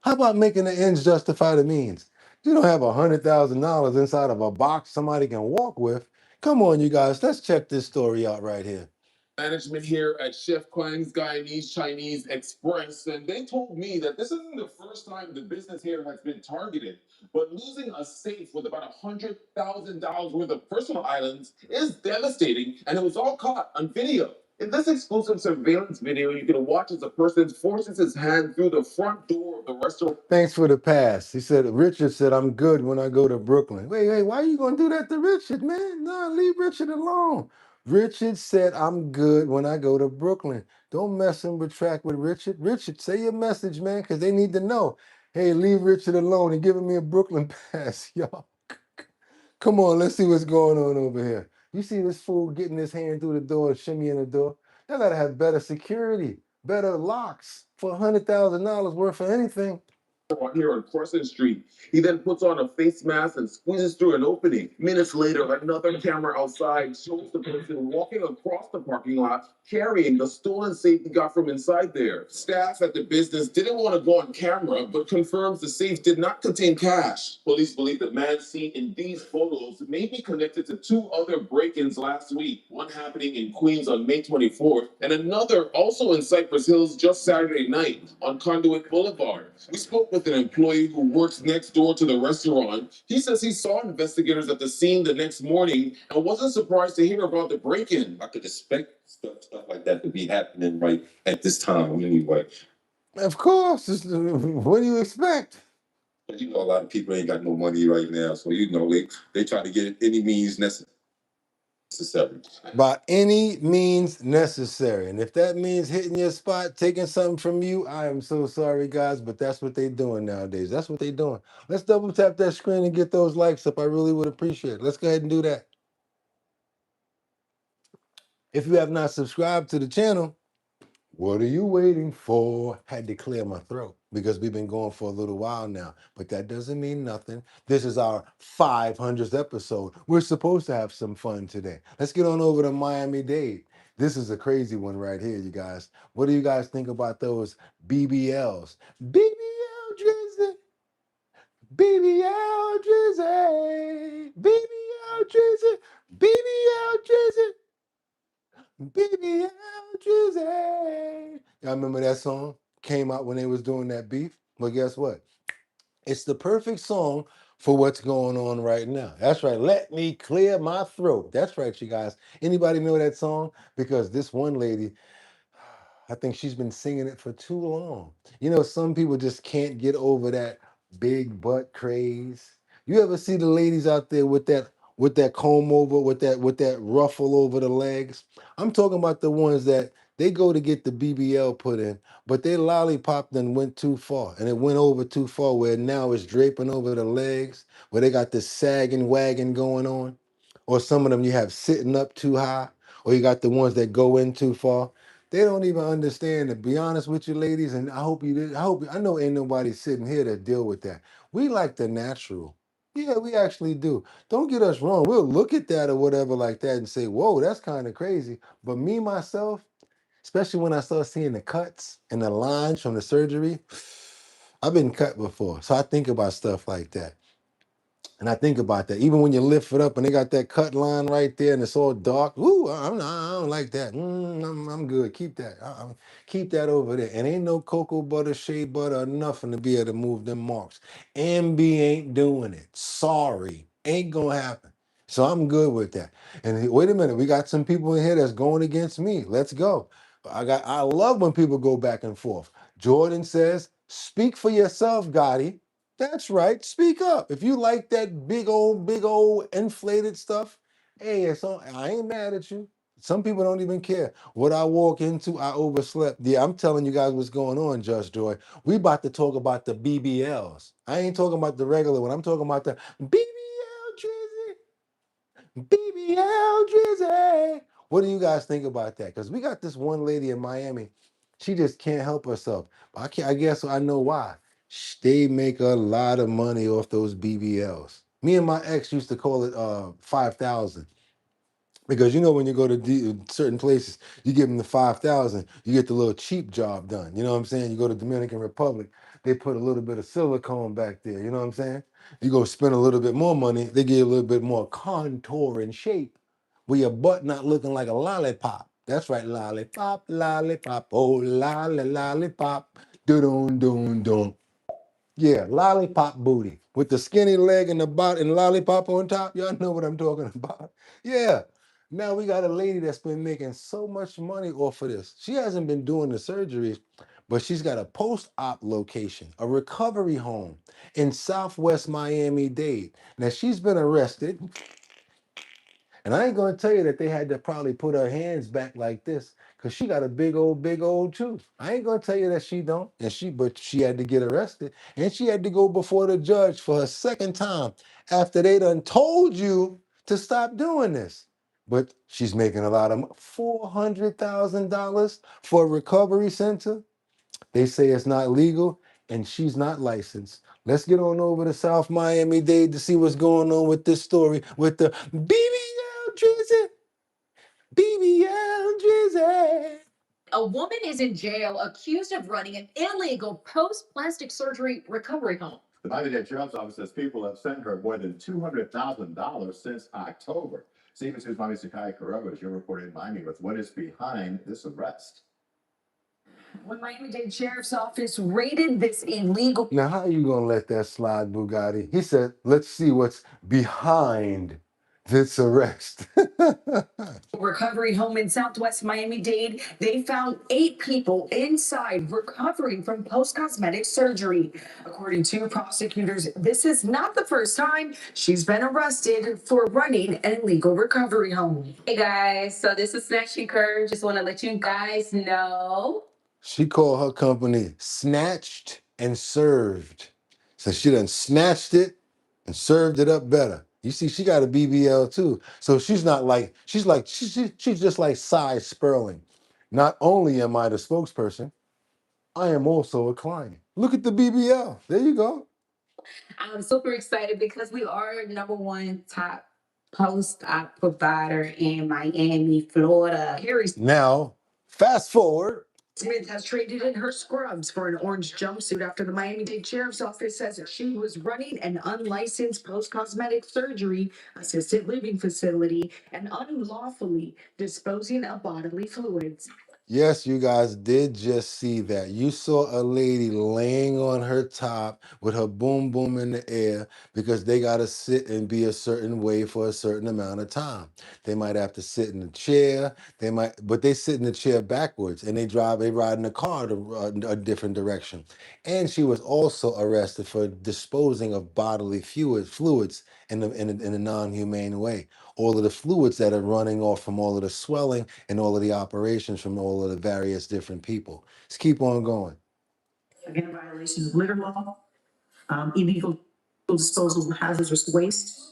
How about making the ends justify the means? You don't have $100,000 inside of a box somebody can walk with. Come on, you guys, let's check this story out right here.
Management here at Chef Kwang's Guyanese Chinese Express, and they told me that this isn't the first time the business here has been targeted, but losing a safe with about $100,000 worth of personal items is devastating, and it was all caught on video. In this exclusive surveillance video, you can watch as a person forces his hand through the front door of the restaurant.
Thanks for the pass. He said, Richard said, I'm good when I go to Brooklyn. Wait, why are you going to do that to Richard, man? No, leave Richard alone. Richard said, I'm good when I go to Brooklyn. Don't mess and retract with Richard. Richard, say your message, man, because they need to know. Hey, leave Richard alone. He's giving me a Brooklyn pass, y'all. Come on, let's see what's going on over here. You see this fool getting his hand through the door, shimmying the door. They gotta have better security, better locks for $100,000 worth of anything.
On here on Crescent Street. He then puts on a face mask and squeezes through an opening. Minutes later, another camera outside shows the person walking across the parking lot carrying the stolen safe he got from inside there. Staff at the business didn't want to go on camera, but confirms the safe did not contain cash. Police believe the man seen in these photos may be connected to two other break-ins last week, one happening in Queens on May 24th, and another also in Cypress Hills just Saturday night on Conduit Boulevard. We spoke with with an employee who works next door to the restaurant. He says he saw investigators at the scene the next morning and wasn't surprised to hear about the break-in. I could expect stuff like that to be happening right at this time anyway.
Of course. What do you expect?
But you know, a lot of people ain't got no money right now, so you know they try to get it any means necessary.
By any means necessary. And if that means hitting your spot, taking something from you, I am so sorry, guys, but that's what they're doing nowadays. That's what they're doing. Let's double tap that screen and get those likes up. I really would appreciate it. Let's go ahead and do that. If you have not subscribed to the channel, what are you waiting for? Had to clear my throat because we've been going for a little while now, but that doesn't mean nothing. This is our 500th episode. We're supposed to have some fun today. Let's get on over to Miami-Dade. This is a crazy one right here, you guys. What do you guys think about those BBLs? BBL Drizzy, BBL Drizzy, BBL Drizzy, BBL Drizzy. Baby, I'm Drizzy. Y'all remember that song? Came out when they was doing that beef. Well, guess what? It's the perfect song for what's going on right now. That's right. Let me clear my throat. That's right, you guys. Anybody know that song? Because this one lady, I think she's been singing it for too long. You know, some people just can't get over that big butt craze. You ever see the ladies out there with that comb over, with that ruffle over the legs? I'm talking about the ones that they go to get the BBL put in, but their lollipop then went too far and it went over too far where now it's draping over the legs, where they got this sagging wagon going on. Or some of them you have sitting up too high, or you got the ones that go in too far. They don't even understand, to be honest with you, ladies, and I hope you did. I know ain't nobody sitting here to deal with that. We like the natural. Yeah, we actually do. Don't get us wrong. We'll look at that or whatever like that and say, whoa, that's kind of crazy. But me, myself, especially when I start seeing the cuts and the lines from the surgery, I've been cut before. So I think about stuff like that. And I think about that. Even when you lift it up and they got that cut line right there and it's all dark, ooh, I don't like that. I'm good. Keep that. Keep that over there. And ain't no cocoa butter, shea butter, or nothing to be able to move them marks. MB ain't doing it. Sorry. Ain't gonna happen. So I'm good with that. And wait a minute, we got some people in here that's going against me. Let's go. I love when people go back and forth. Jordan says, speak for yourself, Gotti. That's right. Speak up. If you like that big old inflated stuff, hey, I ain't mad at you. Some people don't even care. What I walk into, I overslept. Yeah, I'm telling you guys what's going on, Just Joy. We about to talk about the BBLs. I ain't talking about the regular one. I'm talking about the BBL Drizzy. BBL Drizzy. What do you guys think about that? Because we got this one lady in Miami. She just can't help herself. I guess I know why. They make a lot of money off those BBLs. Me and my ex used to call it 5,000. Because you know when you go to certain places, you give them the 5,000, you get the little cheap job done. You know what I'm saying? You go to Dominican Republic, they put a little bit of silicone back there. You know what I'm saying? You go spend a little bit more money, they give you a little bit more contour and shape, with your butt not looking like a lollipop. That's right, lollipop, lollipop, oh lollipop, do-dun, dun, dun. Yeah, lollipop booty with the skinny leg and the bottom and lollipop on top. Y'all know what I'm talking about. Yeah. Now we got a lady that's been making so much money off of this. She hasn't been doing the surgeries, but she's got a post-op location, a recovery home in Southwest Miami-Dade. Now she's been arrested. And I ain't gonna tell you that they had to probably put her hands back like this, because she got a big old tooth. I ain't gonna tell you that she don't. But she had to get arrested. And she had to go before the judge for her second time after they done told you to stop doing this. But she's making a lot of $400,000 for a recovery center. They say it's not legal and she's not licensed. Let's get on over to South Miami-Dade to see what's going on with this story with the BBL Drizzy. BBL Drizzy. A woman is in jail accused of running an illegal post-plastic surgery recovery home.
The Miami-Dade Sheriff's Office says people have sent her more than $200,000 since October. CBS News' Miami's Sakai Carrera is your reporter in Miami with what is behind this arrest.
When Miami-Dade Sheriff's Office raided this illegal
Now, how are you gonna let that slide, Boogotti? He said, "Let's see what's behind this arrest."
recovery home in Southwest Miami-Dade, they found 8 people inside recovering from post-cosmetic surgery. According to prosecutors, this is not the first time she's been arrested for running an illegal recovery home. Hey guys, so this is Snatch and Curve. Just want to let you guys know.
She called her company Snatched and Served. So she done snatched it and served it up better. You see, she got a BBL too. So she's not like, she's just like Cy Sperling. Not only am I the spokesperson, I am also a client. Look at the BBL. There you go.
I'm super excited because we are #1 top post-op provider in Miami, Florida. Harry's
Now, fast forward.
Smith has traded in her scrubs for an orange jumpsuit after the Miami-Dade Sheriff's Office says that she was running an unlicensed post-cosmetic surgery assisted living facility and unlawfully disposing of bodily fluids.
Yes, you guys did just see that. You saw a lady laying on her top with her boom boom in the air because they got to sit and be a certain way for a certain amount of time. They might have to sit in a chair. But they sit in the chair backwards and they ride in the car to a different direction. And she was also arrested for disposing of bodily fluids in a non-humane way. All of the fluids that are running off from all of the swelling and all of the operations from all of the various different people. Let's keep on going.
Again, violation of litter law, illegal disposal of hazardous waste,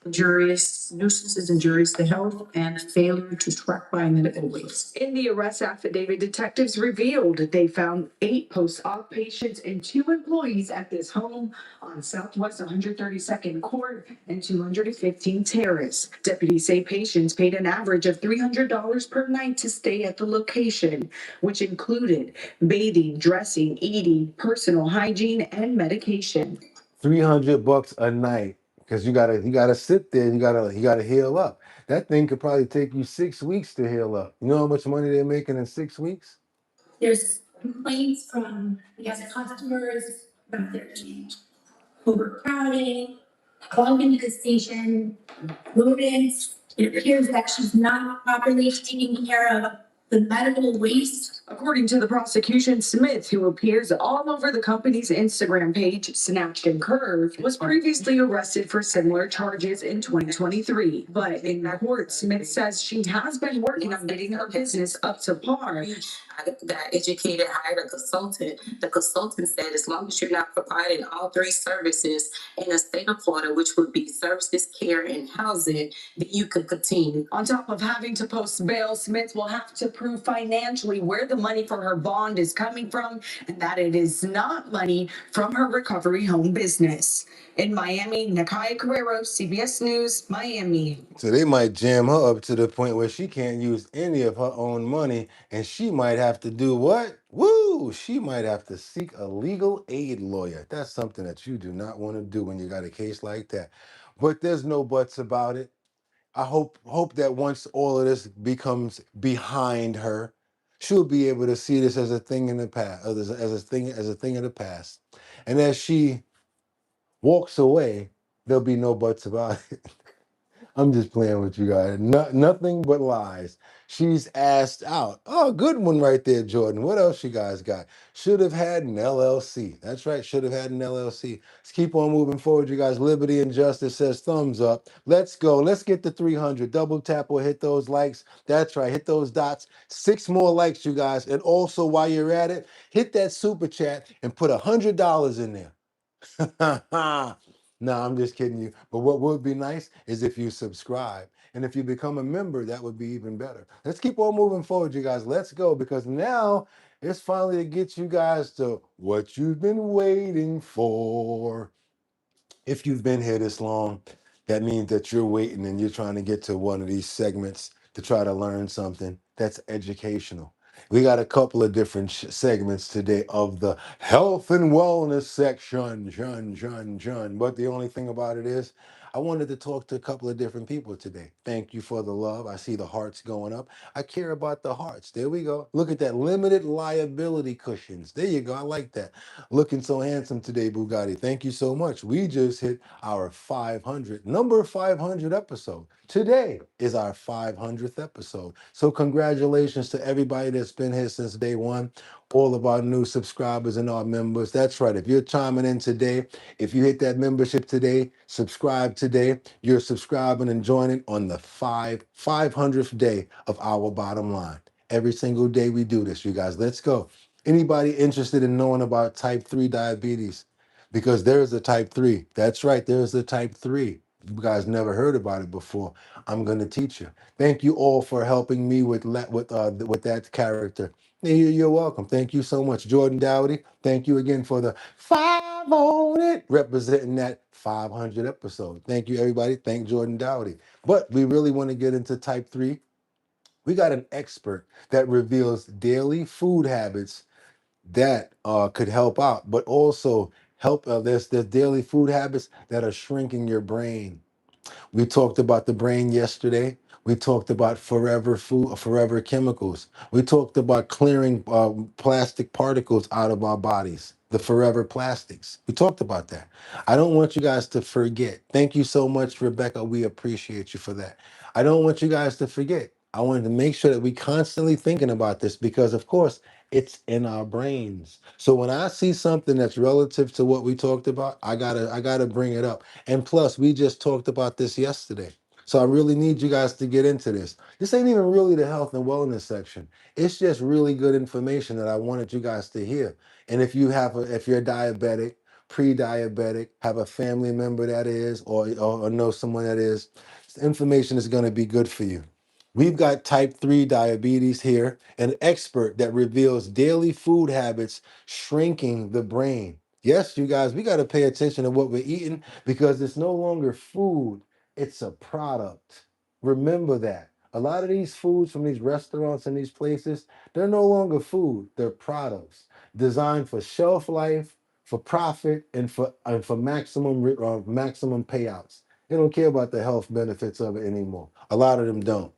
injurious nuisances, injurious to health, and failure to track biomedical waste. In the arrest affidavit, detectives revealed that they found 8 post-op patients and 2 employees at this home on Southwest 132nd Court and 215 Terrace. Deputies say patients paid an average of $300 per night to stay at the location, which included bathing, dressing, eating, personal hygiene, and medication.
$300 a night because you gotta sit there. You gotta heal up. That thing could probably take you 6 weeks to heal up. You know how much money they're making in 6 weeks?
There's complaints from, I guess, customers about there being overcrowding, clogging the station, rodents. It appears that she's not properly taking care of the medical waste.
According to the prosecution, Smith, who appears all over the company's Instagram page, Snatched and Curved, was previously arrested for similar charges in 2023. But in court, Smith says she has been working on getting her business up to par.
I got educated, hired a consultant. The consultant said as long as you're not providing all 3 services in the state of Florida, which would be services, care, and housing, that you could continue.
On top of having to post bail, Smith will have to prove financially where the money for her bond is coming from and that it is not money from her recovery home business. In Miami, Nakaya Carrero, CBS News, Miami.
So they might jam her up to the point where she can't use any of her own money, and she might have to do what? Woo! She might have to seek a legal aid lawyer. That's something that you do not want to do when you got a case like that. But there's no buts about it. I hope that once all of this becomes behind her, she'll be able to see this as a thing in the past, as a thing of the past. And as she walks away, there'll be no buts about it. I'm just playing with you guys. Nothing but lies. She's asked out. Oh, good one right there, Jordan. What else you guys got? Should have had an LLC. That's right. Should have had an LLC. Let's keep on moving forward, you guys. Liberty and Justice says thumbs up. Let's go. Let's get to 300. Double tap or hit those likes. That's right. Hit those dots. 6 more likes, you guys. And also, while you're at it, hit that super chat and put $100 in there. No, I'm just kidding you. But what would be nice is if you subscribe. And if you become a member, that would be even better. Let's keep on moving forward, you guys. Let's go, because now it's finally to get you guys to what you've been waiting for. If you've been here this long, that means that you're waiting and you're trying to get to one of these segments to try to learn something that's educational. We got a couple of different segments today of the health and wellness section, But the only thing about it is, I wanted to talk to a couple of different people today. Thank you for the love. I see the hearts going up. I care about the hearts. There we go. Look at that, limited liability cushions. There you go. I like that. Looking so handsome today, Bugatti. Thank you so much. We just hit our number 500 episode. Today is our 500th episode. So congratulations to everybody that's been here since day one, all of our new subscribers and our members. That's right. If you're chiming in today, if you hit that membership today, subscribe today, you're subscribing and joining on the 500th day of our bottom line. Every single day we do this, you guys. Let's go. Anybody interested in knowing about type 3 diabetes? Because there's a type 3. That's right, there's a type 3. You guys never heard about it before. I'm going to teach you. Thank you all for helping me with that character. You're welcome. Thank you so much. Jordan Dowdy, thank you again for the 5 on it, representing that 500 episode. Thank you, everybody. Thank Jordan Dowdy. But we really want to get into type 3. We got an expert that reveals daily food habits that could help out, but also help. There's daily food habits that are shrinking your brain. We talked about the brain yesterday. We talked about forever food, forever chemicals. We talked about clearing plastic particles out of our bodies, the forever plastics. We talked about that. I don't want you guys to forget. Thank you so much, Rebecca. We appreciate you for that. I don't want you guys to forget. I wanted to make sure that we constantly thinking about this because, of course, it's in our brains. So when I see something that's relative to what we talked about, I gotta bring it up. And plus, we just talked about this yesterday. So I really need you guys to get into this. This ain't even really the health and wellness section. It's just really good information that I wanted you guys to hear. And if you're diabetic, pre-diabetic, have a family member that is, or know someone that is, this information is going to be good for you. We've got type 3 diabetes here, an expert that reveals daily food habits shrinking the brain. Yes, you guys, we got to pay attention to what we're eating because it's no longer food, it's a product. Remember that. A lot of these foods from these restaurants and these places, they're no longer food, they're products designed for shelf life, for profit, and for maximum payouts. They don't care about the health benefits of it anymore. A lot of them don't.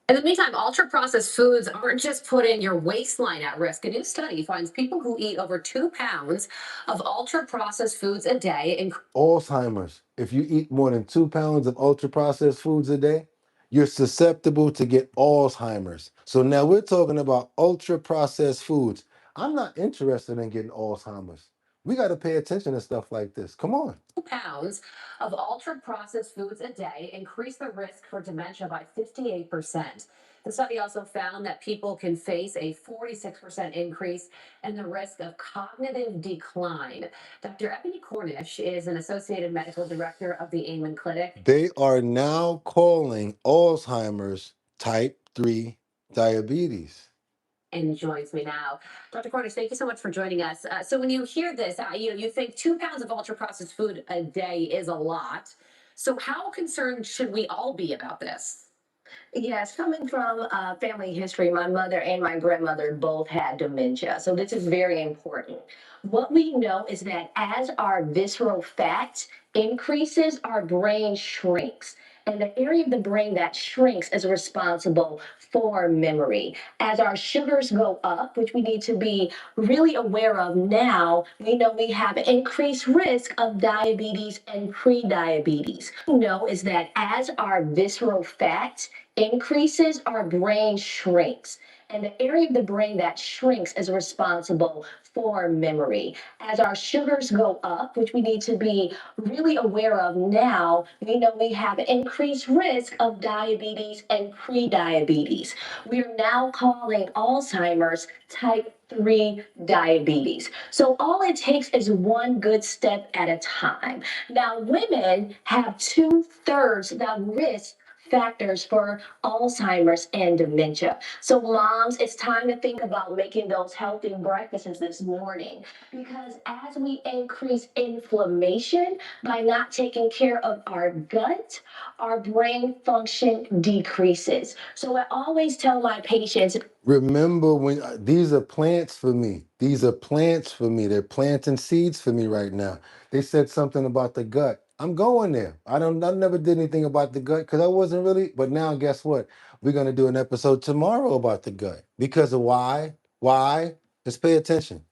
In the meantime, ultra processed foods aren't just putting your waistline at risk. A new study finds people who eat over 2 pounds of ultra processed foods a day.
Alzheimer's. If you eat more than 2 pounds of ultra processed foods a day, you're susceptible to get Alzheimer's. So now we're talking about ultra processed foods. I'm not interested in getting Alzheimer's. We got to pay attention to stuff like this. Come on.
2 pounds of ultra processed foods a day increase the risk for dementia by 58%. The study also found that people can face a 46% increase in the risk of cognitive decline. Dr. Ebony Cornish is an associated medical director of the Amen Clinic.
They are now calling Alzheimer's type 3 diabetes.
And joins me now. Dr. Cornish, thank you so much for joining us. So when you hear this, you think 2 pounds of ultra processed food a day is a lot. So how concerned should we all be about this?
Yes, coming from family history, my mother and my grandmother both had dementia. So this is very important. What we know is that as our visceral fat increases, our brain shrinks. And the area of the brain that shrinks is responsible for memory. As our sugars go up, which we need to be really aware of now, we know we have increased risk of diabetes and pre-diabetes. What we know is that as our visceral fat increases, our brain shrinks. And the area of the brain that shrinks is responsible for memory. As our sugars go up, which we need to be really aware of now, we know we have increased risk of diabetes and pre-diabetes. We are now calling Alzheimer's type 3 diabetes. So all it takes is one good step at a time. Now, women have 2/3 the risk factors for Alzheimer's and dementia. So moms, it's time to think about making those healthy breakfasts this morning, because as we increase inflammation by not taking care of our gut, our brain function decreases. So I always tell my patients,
remember when these are plants for me. These are plants for me. They're planting seeds for me right now. They said something about the gut. I'm going there. I never did anything about the gut because I wasn't really, but now guess what? We're gonna do an episode tomorrow about the gut. Because of why? Why? Let's pay attention.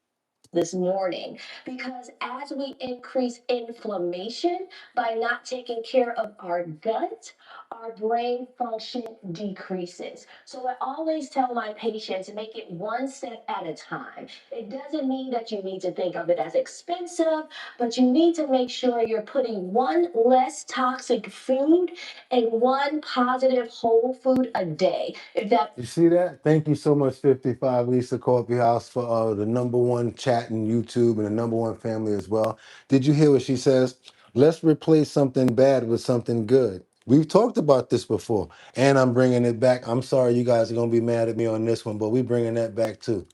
This morning, because as we increase inflammation by not taking care of our gut, our brain function decreases. So I always tell my patients, make it one step at a time. It doesn't mean that you need to think of it as expensive, but you need to make sure you're putting one less toxic food and one positive whole food a day. If that
You see that? Thank you so much, 55 Lisa Coffee House, for the #1 chat in YouTube and the #1 family as well. Did you hear what she says? Let's replace something bad with something good. We've talked about this before, and I'm bringing it back. I'm sorry you guys are going to be mad at me on this one, but we're bringing that back too.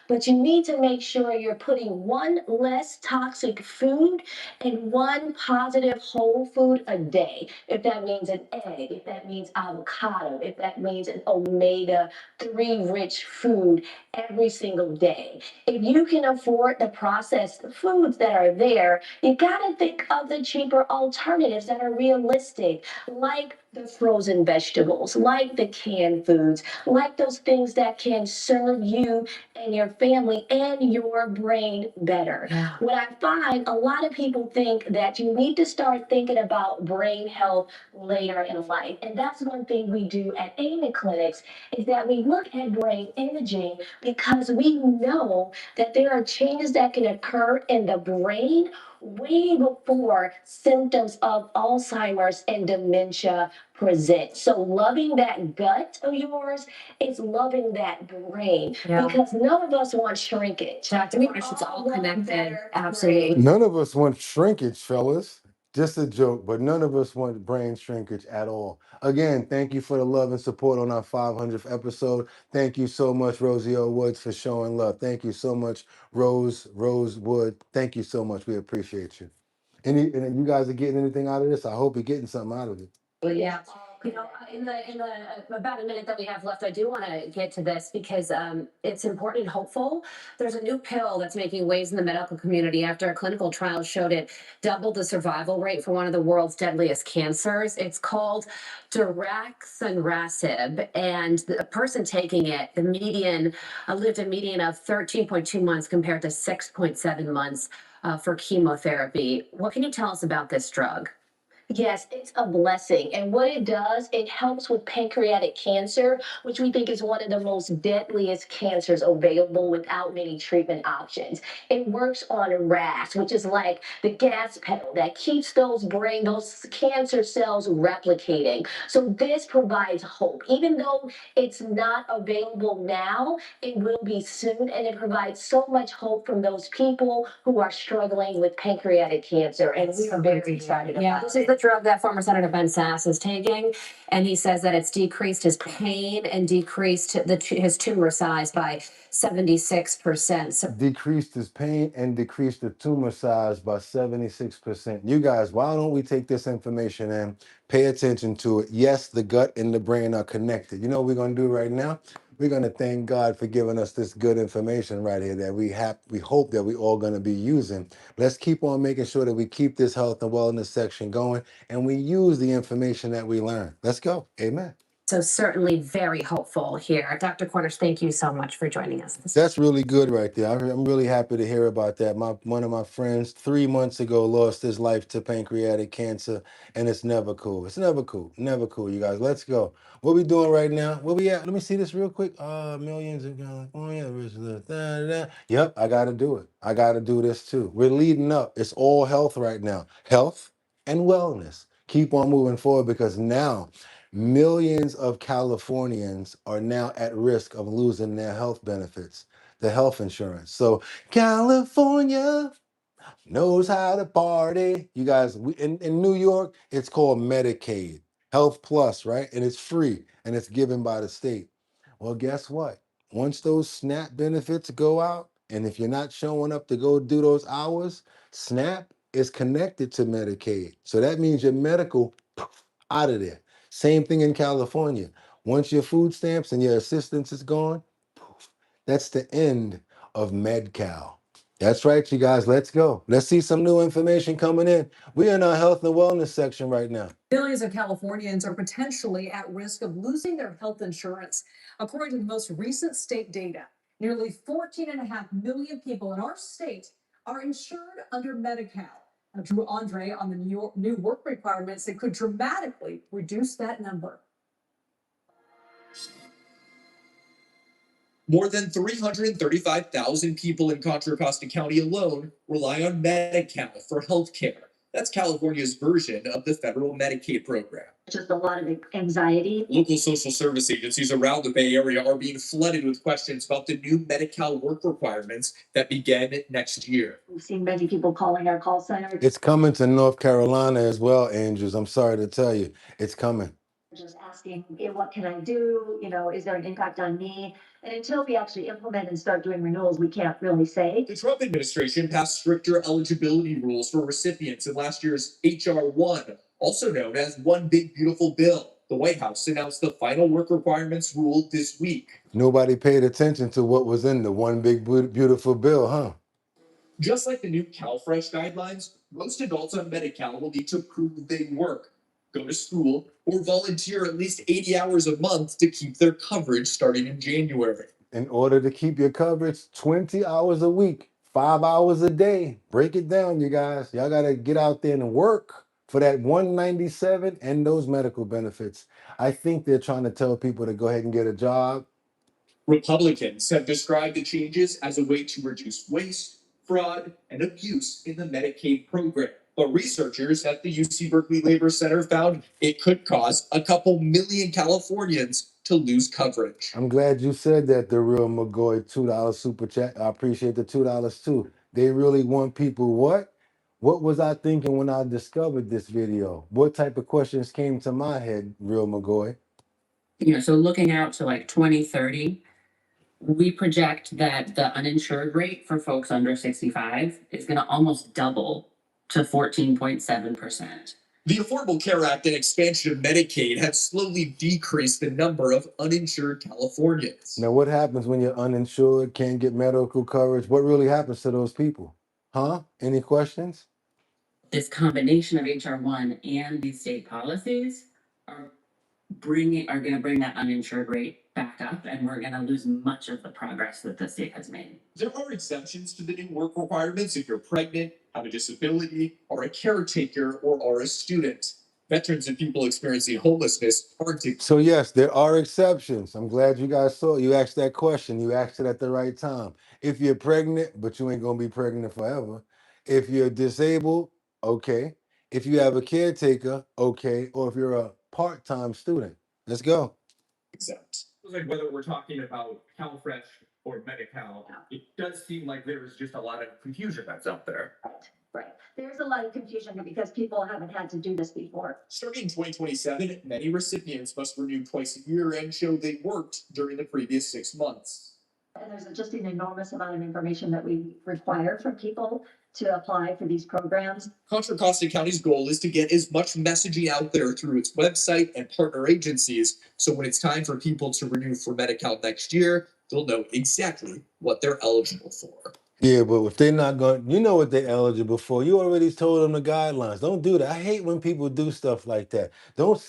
But you need to make sure you're putting one less toxic food and one positive whole food a day. If that means an egg, if that means avocado, if that means an omega-3 rich food every single day. If you can afford the processed foods that are there, you gotta think of the cheaper alternatives that are realistic, like the frozen vegetables, like the canned foods, like those things that can serve you and your family and your brain better. Yeah. What I find, a lot of people think that you need to start thinking about brain health later in life. And that's one thing we do at AIMIC clinics is that we look at brain imaging because we know that there are changes that can occur in the brain way before symptoms of Alzheimer's and dementia present. So loving that gut of yours is loving that brain. Yeah. Because none of us want shrinkage. Dr. Cornish, it's all connected. Absolutely.
None of us want shrinkage, fellas. Just a joke, but none of us want brain shrinkage at all. Again, thank you for the love and support on our 500th episode. Thank you so much, Rosie O. Woods, for showing love. Thank you so much, Rose Wood. Thank you so much. We appreciate you. And you guys are getting anything out of this? I hope you're getting something out of it.
Yeah, you know, in the about a minute that we have left, I do want to get to this because it's important and hopeful. There's a new pill that's making waves in the medical community after a clinical trial showed it doubled the survival rate for one of the world's deadliest cancers. It's called daraxonrasib, and the person taking it, the median lived a median of 13.2 months compared to 6.7 months for chemotherapy. What can you tell us about this drug?
Yes, it's a blessing. And what it does, it helps with pancreatic cancer, which we think is one of the most deadliest cancers available without many treatment options. It works on RAS, which is like the gas pedal that keeps those cancer cells replicating. So this provides hope. Even though it's not available now, it will be soon. And it provides so much hope from those people who are struggling with pancreatic cancer. And we are very excited about it.
This is the drug that former Senator Ben Sasse is taking, and he says that it's decreased his pain and decreased his tumor size by 76%. So
Decreased his pain and decreased the tumor size by 76%. You guys, why don't we take this information and pay attention to it? Yes, the gut and the brain are connected. You know what we're going to do right now? We're going to thank God for giving us this good information right here that we hope that we all going to be using. Let's keep on making sure that we keep this health and wellness section going and we use the information that we learn. Let's go. Amen.
So certainly very hopeful here. Dr. Cornish, thank you so much for joining us.
That's really good right there. I'm really happy to hear about that. One of my friends 3 months ago lost his life to pancreatic cancer, and it's never cool. It's never cool. Never cool, you guys. Let's go. What we doing right now? Where we at? Let me see this real quick. Millions of Yep, I gotta do it. I gotta do this too. We're leading up. It's all health right now. Health and wellness. Keep on moving forward because now millions of Californians are now at risk of losing their health benefits, the health insurance. So California knows how to party. You guys, in New York, it's called Medicaid, Health Plus, right? And it's free and it's given by the state. Well, guess what? Once those SNAP benefits go out, and if you're not showing up to go do those hours, SNAP is connected to Medicaid. So that means your medical out of there. Same thing in California. Once your food stamps and your assistance is gone, poof, that's the end of Med-Cal. That's right, you guys. Let's go. Let's see some new information coming in. We're in our health and wellness section right now.
Millions of Californians are potentially at risk of losing their health insurance. According to the most recent state data, nearly 14.5 million people in our state are insured under Medi-Cal. Now, Drew Andre on the new work requirements that could dramatically reduce that number.
More than 335,000 people in Contra Costa County alone rely on Medi-Cal for health care. That's California's version of the federal Medicaid program.
Just a lot of anxiety.
Local social service agencies around the Bay Area are being flooded with questions about the new Medi-Cal work requirements that begin next year.
We've seen many people calling our call center.
It's coming to North Carolina as well, Angels. I'm sorry to tell you, it's coming.
Just asking, what can I do? Is there an impact on me? And until we actually implement and start doing renewals, we can't really say.
The Trump administration passed stricter eligibility rules for recipients in last year's H.R. 1, also known as One Big Beautiful Bill. The White House announced the final work requirements rule this week.
Nobody paid attention to what was in the One Big Beautiful Bill, huh?
Just like the new CalFresh guidelines, most adults on Medi-Cal will need to prove they work, go to school, or volunteer at least 80 hours a month to keep their coverage starting in January.
In order to keep your coverage, 20 hours a week, 5 hours a day. Break it down, you guys. Y'all got to get out there and work for that 197 and those medical benefits. I think they're trying to tell people to go ahead and get a job.
Republicans have described the changes as a way to reduce waste, fraud, and abuse in the Medicaid program. But researchers at the UC Berkeley Labor Center found it could cause a couple million Californians to lose coverage.
I'm glad you said that, the real McGoy $2 super chat. I appreciate the $2 too. They really want people what? What was I thinking when I discovered this video? What type of questions came to my head, real McGoy?
So looking out to like 2030, we project that the uninsured rate for folks under 65 is going to almost double to 14.7%.
The Affordable Care Act and expansion of Medicaid have slowly decreased the number of uninsured Californians.
Now, what happens when you're uninsured, can't get medical coverage? What really happens to those people? Huh? Any questions?
This combination of HR 1 and these state policies are going to bring that uninsured rate back up, and we're going to lose much of the progress that the state has made.
There are exemptions to the new work requirements if you're pregnant, have a disability, are a caretaker, or are a student. Veterans and people experiencing homelessness aren't.
So yes, there are exceptions. I'm glad you guys saw it. You asked that question. You asked it at the right time. If you're pregnant, but you ain't gonna be pregnant forever. If you're disabled, okay. If you have a caretaker, okay. Or if you're a part-time student, let's go.
Exempt. Like whether we're talking about CalFresh or Medi-Cal, it does seem like there's just a lot of confusion that's out there.
Right. There's a lot of confusion because people haven't had to do this before.
Starting in 2027, many recipients must renew twice a year and show they worked during the previous 6 months.
And there's just an enormous amount of information that we require from people to apply for these programs.
Contra Costa County's goal is to get as much messaging out there through its website and partner agencies, so when it's time for people to renew for Medi-Cal next year, they'll know exactly what they're eligible for.
Yeah, but if they're not going, you know what they're eligible for. You already told them the guidelines. Don't do that. I hate when people do stuff like that. Don't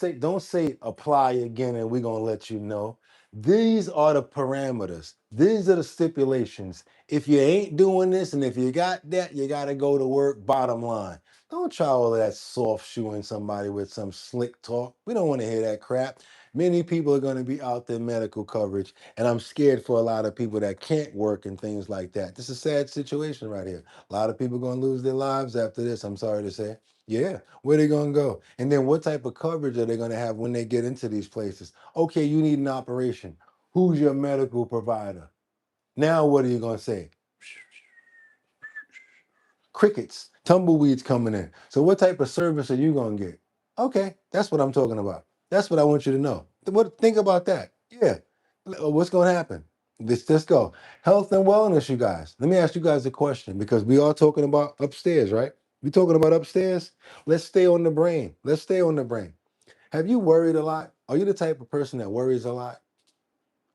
say apply again and we're gonna let you know. These are the parameters. These are the stipulations. If you ain't doing this and if you got that, you gotta go to work, bottom line. Don't try all of that soft shoeing somebody with some slick talk. We don't want to hear that crap. Many people are going to be out there medical coverage, and I'm scared for a lot of people that can't work and things like that. This is a sad situation right here. A lot of people are going to lose their lives after this, I'm sorry to say. Yeah, where they going to go? And then what type of coverage are they going to have when they get into these places? Okay, you need an operation. Who's your medical provider? Now what are you going to say? Crickets, tumbleweeds coming in. So what type of service are you going to get? Okay, that's what I'm talking about. That's what I want you to know. Think about that. Yeah. What's going to happen? Let's go. Health and wellness, you guys. Let me ask you guys a question because we are talking about upstairs, right? We talking about upstairs? Let's stay on the brain. Let's stay on the brain. Have you worried a lot? Are you the type of person that worries a lot?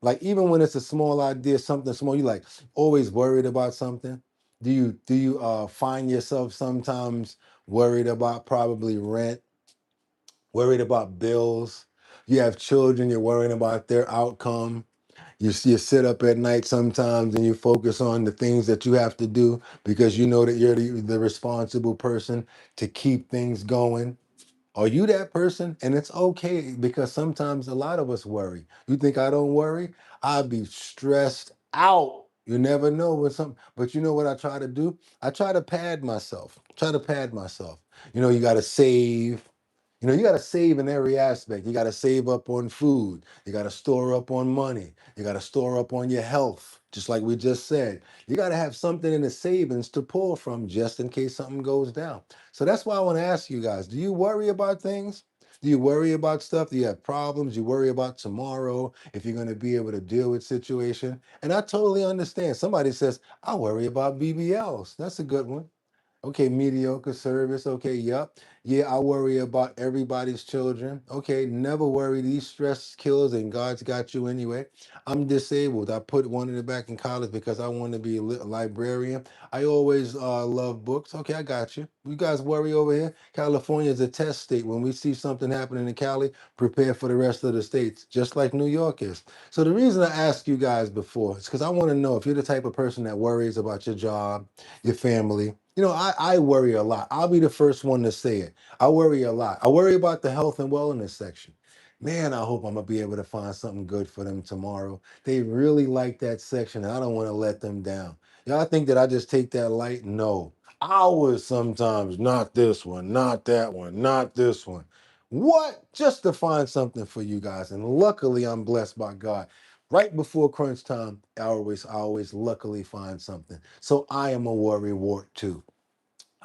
Like even when it's a small idea, something small, you like always worried about something? Do you find yourself sometimes worried about probably rent, worried about bills? You have children, you're worrying about their outcome. You sit up at night sometimes and you focus on the things that you have to do because you know that you're the responsible person to keep things going. Are you that person? And it's okay because sometimes a lot of us worry. You think I don't worry? I'd be stressed out. You never know when something, but you know what I try to do? I try to pad myself. Try to pad myself. You got to save. You got to save in every aspect. You got to save up on food. You got to store up on money. You got to store up on your health, just like we just said. You got to have something in the savings to pull from just in case something goes down. So that's why I want to ask you guys, do you worry about things? Do you worry about stuff? Do you have problems? You worry about tomorrow, if you're going to be able to deal with situation? And I totally understand. Somebody says, I worry about BBLs. That's a good one. Okay, mediocre service. Okay, yep. Yeah, I worry about everybody's children. Okay, never worry. These stress kills and God's got you anyway. I'm disabled. I put one in the back in college because I want to be a librarian. I always love books. Okay, I got you. You guys worry over here. California is a test state. When we see something happening in Cali, prepare for the rest of the states, just like New York is. So the reason I asked you guys before is because I want to know if you're the type of person that worries about your job, your family. I worry a lot. I'll be the first one to say it. I worry a lot. I worry about the health and wellness section. Man, I hope I'm going to be able to find something good for them tomorrow. They really like that section, and I don't want to let them down. Y'all think that I just take that light? No. Hours sometimes, not this one, not that one, not this one. What? Just to find something for you guys. And luckily, I'm blessed by God. Right before crunch time, I always luckily find something. So I am a worry wart too.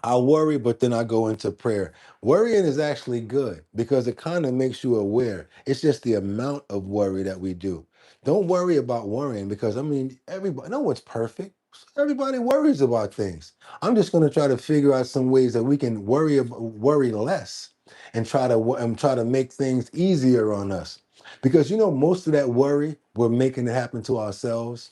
I worry, but then I go into prayer. Worrying is actually good because it kind of makes you aware. It's just the amount of worry that we do. Don't worry about worrying because everybody, no one's perfect. Everybody worries about things. I'm just going to try to figure out some ways that we can worry less and try to make things easier on us. Because most of that worry, we're making it happen to ourselves.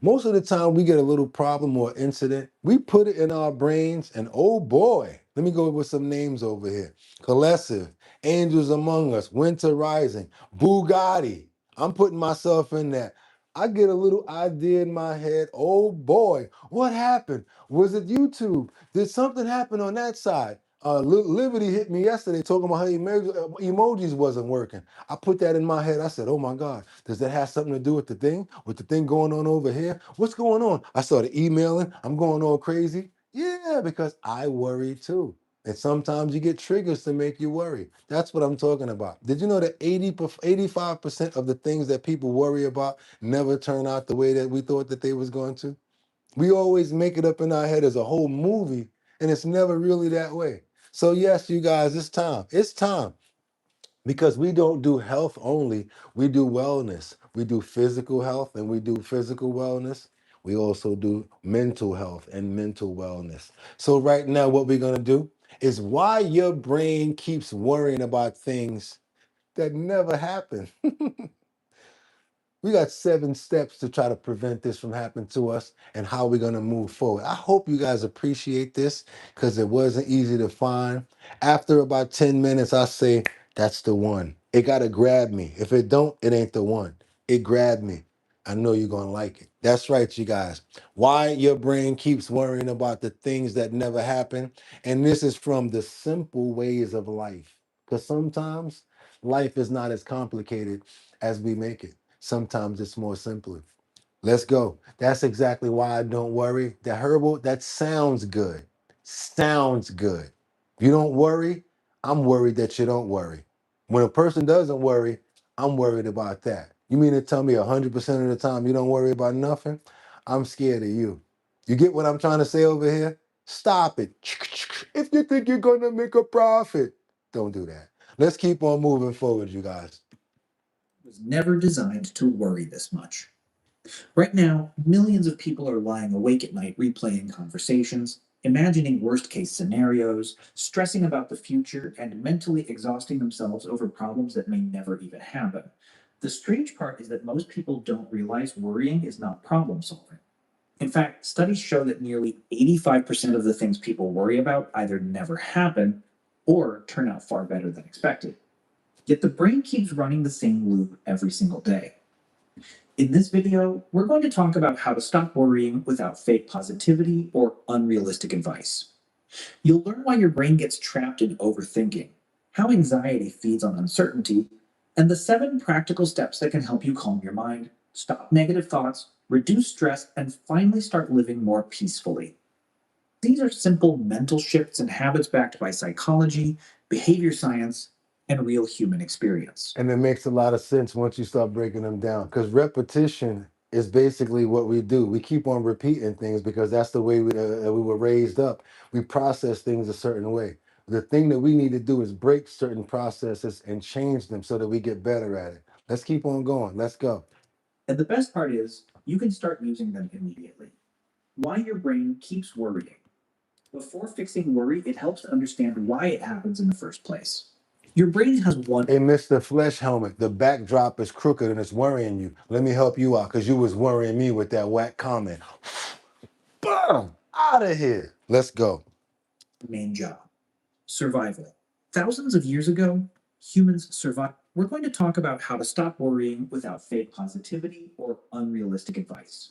Most of the time we get a little problem or incident, we put it in our brains, and oh boy, let me go with some names over here. Colessive, Angels Among Us, Winter Rising, Boogotti. I'm putting myself in that. I get a little idea in my head. Oh boy, what happened? Was it YouTube? Did something happen on that side? Liberty hit me yesterday talking about how emojis wasn't working. I put that in my head. I said, oh my God, does that have something to do with the thing going on over here? What's going on? I started emailing. I'm going all crazy. Yeah, because I worry too. And sometimes you get triggers to make you worry. That's what I'm talking about. Did you know that 85% of the things that people worry about never turn out the way that we thought that they was going to? We always make it up in our head as a whole movie, and it's never really that way. So yes, you guys, it's time. It's time because we don't do health only, we do wellness. We do physical health and we do physical wellness. We also do mental health and mental wellness. So right now what we're going to do is why your brain keeps worrying about things that never happen. We got 7 steps to try to prevent this from happening to us and how we're going to move forward. I hope you guys appreciate this because it wasn't easy to find. After about 10 minutes, I say, that's the one. It got to grab me. If it don't, it ain't the one. It grabbed me. I know you're going to like it. That's right, you guys. Why your brain keeps worrying about the things that never happen. And this is from the simple ways of life. Because sometimes life is not as complicated as we make it. Sometimes it's more simpler. Let's go. That's exactly why I don't worry. The herbal, that sounds good. Sounds good. If you don't worry, I'm worried that you don't worry. When a person doesn't worry, I'm worried about that. You mean to tell me 100% of the time you don't worry about nothing? I'm scared of you. You get what I'm trying to say over here? Stop it. If you think you're going to make a profit, don't do that. Let's keep on moving forward, you guys.
Was never designed to worry this much. Right now, millions of people are lying awake at night replaying conversations, imagining worst case scenarios, stressing about the future, and mentally exhausting themselves over problems that may never even happen. The strange part is that most people don't realize worrying is not problem solving. In fact, studies show that nearly 85% of the things people worry about either never happen or turn out far better than expected. Yet the brain keeps running the same loop every single day. In this video, we're going to talk about how to stop worrying without fake positivity or unrealistic advice. You'll learn why your brain gets trapped in overthinking, how anxiety feeds on uncertainty, and the 7 practical steps that can help you calm your mind, stop negative thoughts, reduce stress, and finally start living more peacefully. These are simple mental shifts and habits backed by psychology, behavior science, and real human experience.
And it makes a lot of sense once you start breaking them down, because repetition is basically what we do. We keep on repeating things because that's the way we were raised up. We process things a certain way. The thing that we need to do is break certain processes and change them so that we get better at it. Let's keep on going. Let's go.
And the best part is, you can start using them immediately. Why your brain keeps worrying. Before fixing worry, it helps to understand why it happens in the first place. Your brain has one.
Hey, Mr. Flesh Helmet, the backdrop is crooked and it's worrying you. Let me help you out because you was worrying me with that whack comment. Boom! Out of here. Let's go.
Main job. Survival. Thousands of years ago, humans survived. We're going to talk about how to stop worrying without fake positivity or unrealistic advice.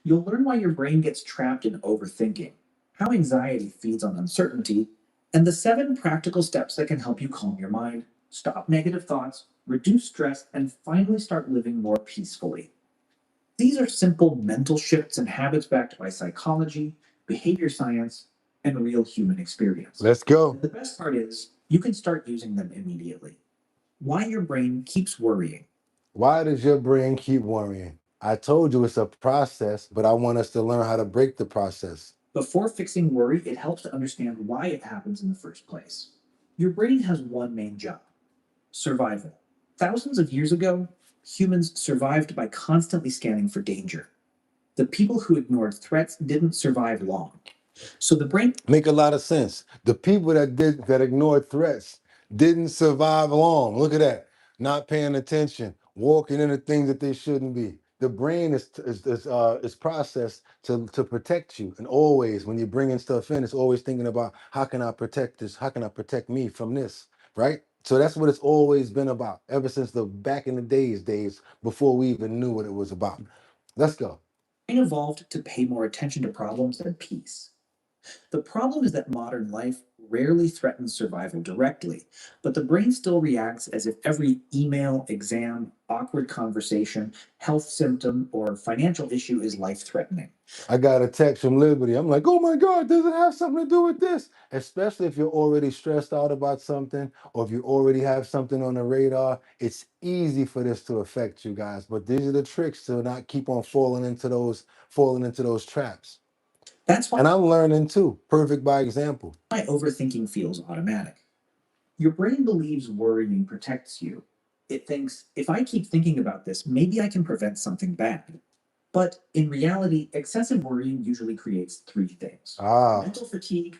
You'll learn why your brain gets trapped in overthinking, how anxiety feeds on uncertainty, and the 7 practical steps that can help you calm your mind, stop negative thoughts, reduce stress, and finally start living more peacefully. These are simple mental shifts and habits backed by psychology, behavior science, and real human experience.
Let's go.
And the best part is, you can start using them immediately. Why your brain keeps worrying.
Why does your brain keep worrying? I told you it's a process, but I want us to learn how to break the process.
Before fixing worry, it helps to understand why it happens in the first place. Your brain has one main job: survival. Thousands of years ago, humans survived by constantly scanning for danger. The people who ignored threats didn't survive long. So the brain
make a lot of sense. The people that ignored threats didn't survive long. Look at that. Not paying attention, walking into things that they shouldn't be. The brain is processed to protect you. And always when you're bringing stuff in, it's always thinking about how can I protect this? How can I protect me from this? Right? So that's what it's always been about ever since the back in the days before we even knew what it was about. Let's go.
brain evolved to pay more attention to problems than peace. The problem is that modern life rarely threatens survival directly, but the brain still reacts as if every email, exam, awkward conversation, health symptom, or financial issue is life-threatening.
I got a text from Liberty. I'm like, oh my God, does it have something to do with this? Especially if you're already stressed out about something or if you already have something on the radar, it's easy for this to affect you guys. But these are the tricks to not keep on falling into those traps.
That's why,
and I'm learning too. Perfect by example.
why overthinking feels automatic. Your brain believes worrying protects you. It thinks, if I keep thinking about this, maybe I can prevent something bad. But in reality, excessive worrying usually creates 3 things: mental fatigue,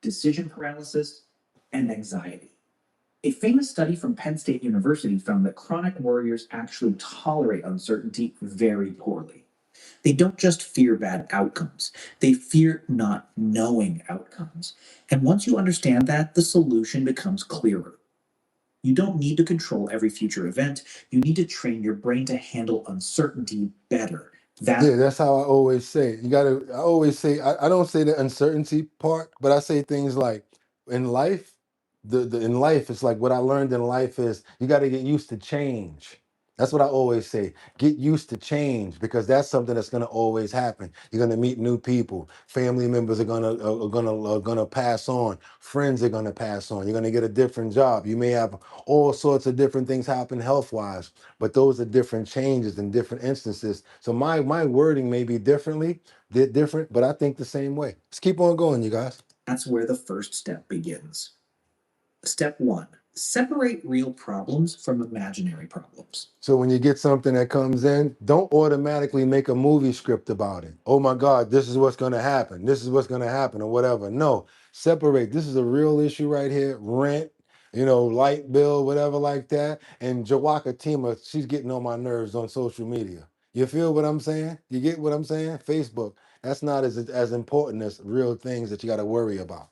decision paralysis, and anxiety. A famous study from Penn State University found that chronic worriers actually tolerate uncertainty very poorly. They don't just fear bad outcomes, they fear not knowing outcomes. And once you understand that, the solution becomes clearer. You don't need to control every future event, you need to train your brain to handle uncertainty better.
That's how I always say. I always say, I don't say the uncertainty part, but I say things like in life, in life, it's like what I learned in life is you got to get used to change. That's what I always say. Get used to change because that's something that's going to always happen. You're going to meet new people. Family members are gonna pass on. Friends are going to pass on. You're going to get a different job. You may have all sorts of different things happen health-wise, but those are different changes in different instances. So my wording may be different, but I think the same way. Let's keep on going, you guys.
That's where the first step begins. Step 1. Separate real problems from imaginary problems.
So when you get something that comes in, don't automatically make a movie script about it. Oh my God, this is what's going to happen. This is what's going to happen or whatever. No, separate. This is a real issue right here. Rent, light bill, whatever like that. And Jawaka Tima, she's getting on my nerves on social media. You feel what I'm saying? You get what I'm saying? Facebook, that's not as important as real things that you got to worry about.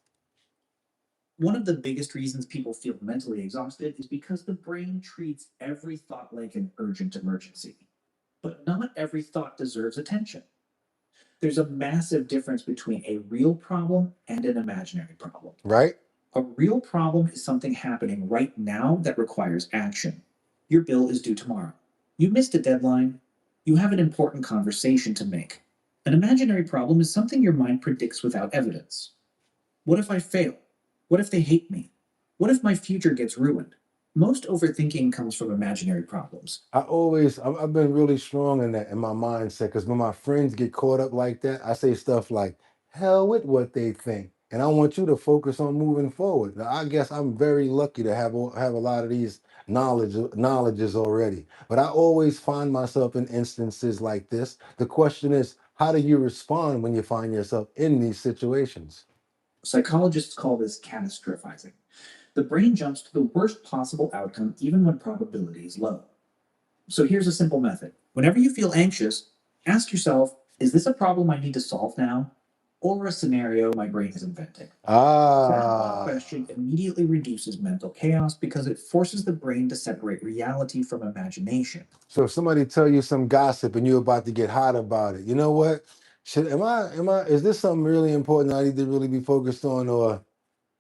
One of the biggest reasons people feel mentally exhausted is because the brain treats every thought like an urgent emergency. But not every thought deserves attention. There's a massive difference between a real problem and an imaginary problem.
Right?
A real problem is something happening right now that requires action. Your bill is due tomorrow. You missed a deadline. You have an important conversation to make. An imaginary problem is something your mind predicts without evidence. What if I fail? What if they hate me? What if my future gets ruined? Most overthinking comes from imaginary problems.
I've been really strong in that, in my mindset, because when my friends get caught up like that, I say stuff like, hell with what they think. And I want you to focus on moving forward. Now, I guess I'm very lucky to have a lot of these knowledges already. But I always find myself in instances like this. The question is, how do you respond when you find yourself in these situations?
Psychologists call this catastrophizing. The brain jumps to the worst possible outcome even when probability is low. So here's a simple method. Whenever you feel anxious, ask yourself, is this a problem I need to solve now? Or a scenario my brain is inventing? That question immediately reduces mental chaos because it forces the brain to separate reality from imagination.
So if somebody tell you some gossip and you're about to get hot about it, you know what? Is this something really important I need to really be focused on, or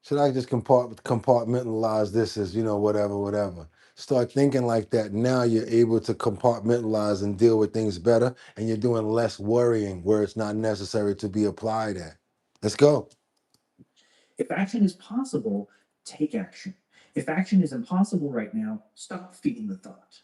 should I just compartmentalize this as, whatever? Start thinking like that. Now you're able to compartmentalize and deal with things better, and you're doing less worrying where it's not necessary to be applied at. Let's go.
If action is possible, take action. If action is impossible right now, stop feeding the thought.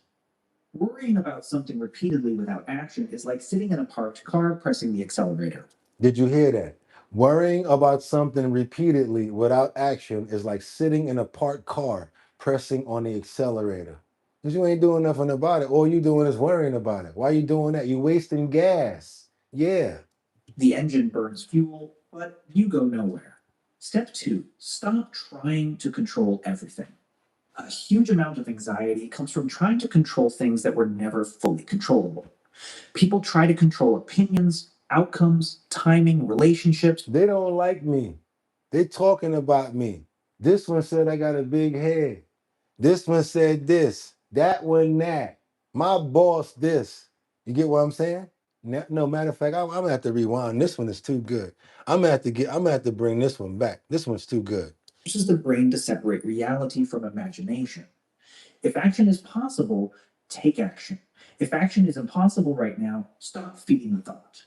Worrying about something repeatedly without action is like sitting in a parked car pressing the accelerator.
Did you hear that? Worrying about something repeatedly without action is like sitting in a parked car pressing on the accelerator. Because you ain't doing nothing about it. All you doing is worrying about it. Why are you doing that? You wasting gas. Yeah.
The engine burns fuel, but you go nowhere. Step 2, stop trying to control everything. A huge amount of anxiety comes from trying to control things that were never fully controllable. People try to control opinions, outcomes, timing, relationships.
They don't like me. They talking about me. This one said I got a big head. This one said this. That one that. My boss this. You get what I'm saying? No, matter of fact, I'm gonna have to rewind. This one is too good. I'm gonna have to bring this one back. This one's too good.
Forces the brain to separate reality from imagination. If action is possible, take action. If action is impossible right now, stop feeding the thought.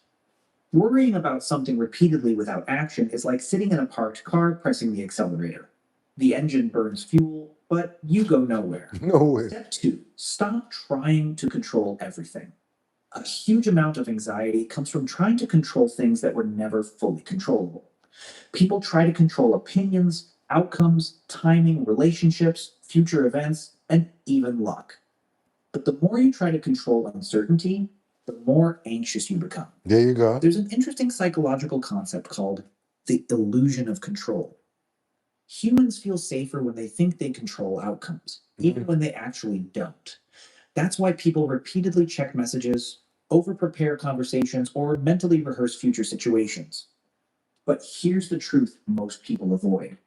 Worrying about something repeatedly without action is like sitting in a parked car pressing the accelerator. The engine burns fuel, but you go nowhere.
Nowhere.
Step 2, stop trying to control everything. A huge amount of anxiety comes from trying to control things that were never fully controllable. People try to control opinions, outcomes, timing, relationships, future events, and even luck. But the more you try to control uncertainty, the more anxious you become.
There you go.
There's an interesting psychological concept called the illusion of control. Humans feel safer when they think they control outcomes, even when they actually don't. That's why people repeatedly check messages, over-prepare conversations, or mentally rehearse future situations. But here's the truth most people avoid.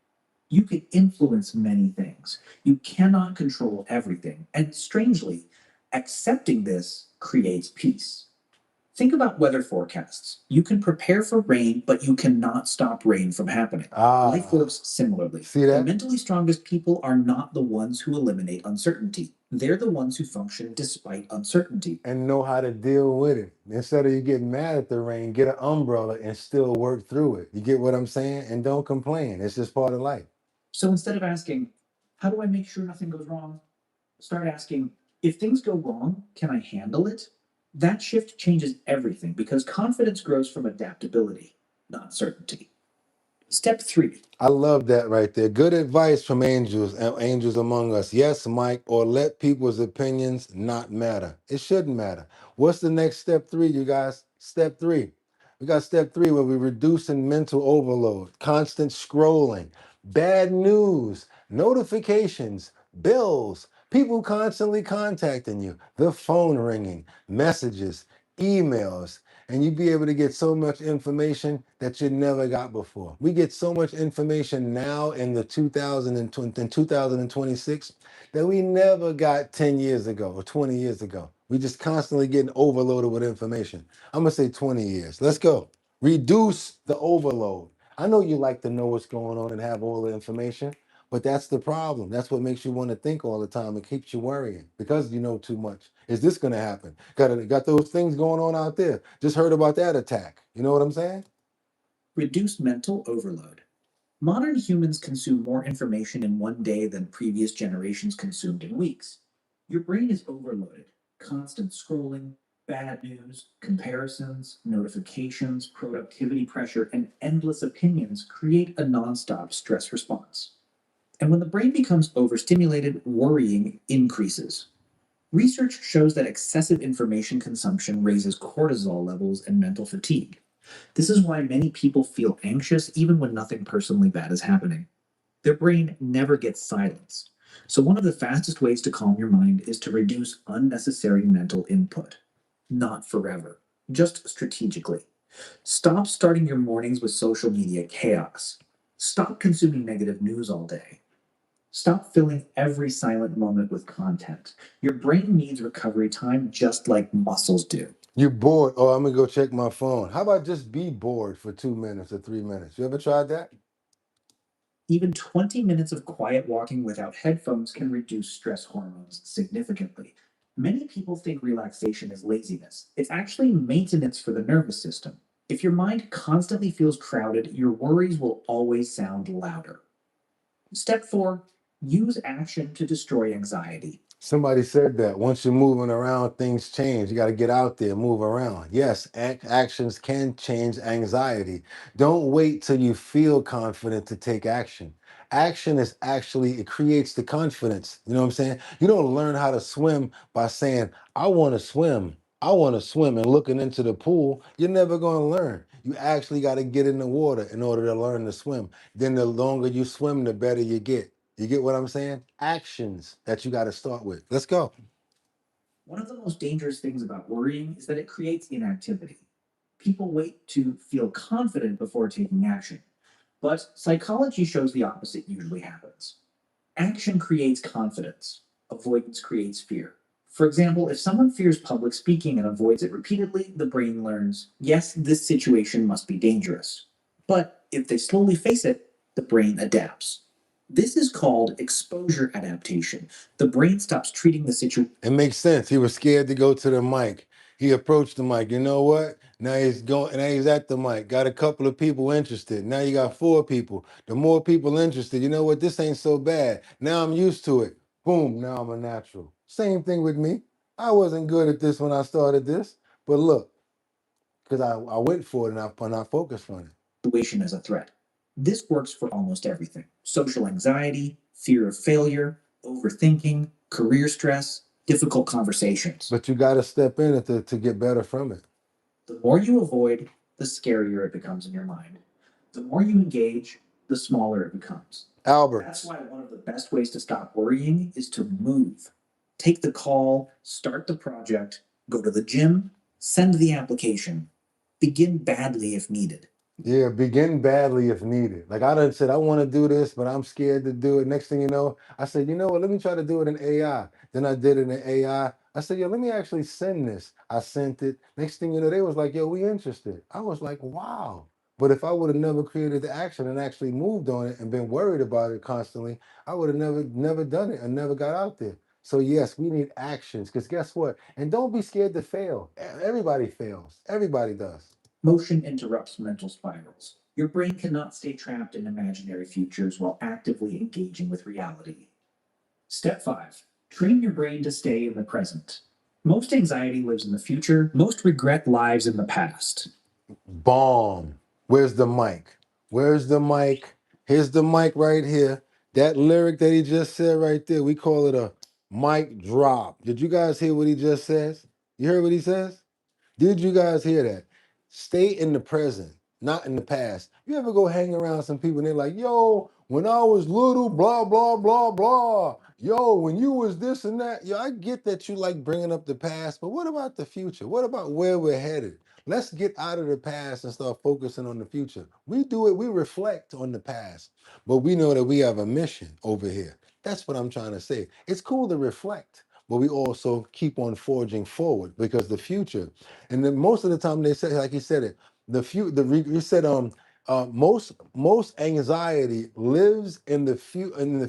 You can influence many things. You cannot control everything. And strangely, accepting this creates peace. Think about weather forecasts. You can prepare for rain, but you cannot stop rain from happening. Life works similarly.
See that?
The mentally strongest people are not the ones who eliminate uncertainty. They're the ones who function despite uncertainty.
And know how to deal with it. Instead of you getting mad at the rain, get an umbrella and still work through it. You get what I'm saying? And don't complain. It's just part of life.
So instead of asking, how do I make sure nothing goes wrong? Start asking, if things go wrong, can I handle it? That shift changes everything because confidence grows from adaptability, not certainty. Step 3.
I love that right there. Good advice from angels and angels among us. Yes, Mike, or let people's opinions not matter. It shouldn't matter. What's the next step 3, you guys? Step 3. We got step 3 where we're reducing mental overload, constant scrolling, bad news, notifications, bills, People constantly contacting you, the phone ringing, messages, emails, and you be able to get so much information that you never got before. We get so much information now in the 2026 that we never got 10 years ago or 20 years ago. We just constantly getting overloaded with information. I'm gonna say 20 years. Let's go. Reduce the overload. I know you like to know what's going on and have all the information, but that's the problem. That's what makes you want to think all the time. It keeps you worrying because you know too much. Is this going to happen? Got those things going on out there. Just heard about that attack. You know what I'm saying?
Reduce mental overload. Modern humans consume more information in one day than previous generations consumed in weeks. Your brain is overloaded. Constant scrolling, bad news, comparisons, notifications, productivity pressure, and endless opinions create a nonstop stress response. And when the brain becomes overstimulated, worrying increases. Research shows that excessive information consumption raises cortisol levels and mental fatigue. This is why many people feel anxious even when nothing personally bad is happening. Their brain never gets silence. So, one of the fastest ways to calm your mind is to reduce unnecessary mental input. Not forever, just strategically. Stop starting your mornings with social media chaos. Stop consuming negative news all day. Stop filling every silent moment with content. Your brain needs recovery time just like muscles do.
You're bored. Oh, I'm gonna go check my phone. How about just be bored for 2 minutes or 3 minutes? You ever tried that?
Even 20 minutes of quiet walking without headphones can reduce stress hormones significantly. Many people think relaxation is laziness. It's actually maintenance for the nervous system. If your mind constantly feels crowded, your worries will always sound louder. Step 4, use action to destroy anxiety.
Somebody said that once you're moving around, things change. You got to get out there, move around. Yes, actions can change anxiety. Don't wait till you feel confident to take action. Action is actually, it creates the confidence. You know what I'm saying? You don't learn how to swim by saying, I want to swim. I want to swim and looking into the pool. You're never going to learn. You actually got to get in the water in order to learn to swim. Then the longer you swim, the better you get. You get what I'm saying? Actions that you got to start with. Let's go.
One of the most dangerous things about worrying is that it creates inactivity. People wait to feel confident before taking action. But psychology shows the opposite usually happens. Action creates confidence, avoidance creates fear. For example, if someone fears public speaking and avoids it repeatedly, the brain learns, yes, this situation must be dangerous. But if they slowly face it, the brain adapts. This is called exposure adaptation. The brain stops treating the situation.
It makes sense. He was scared to go to the mic. He approached the mic. You know what? Now he's going. Now he's at the mic. Got a couple of people interested. Now you got 4 people. The more people interested, you know what? This ain't so bad. Now I'm used to it. Boom. Now I'm a natural. Same thing with me. I wasn't good at this when I started this, but look, because I went for it and I focused on it.
Situation as a threat. This works for almost everything: social anxiety, fear of failure, overthinking, career stress, difficult conversations.
But you got to step in it to get better from it.
The more you avoid, the scarier it becomes in your mind. The more you engage, the smaller it becomes.
Albert.
That's why one of the best ways to stop worrying is to move. Take the call, start the project, go to the gym, send the application. Begin badly if needed.
Yeah, begin badly if needed. Like I done said, I want to do this, but I'm scared to do it. Next thing you know, I said, you know what, let me try to do it in AI. Then I did it in AI. I said, yo, let me actually send this. I sent it. Next thing you know, they was like, yo, we interested. I was like, wow. But if I would have never created the action and actually moved on it and been worried about it constantly, I would have never done it and never got out there. So yes, we need actions because guess what? And don't be scared to fail. Everybody fails. Everybody does.
Motion interrupts mental spirals. Your brain cannot stay trapped in imaginary futures while actively engaging with reality. Step 5. Train your brain to stay in the present. Most anxiety lives in the future. Most regret lives in the past.
Bomb. Where's the mic? Where's the mic? Here's the mic right here. That lyric that he just said right there, we call it a mic drop. Did you guys hear what he just says? You heard what he says? Did you guys hear that? Stay in the present, not in the past. You ever go hang around some people and they're like, yo, when I was little, blah, blah, blah, blah. Yo, when you was this and that, yo, I get that you like bringing up the past, but what about the future? What about where we're headed? Let's get out of the past and start focusing on the future. We do it, we reflect on the past, but we know that we have a mission over here. That's what I'm trying to say. It's cool to reflect, but we also keep on forging forward because the future, and then most of the time they say, like he said it, you said most anxiety lives in the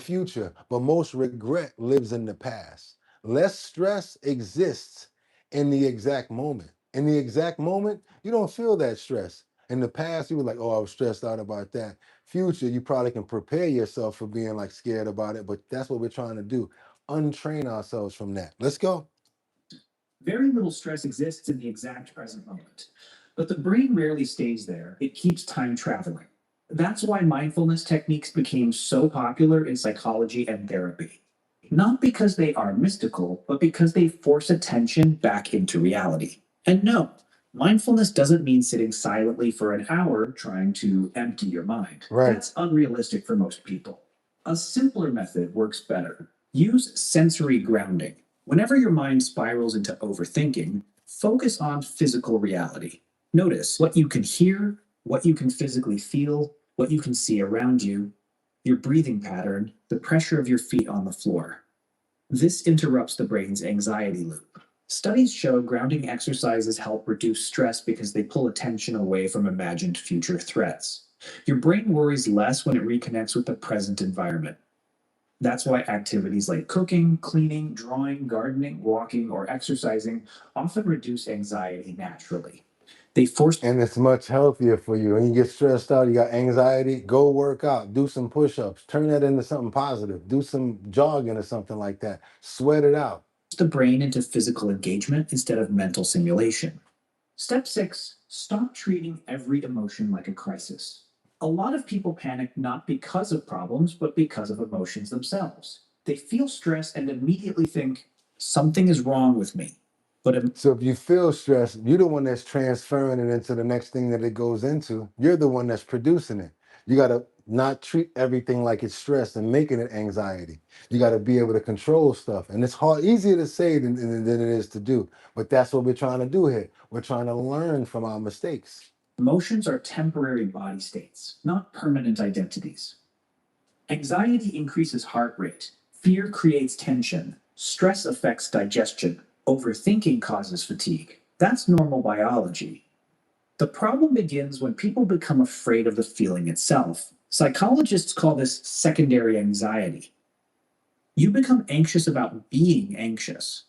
future, but most regret lives in the past. Less stress exists in the exact moment. In the exact moment, you don't feel that stress. In the past, you were like, "Oh, I was stressed out about that." Future, you probably can prepare yourself for being like scared about it, but that's what we're trying to do. Untrain ourselves from that. Let's go.
Very little stress exists in the exact present moment, but the brain rarely stays there. It keeps time traveling. That's why mindfulness techniques became so popular in psychology and therapy. Not because they are mystical, but because they force attention back into reality. And no, mindfulness doesn't mean sitting silently for an hour trying to empty your mind.
Right.
That's unrealistic for most people. A simpler method works better. Use sensory grounding. Whenever your mind spirals into overthinking, focus on physical reality. Notice what you can hear, what you can physically feel, what you can see around you, your breathing pattern, the pressure of your feet on the floor. This interrupts the brain's anxiety loop. Studies show grounding exercises help reduce stress because they pull attention away from imagined future threats. Your brain worries less when it reconnects with the present environment. That's why activities like cooking, cleaning, drawing, gardening, walking, or exercising often reduce anxiety naturally. They force
And it's much healthier for you. When you get stressed out, you got anxiety, go work out, do some push-ups, turn that into something positive, do some jogging or something like that, sweat it out.
the brain into physical engagement instead of mental simulation. Step 6, stop treating every emotion like a crisis. A lot of people panic not because of problems, but because of emotions themselves. They feel stress and immediately think, something is wrong with me. But
So if you feel stressed, you're the one that's transferring it into the next thing that it goes into. You're the one that's producing it. You got to not treat everything like it's stress and making it anxiety. You got to be able to control stuff. And it's easier to say than it is to do. But that's what we're trying to do here. We're trying to learn from our mistakes.
Emotions are temporary body states, not permanent identities. Anxiety increases heart rate. Fear creates tension. Stress affects digestion. Overthinking causes fatigue. That's normal biology. The problem begins when people become afraid of the feeling itself. Psychologists call this secondary anxiety. You become anxious about being anxious.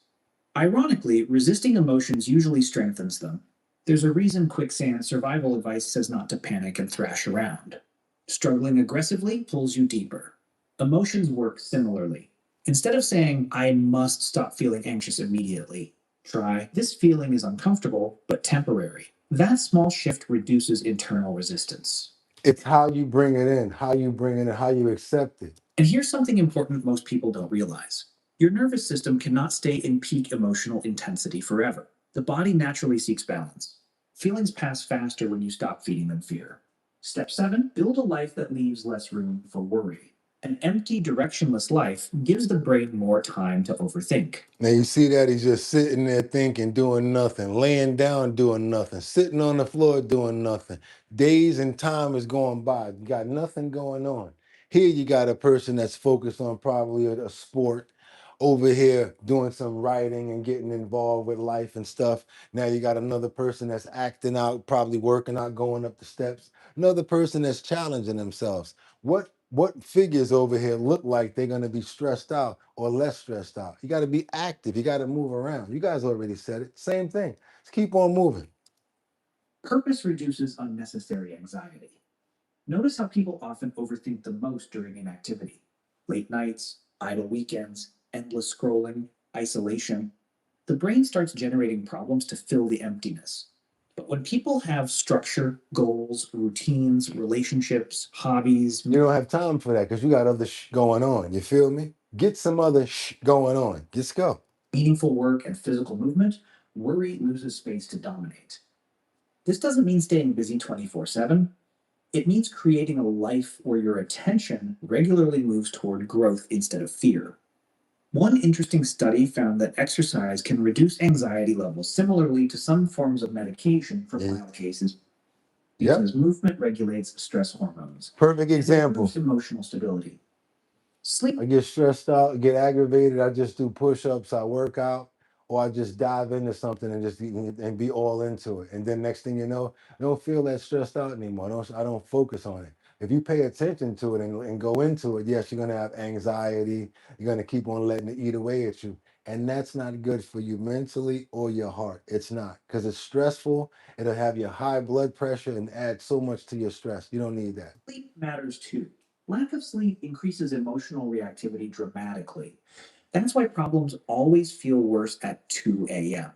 Ironically, resisting emotions usually strengthens them. There's a reason quicksand survival advice says not to panic and thrash around. Struggling aggressively pulls you deeper. Emotions work similarly. Instead of saying, I must stop feeling anxious immediately, try, this feeling is uncomfortable but temporary. That small shift reduces internal resistance.
It's how you bring it in, how you bring it in, how you accept it.
And here's something important most people don't realize. Your nervous system cannot stay in peak emotional intensity forever. The body naturally seeks balance. Feelings pass faster when you stop feeding them fear. Step 7, build a life that leaves less room for worry. An empty, directionless life gives the brain more time to overthink.
Now you see that he's just sitting there thinking, doing nothing, laying down, doing nothing, sitting on the floor, doing nothing. Days and time is going by. You got nothing going on. Here you got a person that's focused on probably a sport. Over here doing some writing and getting involved with life and stuff. Now you got another person that's acting out, probably working out, going up the steps. Another person that's challenging themselves. What figures over here look like they're going to be stressed out or less stressed out? You got to be active. You got to move around. You guys already said it. Same thing. Let's keep on moving.
Purpose reduces unnecessary anxiety. Notice how people often overthink the most during inactivity. Late nights, idle weekends, endless scrolling, isolation. The brain starts generating problems to fill the emptiness. But when people have structure, goals, routines, relationships, hobbies,
You don't have time for that because you got other going on. You feel me? Get some other going on. Let's go.
meaningful work, and physical movement, worry loses space to dominate. This doesn't mean staying busy 24/7. It means creating a life where your attention regularly moves toward growth instead of fear.
One interesting study found that exercise can reduce anxiety levels similarly to some forms of medication for mild cases
Yep.
because movement regulates stress hormones.
Perfect
and
example.
improves emotional stability. Sleep.
I get stressed out, get aggravated. I just do push-ups. I work out, or I just dive into something and just and be all into it. And then next thing you know, I don't feel that stressed out anymore. I don't focus on it. If you pay attention to it and go into it, yes, you're gonna have anxiety. You're gonna keep on letting it eat away at you, and that's not good for you mentally or your heart. It's not, because it's stressful. It'll have your high blood pressure and add so much to your stress. You don't need that.
Sleep matters too. Lack of sleep increases emotional reactivity dramatically. That's why problems always feel worse at 2 a.m.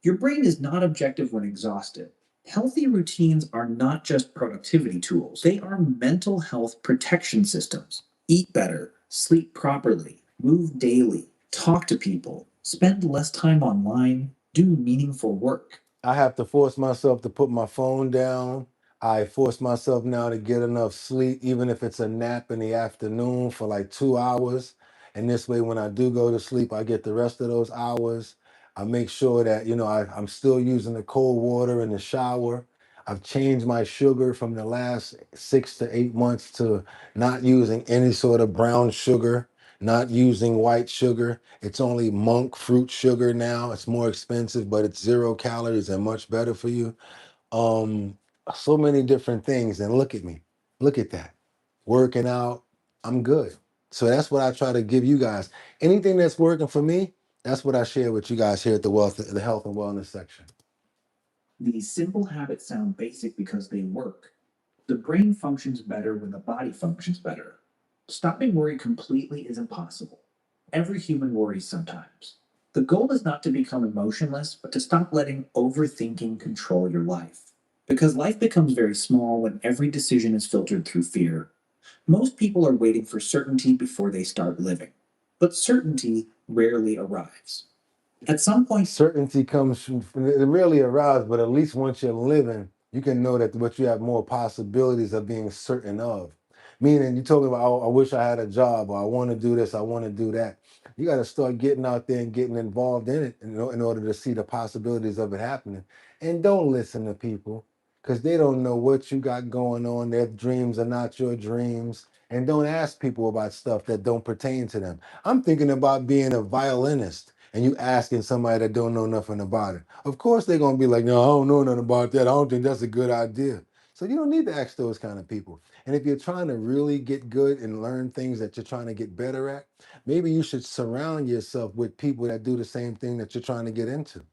Your brain is not objective when exhausted. Healthy routines are not just productivity tools, they are mental health protection systems. Eat better, sleep properly, move daily, talk to people, spend less time online, do meaningful work.
I have to force myself to put my phone down. I force myself now to get enough sleep, even if it's a nap in the afternoon for like 2 hours. And this way, when I do go to sleep, I get the rest of those hours. I make sure that, I'm still using the cold water in the shower. I've changed my sugar from the last 6 to 8 months to not using any sort of brown sugar, not using white sugar. It's only monk fruit sugar now. It's more expensive, but it's 0 calories and much better for you. Um, so many different things. And look at me. Look at that. Working out, I'm good. So that's what I try to give you guys. Anything that's working for me, that's what I share with you guys here at the health and wellness section.
These simple habits sound basic because they work. The brain functions better when the body functions better. Stopping worry completely is impossible. Every human worries sometimes. The goal is not to become emotionless, but to stop letting overthinking control your life. Because life becomes very small when every decision is filtered through fear. Most people are waiting for certainty before they start living. But certainty rarely arrives. At some point,
Certainty comes from, it rarely arrives, but at least once you're living, you can know that what you have more possibilities of being certain of. Meaning, you told me about, oh, I wish I had a job, or I want to do this, I want to do that. You got to start getting out there and getting involved in it in order to see the possibilities of it happening. And don't listen to people, because they don't know what you got going on. Their dreams are not your dreams. And don't ask people about stuff that don't pertain to them. I'm thinking about being a violinist, and you asking somebody that don't know nothing about it. Of course they're gonna be like, no, I don't know nothing about that. I don't think that's a good idea. So you don't need to ask those kind of people. And if you're trying to really get good and learn things that you're trying to get better at, maybe you should surround yourself with people that do the same thing that you're trying to get into.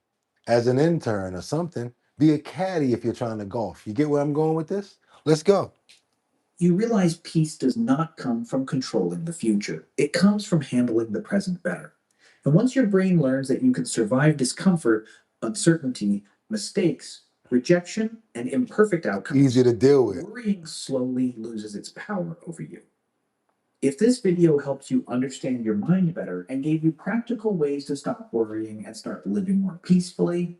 As an intern or something, be a caddy if you're trying to golf. You get where I'm going with this? Let's go.
you realize peace does not come from controlling the future. It comes from handling the present better. And once your brain learns that you can survive discomfort, uncertainty, mistakes, rejection, and imperfect outcomes,
Easy to deal with.
worrying slowly loses its power over you. If this video helps you understand your mind better and gave you practical ways to stop worrying and start living more peacefully,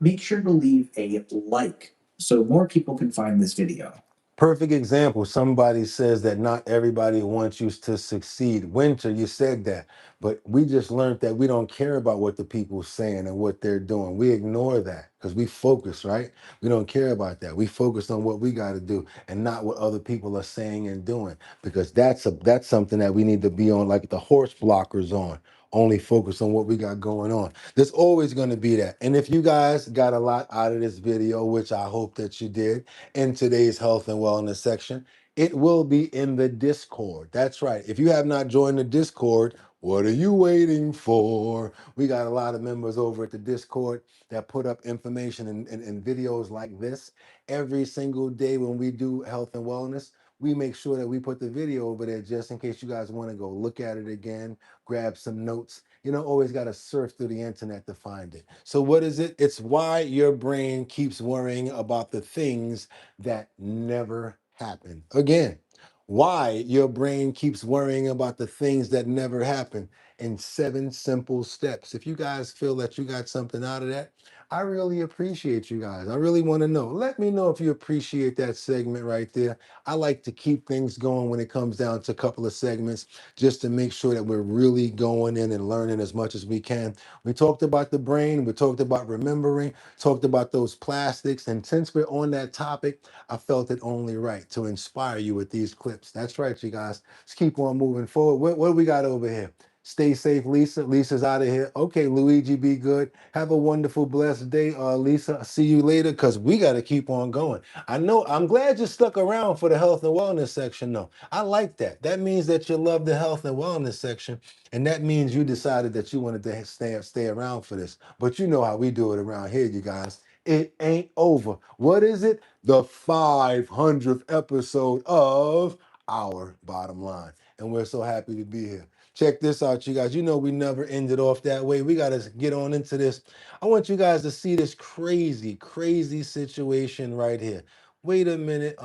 make sure to leave a like so more people can find this video.
Perfect example. Somebody says that not everybody wants you to succeed. Winter, you said that, but we just learned that we don't care about what the people are saying and what they're doing. We ignore that because we focus, right? We don't care about that. We focus on what we got to do and not what other people are saying and doing, because that's something that we need to be on, like the horse blockers on. Only focus on what we got going on. There's always going to be that. And if you guys got a lot out of this video, which I hope that you did, in today's health and wellness section, it will be in the Discord. That's right. If you have not joined the Discord, what are you waiting for? We got a lot of members over at the Discord that put up information and videos like this every single day when we do health and wellness. We make sure that we put the video over there just in case you guys want to go look at it again, grab some notes. You don't always got to surf through the internet to find it. So what is it? It's why your brain keeps worrying about the things that never happen. Again, why your brain keeps worrying about the things that never happen. in 7 simple steps. If you guys feel that you got something out of that, I really appreciate you guys. I really want to know. Let me know if you appreciate that segment right there. I like to keep things going when it comes down to a couple of segments just to make sure that we're really going in and learning as much as we can. We talked about the brain, we talked about remembering, talked about those plastics, and since we're on that topic, I felt it only right to inspire you with these clips. That's right, you guys. Let's keep on moving forward. What do we got over here? Stay safe, Lisa. Lisa's out of here. Okay, Luigi, be good. Have a wonderful, blessed day, Lisa. See you later, because we got to keep on going. I know, I'm glad you stuck around for the health and wellness section, though. I like that. That means that you love the health and wellness section, and that means you decided that you wanted to stay around for this. But you know how we do it around here, you guys. It ain't over. What is it? The 500th episode of Our Bottom Line. And we're so happy to be here. Check this out, you guys. You know we never ended off that way. We got to get on into this. I want you guys to see this crazy, crazy situation right here. Wait a minute.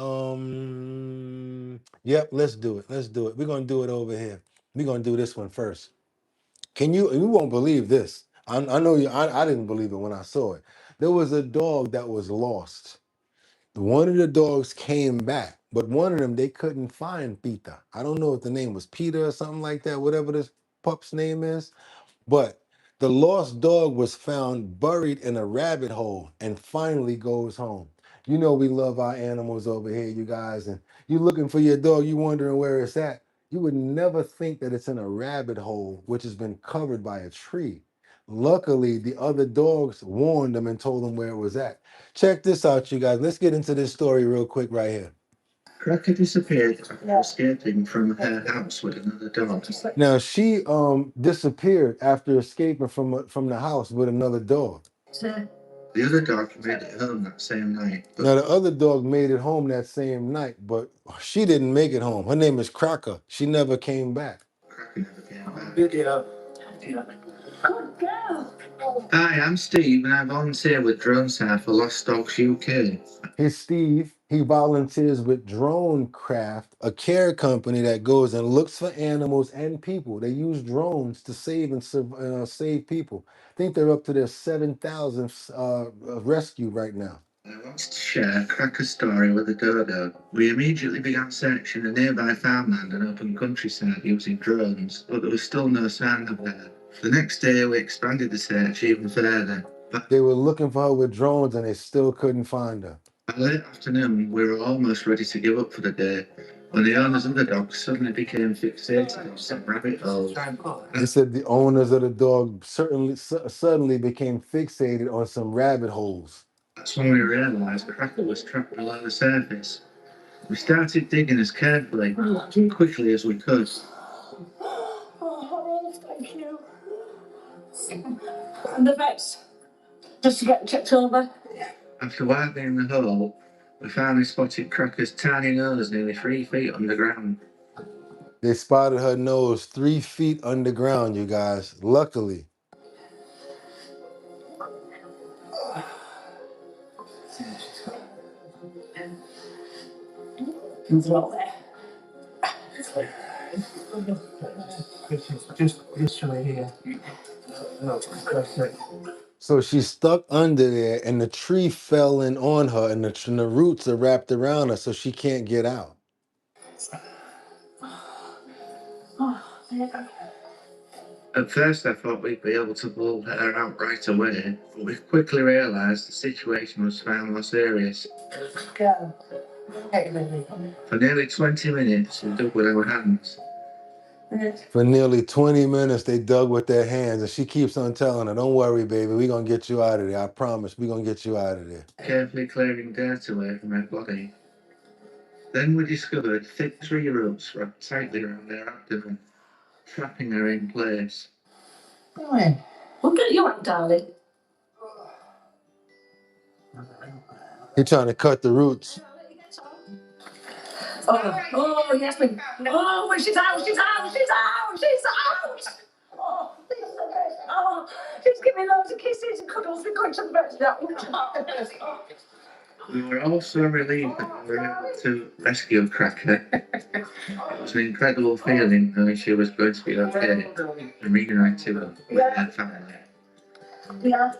Yep, let's do it. Let's do it. We're going to do it over here. We're going to do this one first. You won't believe this. I know you, I didn't believe it when I saw it. There was a dog that was lost. One of the dogs came back, but one of them, they couldn't find Peter. I don't know if the name was Peter or something like that, whatever this pup's name is. But the lost dog was found buried in a rabbit hole and finally goes home. You know we love our animals over here, you guys, and you looking for your dog, you wondering where it's at. You would never think that it's in a rabbit hole, which has been covered by a tree. Luckily, the other dogs warned them and told them where it was at. Check this out, you guys. Let's get into this story real quick right here. Cracker disappeared after escaping from her house with another dog. Now she disappeared after escaping from the house with another dog. The other dog made it home that same night. Now the other dog made it home that same night, but she didn't make it home. Her name is Cracker. She never came back. Cracker never came back. Video. Good girl. Hi, I'm Steve, and I volunteer with Drone Staff for Lost Dogs UK. He's Steve. He volunteers with Drone Craft, a care company that goes and looks for animals and people. They use drones to save save people. I think they're up to their 7,000th rescue right now. I wanted to share Cracker's story with the dodo. We immediately began searching the nearby farmland and open countryside using drones, but there was still no sign of her. The next day, we expanded the search even further. But they were looking for her with drones and they still couldn't find her. By late afternoon, we were almost ready to give up for the day when the owners of the dog suddenly became fixated on some rabbit holes. They said the owners of the dog suddenly became fixated on some rabbit holes. That's when we realised the Cracker was trapped below the surface. We started digging as carefully, quickly as we could. Oh, thank you. And the vets, just to get checked over. After widening the hole, we finally spotted Cracker's tiny nose nearly 3 feet underground. They spotted her nose 3 feet underground, you guys. Luckily. Just right here. So she's stuck under there, and the tree fell in on her, and the roots are wrapped around her, so she can't get out. At first, I thought we'd be able to pull her out right away, but we quickly realised the situation was far more serious. For nearly 20 minutes, we dug with our hands. For nearly 20 minutes, they dug with their hands, and she keeps on telling her, "Don't worry, baby, we're going to get you out of there. I promise, we're going to get you out of there." Carefully clearing dirt away from her body. Then we discovered thick tree roots wrapped tightly around her abdomen, trapping her in place. Come on. We'll get you out, darling. He's trying to cut the roots. Oh, yes, oh, she's out, she's out, she's out, she's out. Oh, oh, she's giving loads of kisses and cuddles. We're going to the vets now.
We were all so relieved that we were able to rescue Cracker. It was an incredible feeling knowing she was going to be okay and reunited with her family.
Yeah.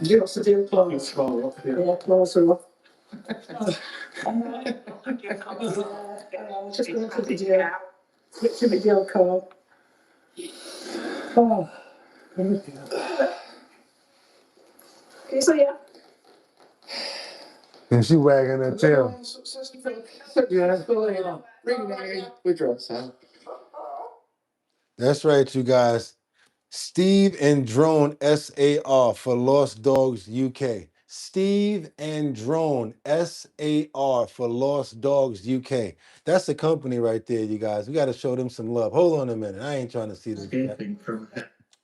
You're still close. Yeah, closer. Just going to the jail. Get to the jail call. Oh. Okay, so yeah.
And she wagging her tail.
Yeah, we drove south.
That's right, you guys. Steve and Drone SAR for Lost Dogs UK. Steve and Drone SAR for Lost Dogs UK. That's the company right there, you guys. We got to show them some love. Hold on a minute. I ain't trying to see this.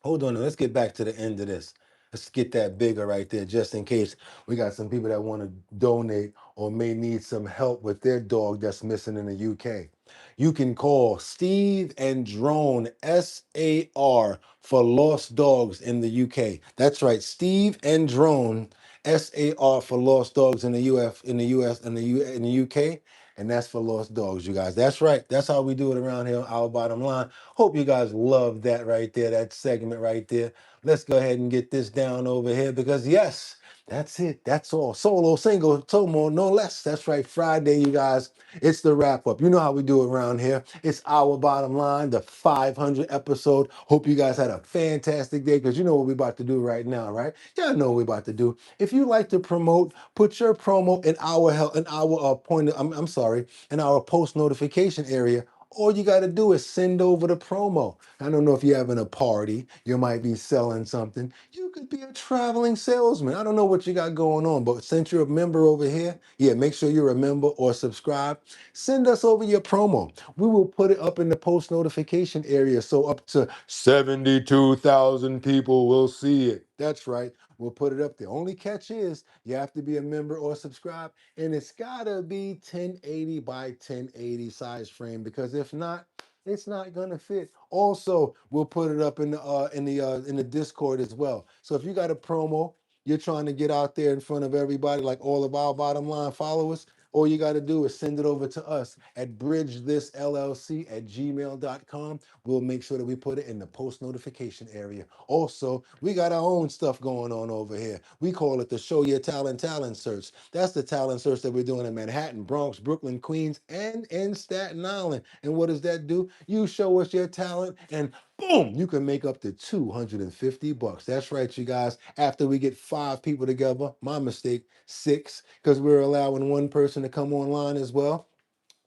Hold on. Let's get back to the end of this. Let's get that bigger right there, just in case we got some people that want to donate or may need some help with their dog that's missing in the UK. You can call Steve and Drone SAR for Lost Dogs in the UK. That's right, Steve and Drone SAR for Lost Dogs in the in the UK, and that's for Lost Dogs, you guys. That's right. That's how we do it around here on Our Bottom Line. Hope you guys love that right there, that segment right there. Let's go ahead and get this down over here because yes, that's it. That's all. Solo, single, tomo, no less. That's right. Friday, you guys. It's the wrap up. You know how we do it around here. It's Our Bottom Line, the 500 episode. Hope you guys had a fantastic day because you know what we're about to do right now, right? Y'all know what we're about to do. If you like to promote, put your promo in our in our post notification area. All you got to do is send over the promo. I don't know if you're having a party, you might be selling something. You could be a traveling salesman. I don't know what you got going on, but since you're a member over here, yeah, make sure you're a member or subscribe. Send us over your promo. We will put it up in the post notification area so up to 72,000 people will see it. That's right. We'll put it up there. Only catch is you have to be a member or subscribe, and it's gotta be 1080 by 1080 size frame because if not, it's not gonna fit. Also, we'll put it up in the Discord as well. So if you got a promo, you're trying to get out there in front of everybody, like all of our bottom line followers. All you got to do is send it over to us at bridgethisllc@gmail.com. We'll make sure that we put it in the post notification area. Also, we got our own stuff going on over here. We call it the Show Your Talent search. That's the talent search that we're doing in Manhattan, Bronx, Brooklyn, Queens, and in Staten Island. And what does that do? You show us your talent and boom, you can make up to $250. That's right, you guys. After we get 5 people together, my mistake, 6, because we're allowing one person to come online as well.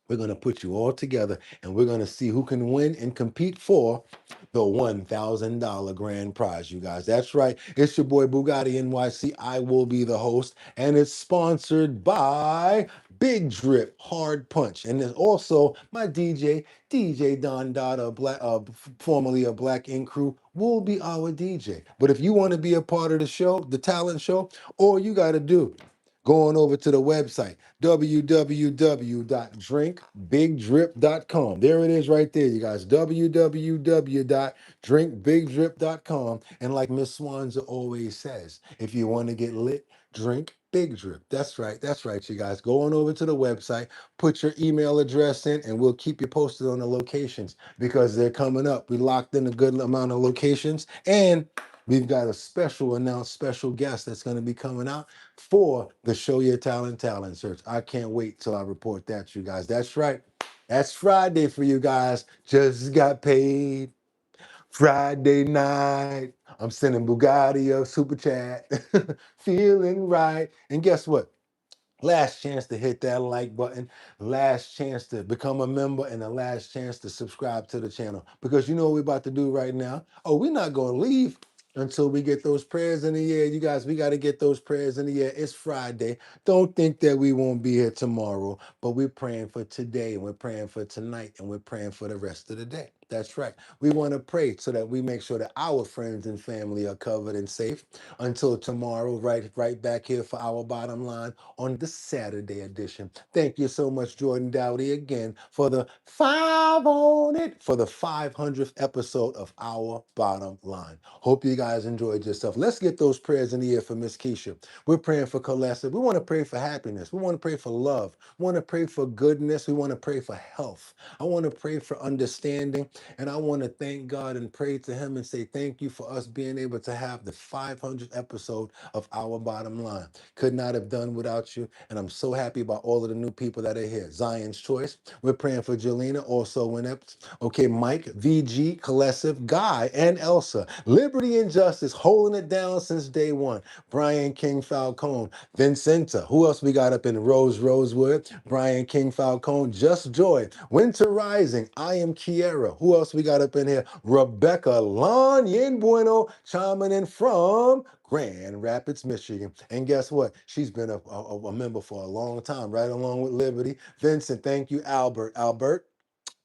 We're going to put you all together and we're going to see who can win and compete for the $1,000 grand prize, you guys. That's right. It's your boy Boogotti NYC. I will be the host, and it's sponsored by Big Drip Hard Punch. And there's also my DJ Don Dada, formerly of Black Ink Crew, will be our DJ. But if you want to be a part of the show, the talent show, all you got to do, going over to the website, www.drinkbigdrip.com. There it is right there, you guys, www.drinkbigdrip.com. And like Miss Swanza always says, if you want to get lit, drink Big Drip. That's right, you guys. Go on over to the website, put your email address in, and we'll keep you posted on the locations because they're coming up. We locked in a good amount of locations, and we've got a special guest that's going to be coming out for the Show Your Talent search. I can't wait till I report that, you guys. That's right. That's Friday for you guys. Just got paid Friday night. I'm sending Boogotti a super chat. Feeling right. And guess what? Last chance to hit that like button, last chance to become a member, and the last chance to subscribe to the channel. Because you know what we're about to do right now? Oh, we're not going to leave until we get those prayers in the air. You guys, we got to get those prayers in the air. It's Friday. Don't think that we won't be here tomorrow, but we're praying for today, and we're praying for tonight, and we're praying for the rest of the day. That's right. We want to pray so that we make sure that our friends and family are covered and safe. Until tomorrow, right back here for our bottom line on the Saturday edition. Thank you so much, Jordan Dowdy, again for the 5 on it for the 500th episode of Our Bottom Line. Hope you guys enjoyed yourself. Let's get those prayers in the air for Miss Keisha. We're praying for Colessa. We want to pray for happiness. We want to pray for love. We want to pray for goodness. We want to pray for health. I want to pray for understanding. And I want to thank God and pray to Him and say thank you for us being able to have the 500th episode of Our Bottom Line. Could not have done without you. And I'm so happy about all of the new people that are here. Zion's Choice. We're praying for Jelena, also Winnett. Okay, Mike, VG, Colessive, Guy, and Elsa. Liberty and Justice, holding it down since day one. Brian King Falcone, Vincenta. Who else we got up in Rosewood? Brian King Falcone, Just Joy, Winter Rising. I am Kiera. Who else we got up in here? Rebecca Lon Yen Bueno, chiming in from Grand Rapids, Michigan. And guess what? She's been a member for a long time, right along with Liberty. Vincent, thank you, Albert. Albert.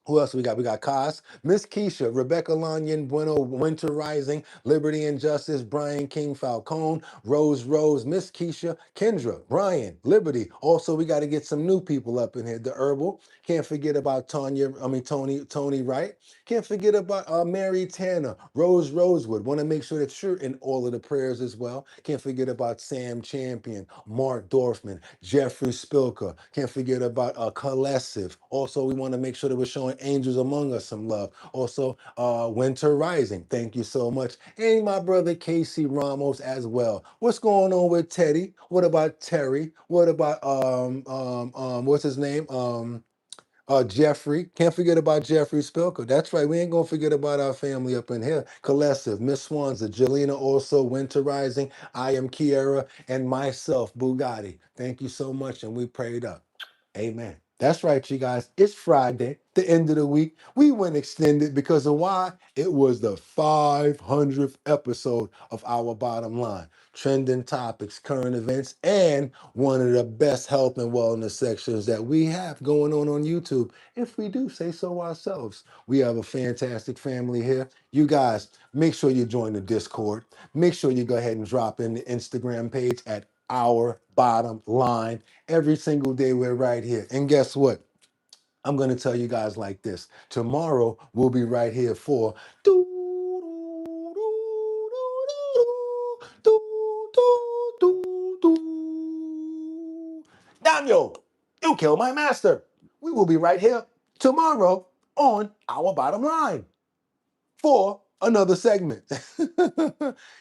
Who else we got? We got Cos, Miss Keisha, Rebecca Lanyon, Bueno, Winter Rising, Liberty and Justice, Brian King Falcone, Rose, Miss Keisha, Kendra, Brian, Liberty. Also, we got to get some new people up in here. The Herbal. Can't forget about Tony Wright. Can't forget about Mary Tanner, Rosewood. Want to make sure that you're in all of the prayers as well. Can't forget about Sam Champion, Mark Dorfman, Jeffrey Spilker. Can't forget about Colessive. Also, we want to make sure that we're showing Angels Among Us some love. Also, Winter Rising. Thank you so much. And my brother Casey Ramos as well. What's going on with Teddy? What about Terry? What about what's his name? Jeffrey. Can't forget about Jeffrey Spilker. That's right. We ain't gonna forget about our family up in here. Colessive, Miss Swanza, Jelena, also Winter Rising. I am Kiera, and myself, Boogotti. Thank you so much, and we prayed up. Amen. That's right, you guys. It's Friday, the end of the week. We went extended because of why? It was the 500th episode of Our Bottom Line. Trending topics, current events, and one of the best health and wellness sections that we have going on YouTube, if we do say so ourselves. We have a fantastic family here. You guys, make sure you join the Discord. Make sure you go ahead and drop in the Instagram page at Our Bottom Line. Every single day we're right here. And guess what? I'm going to tell you guys like this. Tomorrow we'll be right here for Daniel, you killed my master. We will be right here tomorrow on Our Bottom Line for another segment.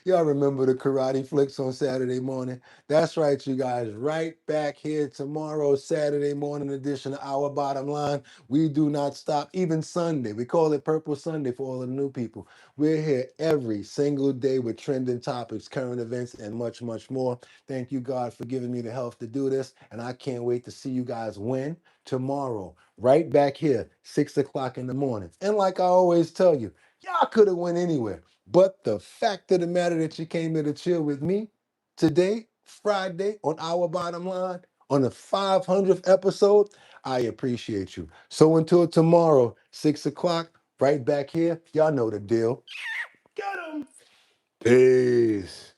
Y'all remember the karate flicks on Saturday morning? That's right, you guys. Right back here tomorrow, Saturday morning edition of Our Bottom Line. We do not stop, even Sunday. We call it Purple Sunday for all of the new people. We're here every single day with trending topics, current events, and much, much more. Thank you, God, for giving me the health to do this. And I can't wait to see you guys win tomorrow, right back here, 6 o'clock in the morning. And like I always tell you, y'all could have went anywhere. But the fact of the matter that you came here to chill with me today, Friday, on Our Bottom Line, on the 500th episode, I appreciate you. So until tomorrow, 6 o'clock, right back here, y'all know the deal. Get 'em. Peace.